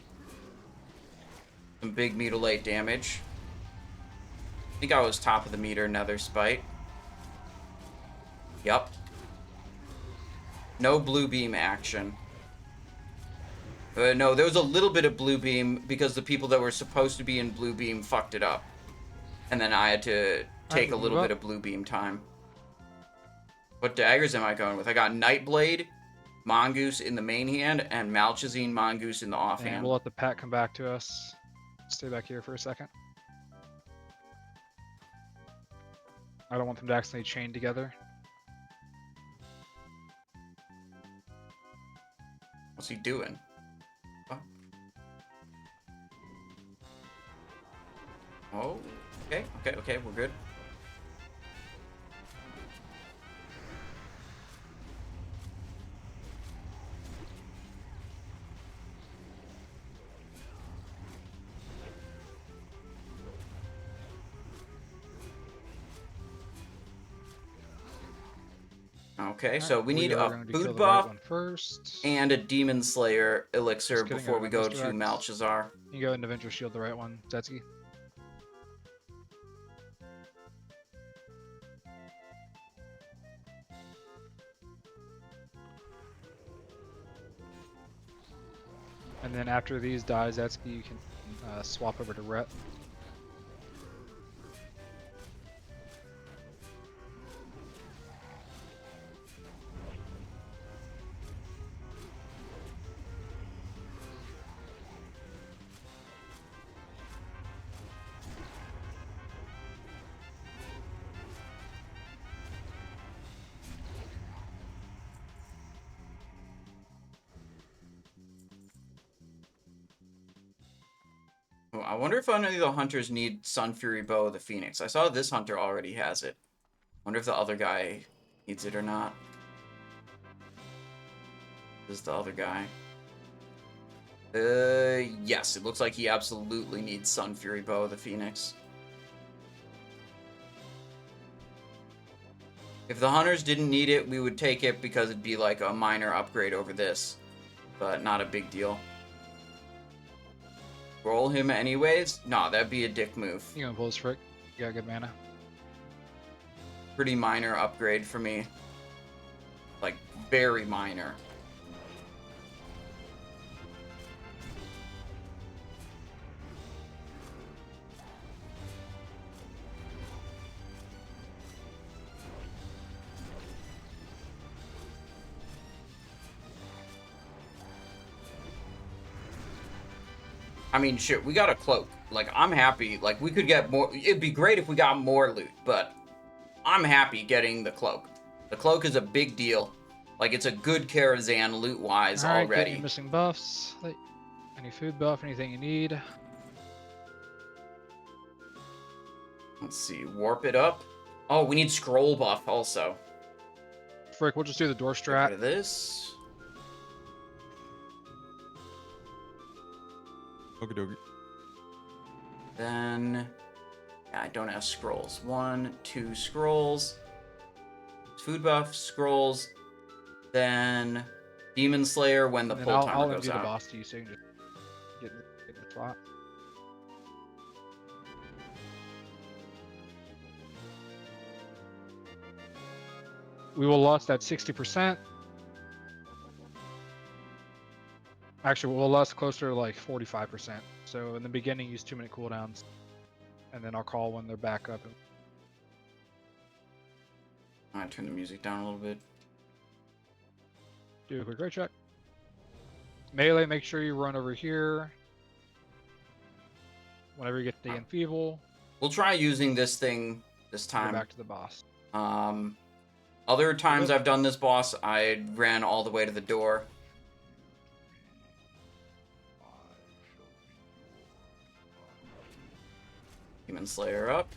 Some big mutilate damage. I think I was top of the meter, Netherspite. Yep. No blue beam action. No, there was a little bit of blue beam because the people that were supposed to be in blue beam fucked it up. And then I had to take a little bit of blue beam time. What daggers am I going with? I got Nightblade, Mongoose in the main hand, and Malchezaar Mongoose in the And offhand. we'll let the pat come back to us. Stay back here for a second. I don't want them to accidentally chain together. What's he doing? Oh, okay, we're good. Okay, so we need are a gonna be kill food the right buff one first. and a Demon Slayer elixir Just kidding, before I we go to misdirect. Malchezaar. You go into Venture Shield the right one, Zetsky. And then after these die, Zetsky, you can swap over to Rhett. Oh, I wonder if any of the hunters need Sun Fury Bow of the Phoenix. I saw this hunter already has it. Wonder if the other guy needs it or not. This is the other guy. Yes, it looks like he absolutely needs Sun Fury Bow of the Phoenix. If the hunters didn't need it, we would take it because it'd be like a minor upgrade over this. But not a big deal. Roll him anyways? Nah, that'd be a dick move. You gonna pull this frick? You got good mana. Pretty minor upgrade for me. Like, very minor. I mean, shit, we got a cloak. Like, I'm happy. Like, we could get more. It'd be great if we got more loot, but I'm happy getting the cloak. The cloak is a big deal. Like, it's a good Karazhan loot-wise Alright, get already. your missing buffs. Any food buff, anything you need. Let's see, warp it up. Oh, we need scroll buff also. Frick, we'll just do the door Get rid strat. of this. Okie dokie. Then, yeah, I don't have scrolls. 1, 2 scrolls. Food buff, scrolls. Then Demon Slayer when the And then pull I'll timer do goes the out. boss to you so you can just get in the slot. We will lost at 60%. Actually, we'll lost closer to like 45%. So in the beginning, use 2-minute cooldowns. and then I'll call when they're back up. I'm gonna turn the music down a little bit. Do a quick right check. Melee, make sure you run over here. Whenever you get the enfeeble, We'll try using this thing this go time. back to the boss. Other times I've done this boss, I ran all the way to the door. Demon Slayer up.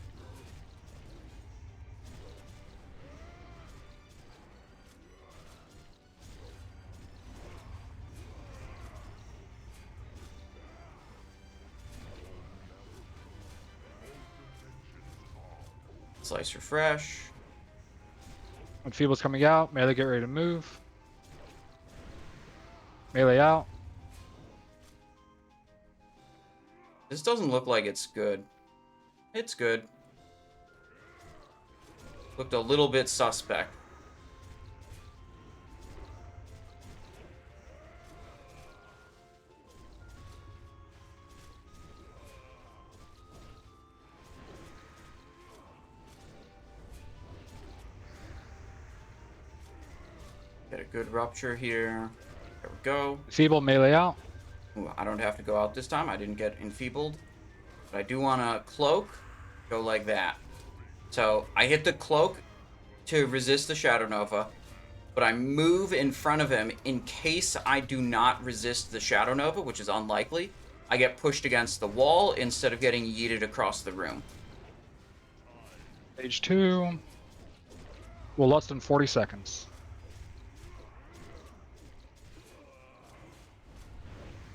Slice refresh. Enfeeble's coming out. Melee, get ready to move. Melee out. This doesn't look like it's good. It's good. Looked a little bit suspect. Get a good rupture here. There we go. Enfeeble, melee out. Ooh, I don't have to go out this time. I didn't get enfeebled. But I do want to cloak. Go like that. So I hit the cloak to resist the Shadow Nova. But I move in front of him in case I do not resist the Shadow Nova, which is unlikely. I get pushed against the wall instead of getting yeeted across the room. Stage 2. Well, less than 40 seconds.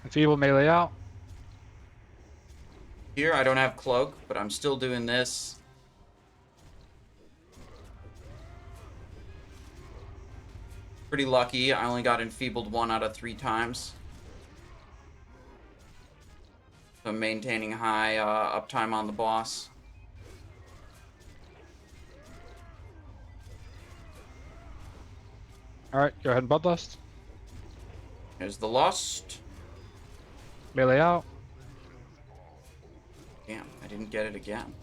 Enfeeble, melee out. Here, I don't have cloak, but I'm still doing this. Pretty lucky. I only got enfeebled 1 out of 3 times. So I'm maintaining high uptime on the boss. Alright, go ahead and Bloodlust. There's the Lust. Melee out. Damn, I didn't get it again.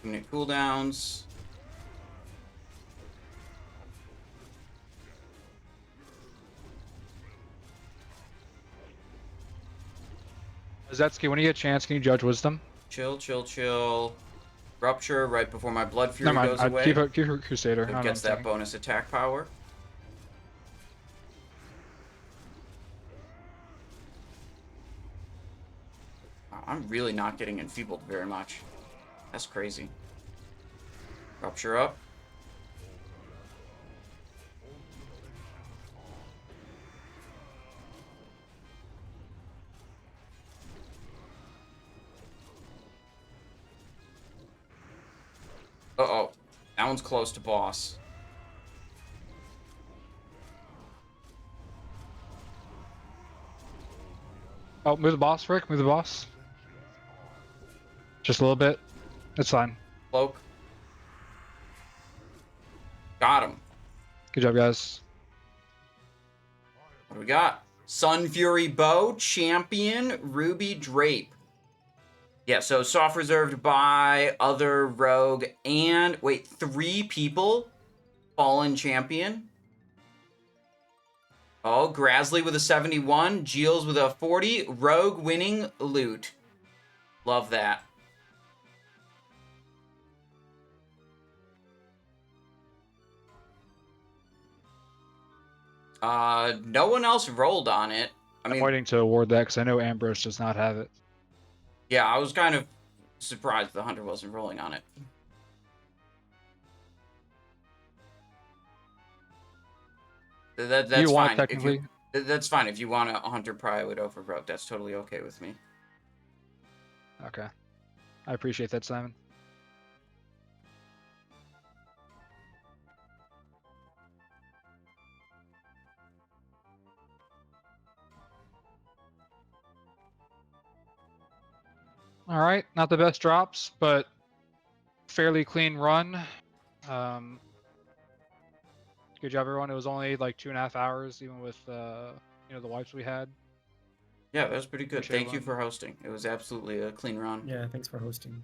Minute cooldowns. Zetsky, when you get a chance, can you judge wisdom? Chill, chill, chill. Rupture right before my Blood Fury Never mind. goes I'd away. keep her Crusader. It gets that bonus attack power. Wow, I'm really not getting enfeebled very much. That's crazy. Rupture up. Uh-oh. That one's close to boss. Oh, move the boss, Rick. Move the boss. Just a little bit. It's fine. Cloak. Got him. Good job, guys. What do we got? Sun Fury Bow, Champion, Ruby Drape. Yeah, so soft reserved by other rogue and... Wait, 3 people? Fallen Champion. Oh, Grasley with a 71. Jeels with a 40. Rogue winning loot. Love that. No one else rolled on it. I'm waiting to award that because I know Ambrose does not have it. Yeah, I was kind of surprised the Hunter wasn't rolling on it. That's you want fine. technically? That's fine. If you want a Hunter Prywood over Rogue, that's totally okay with me. Okay. I appreciate that, Simon. All right, not the best drops, but fairly clean run. Good job, everyone. It was only like 2.5 hours, even with the wipes we had. Yeah, that was pretty good. Appreciate Thank you one. for hosting. It was absolutely a clean run. Yeah, thanks for hosting.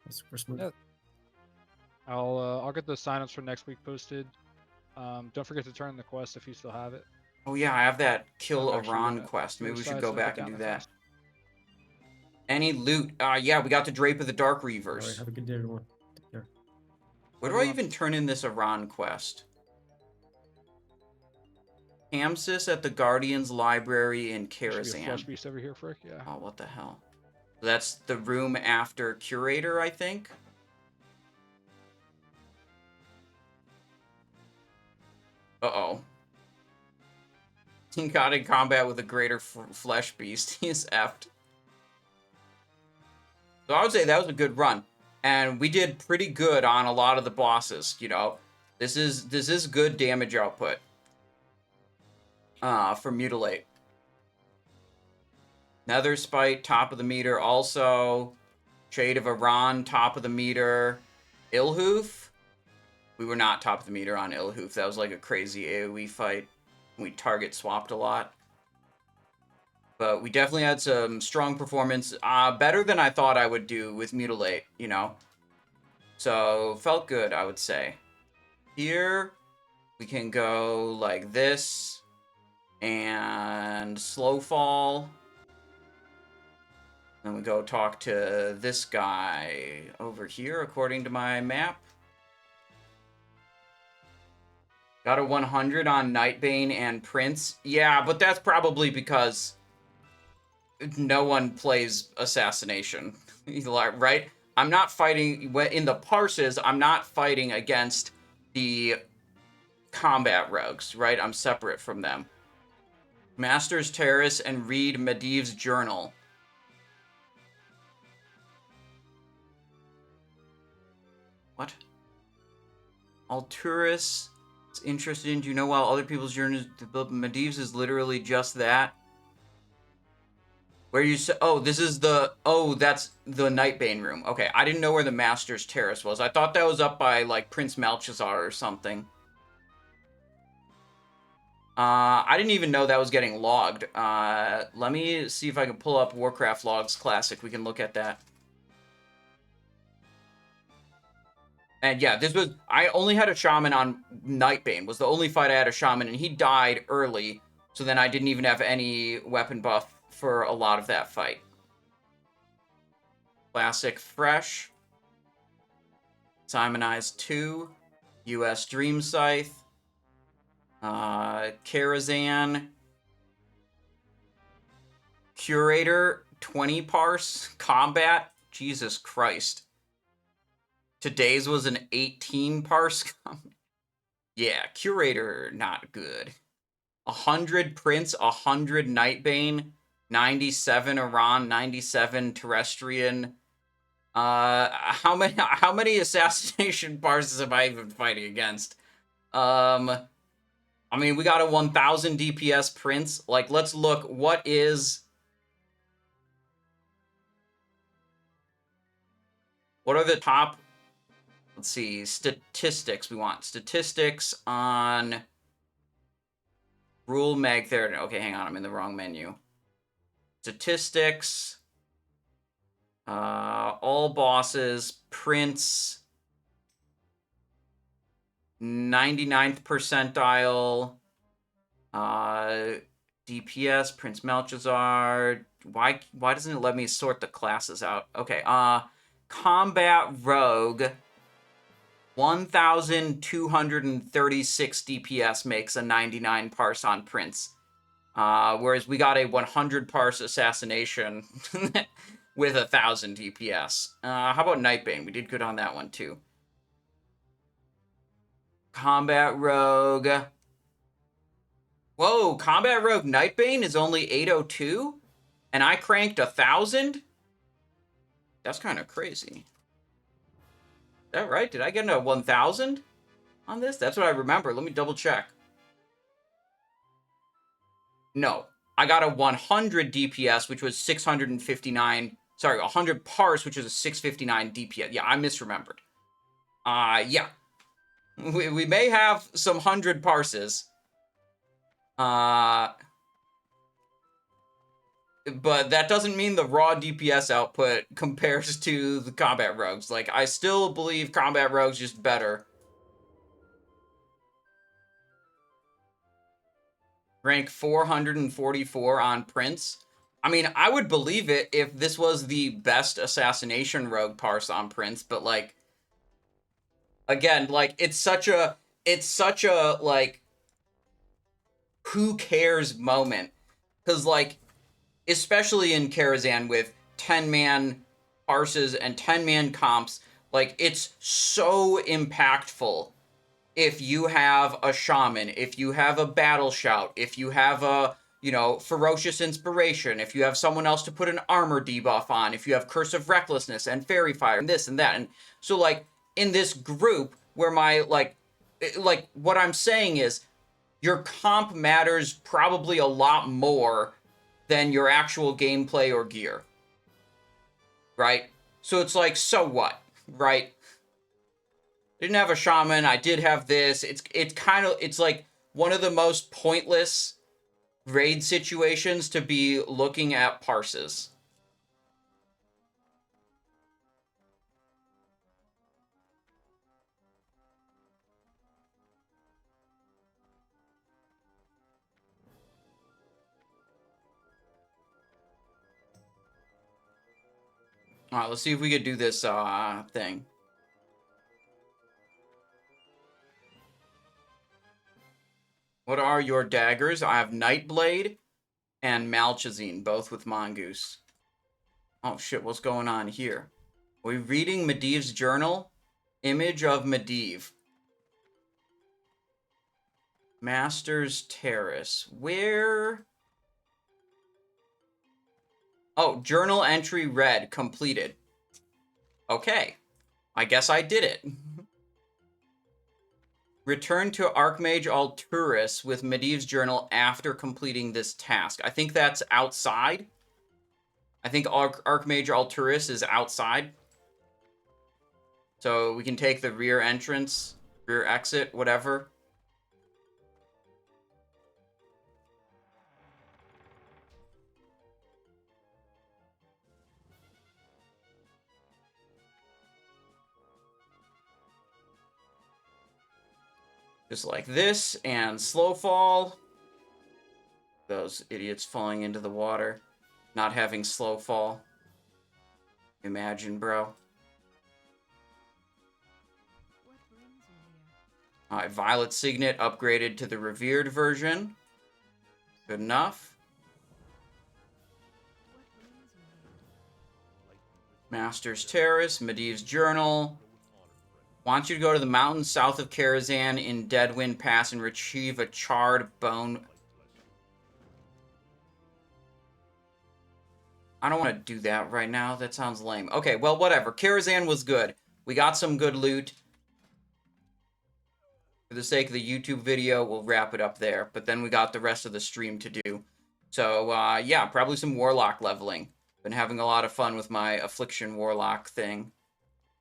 That's super smooth. Yeah. I'll get the signups for next week posted. Don't forget to turn in the quest if you still have it. Oh yeah, I have that kill I'm actually Aran gonna quest. Maybe we should suicide go snipe it back and down do the that. quest. Any loot? Yeah, we got the Drape of the Dark All right, Reavers. have a good day, everyone. Take care. Where do I Everyone. even turn in this Aran quest? Hamsis at the Guardian's Library in There should be a flesh Karazhan. beast over here, Frick. Yeah. Oh, what the hell? That's the room after Curator, I think. Uh-oh. He got in combat with a greater flesh beast. He's effed. So I would say that was a good run. And we did pretty good on a lot of the bosses, you know. This is good damage output. For Mutilate. Netherspite, top of the meter also. Shade of Aran, top of the meter. Illhoof. We were not top of the meter on Illhoof. That was like a crazy AoE fight. We target swapped a lot. But we definitely had some strong performance. Better than I thought I would do with Mutilate, you know. So, felt good, I would say. Here, we can go like this. And slow fall. Then we go talk to this guy over here, according to my map. Got a 100 on Nightbane and Prince. Yeah, but that's probably because no one plays Assassination, right? I'm not fighting, in the parses, I'm not fighting against the combat rogues, right? I'm separate from them. Master's Terrace and read Medivh's journal. What? Alturas is interested in, do you know, while other people's journeys to build Medivh's is literally just that? Where you say, oh, this is the, oh, that's the Nightbane room. Okay, I didn't know where the Master's Terrace was. I thought that was up by, like, Prince Malchezaar or something. I didn't even know that was getting logged. Let me see if I can pull up Warcraft Logs Classic. We can look at that. And yeah, this was, I only had a shaman on Nightbane. Was the only fight I had a shaman, and he died early. So then I didn't even have any weapon buff for a lot of that fight. Classic Fresh. Simonized 2. US Dream Scythe. Karazhan. Curator, 20 parse. Combat, Jesus Christ. Today's was an 18 parse. Yeah, Curator, not good. 100 Prince, 100 Nightbane, 97 Aran, 97 Terestian. How many assassination parses am I even fighting against? I mean, we got a 1000 DPS Prince. Like, let's look. What are the top? Let's see. Statistics. We want statistics on Rule Mag Theridon. Okay, hang on. I'm in the wrong menu. Statistics. All bosses. Prince. 99th percentile. DPS, Prince Malchezaar. Why doesn't it let me sort the classes out? Okay, Combat Rogue. 1,236 DPS makes a 99 parse on Prince. Whereas we got a 100 parse Assassination with 1,000 DPS. How about Nightbane? We did good on that one, too. Combat Rogue. Whoa, Combat Rogue Nightbane is only 802? And I cranked 1,000? That's kind of crazy. Is that right? Did I get a 1,000 on this? That's what I remember. Let me double check. No. I got a 100 DPS, which was 659. Sorry, 100 parse, which was a 659 DPS. Yeah, I misremembered. Yeah. We may have some 100 parses. but that doesn't mean the raw DPS output compares to the combat rogues. Like, I still believe combat rogues just better. Rank 444 on Prince. I mean, I would believe it if this was the best assassination rogue parse on Prince, but like, again, like, it's such a like, who cares moment. Because, like, especially in Karazhan with 10-man parses and 10-man comps, like, it's so impactful if you have a shaman, if you have a battle shout, if you have a, you know, ferocious inspiration, if you have someone else to put an armor debuff on, if you have curse of recklessness and fairy fire and this and that. And so, like, in this group where my, like what I'm saying is your comp matters probably a lot more than your actual gameplay or gear, right? So it's like, so what, right? Didn't have a shaman, I did have this. It's kind of, it's like one of the most pointless raid situations to be looking at parses. All right, let's see if we could do this thing. What are your daggers? I have Nightblade and Malchezaar, both with Mongoose. Oh shit, what's going on here? Are we reading Medivh's journal? Image of Mediv. Master's Terrace. Where? Oh, journal entry read. Completed. Okay. I guess I did it. Return to Archmage Alturas with Medivh's journal after completing this task. I think that's outside. I think Archmage Alturas is outside. So we can take the rear entrance, rear exit, whatever. Just like this, and slow fall. Those idiots falling into the water. Not having slow fall. Imagine, bro. Alright, Violet Signet upgraded to the revered version. Good enough. Master's Terrace, Medivh's journal. Want you to go to the mountains south of Karazhan in Deadwind Pass and retrieve a charred bone. I don't want to do that right now. That sounds lame. Okay, well, whatever. Karazhan was good. We got some good loot. For the sake of the YouTube video, we'll wrap it up there. But then we got the rest of the stream to do. So, yeah, probably some Warlock leveling. Been having a lot of fun with my Affliction Warlock thing.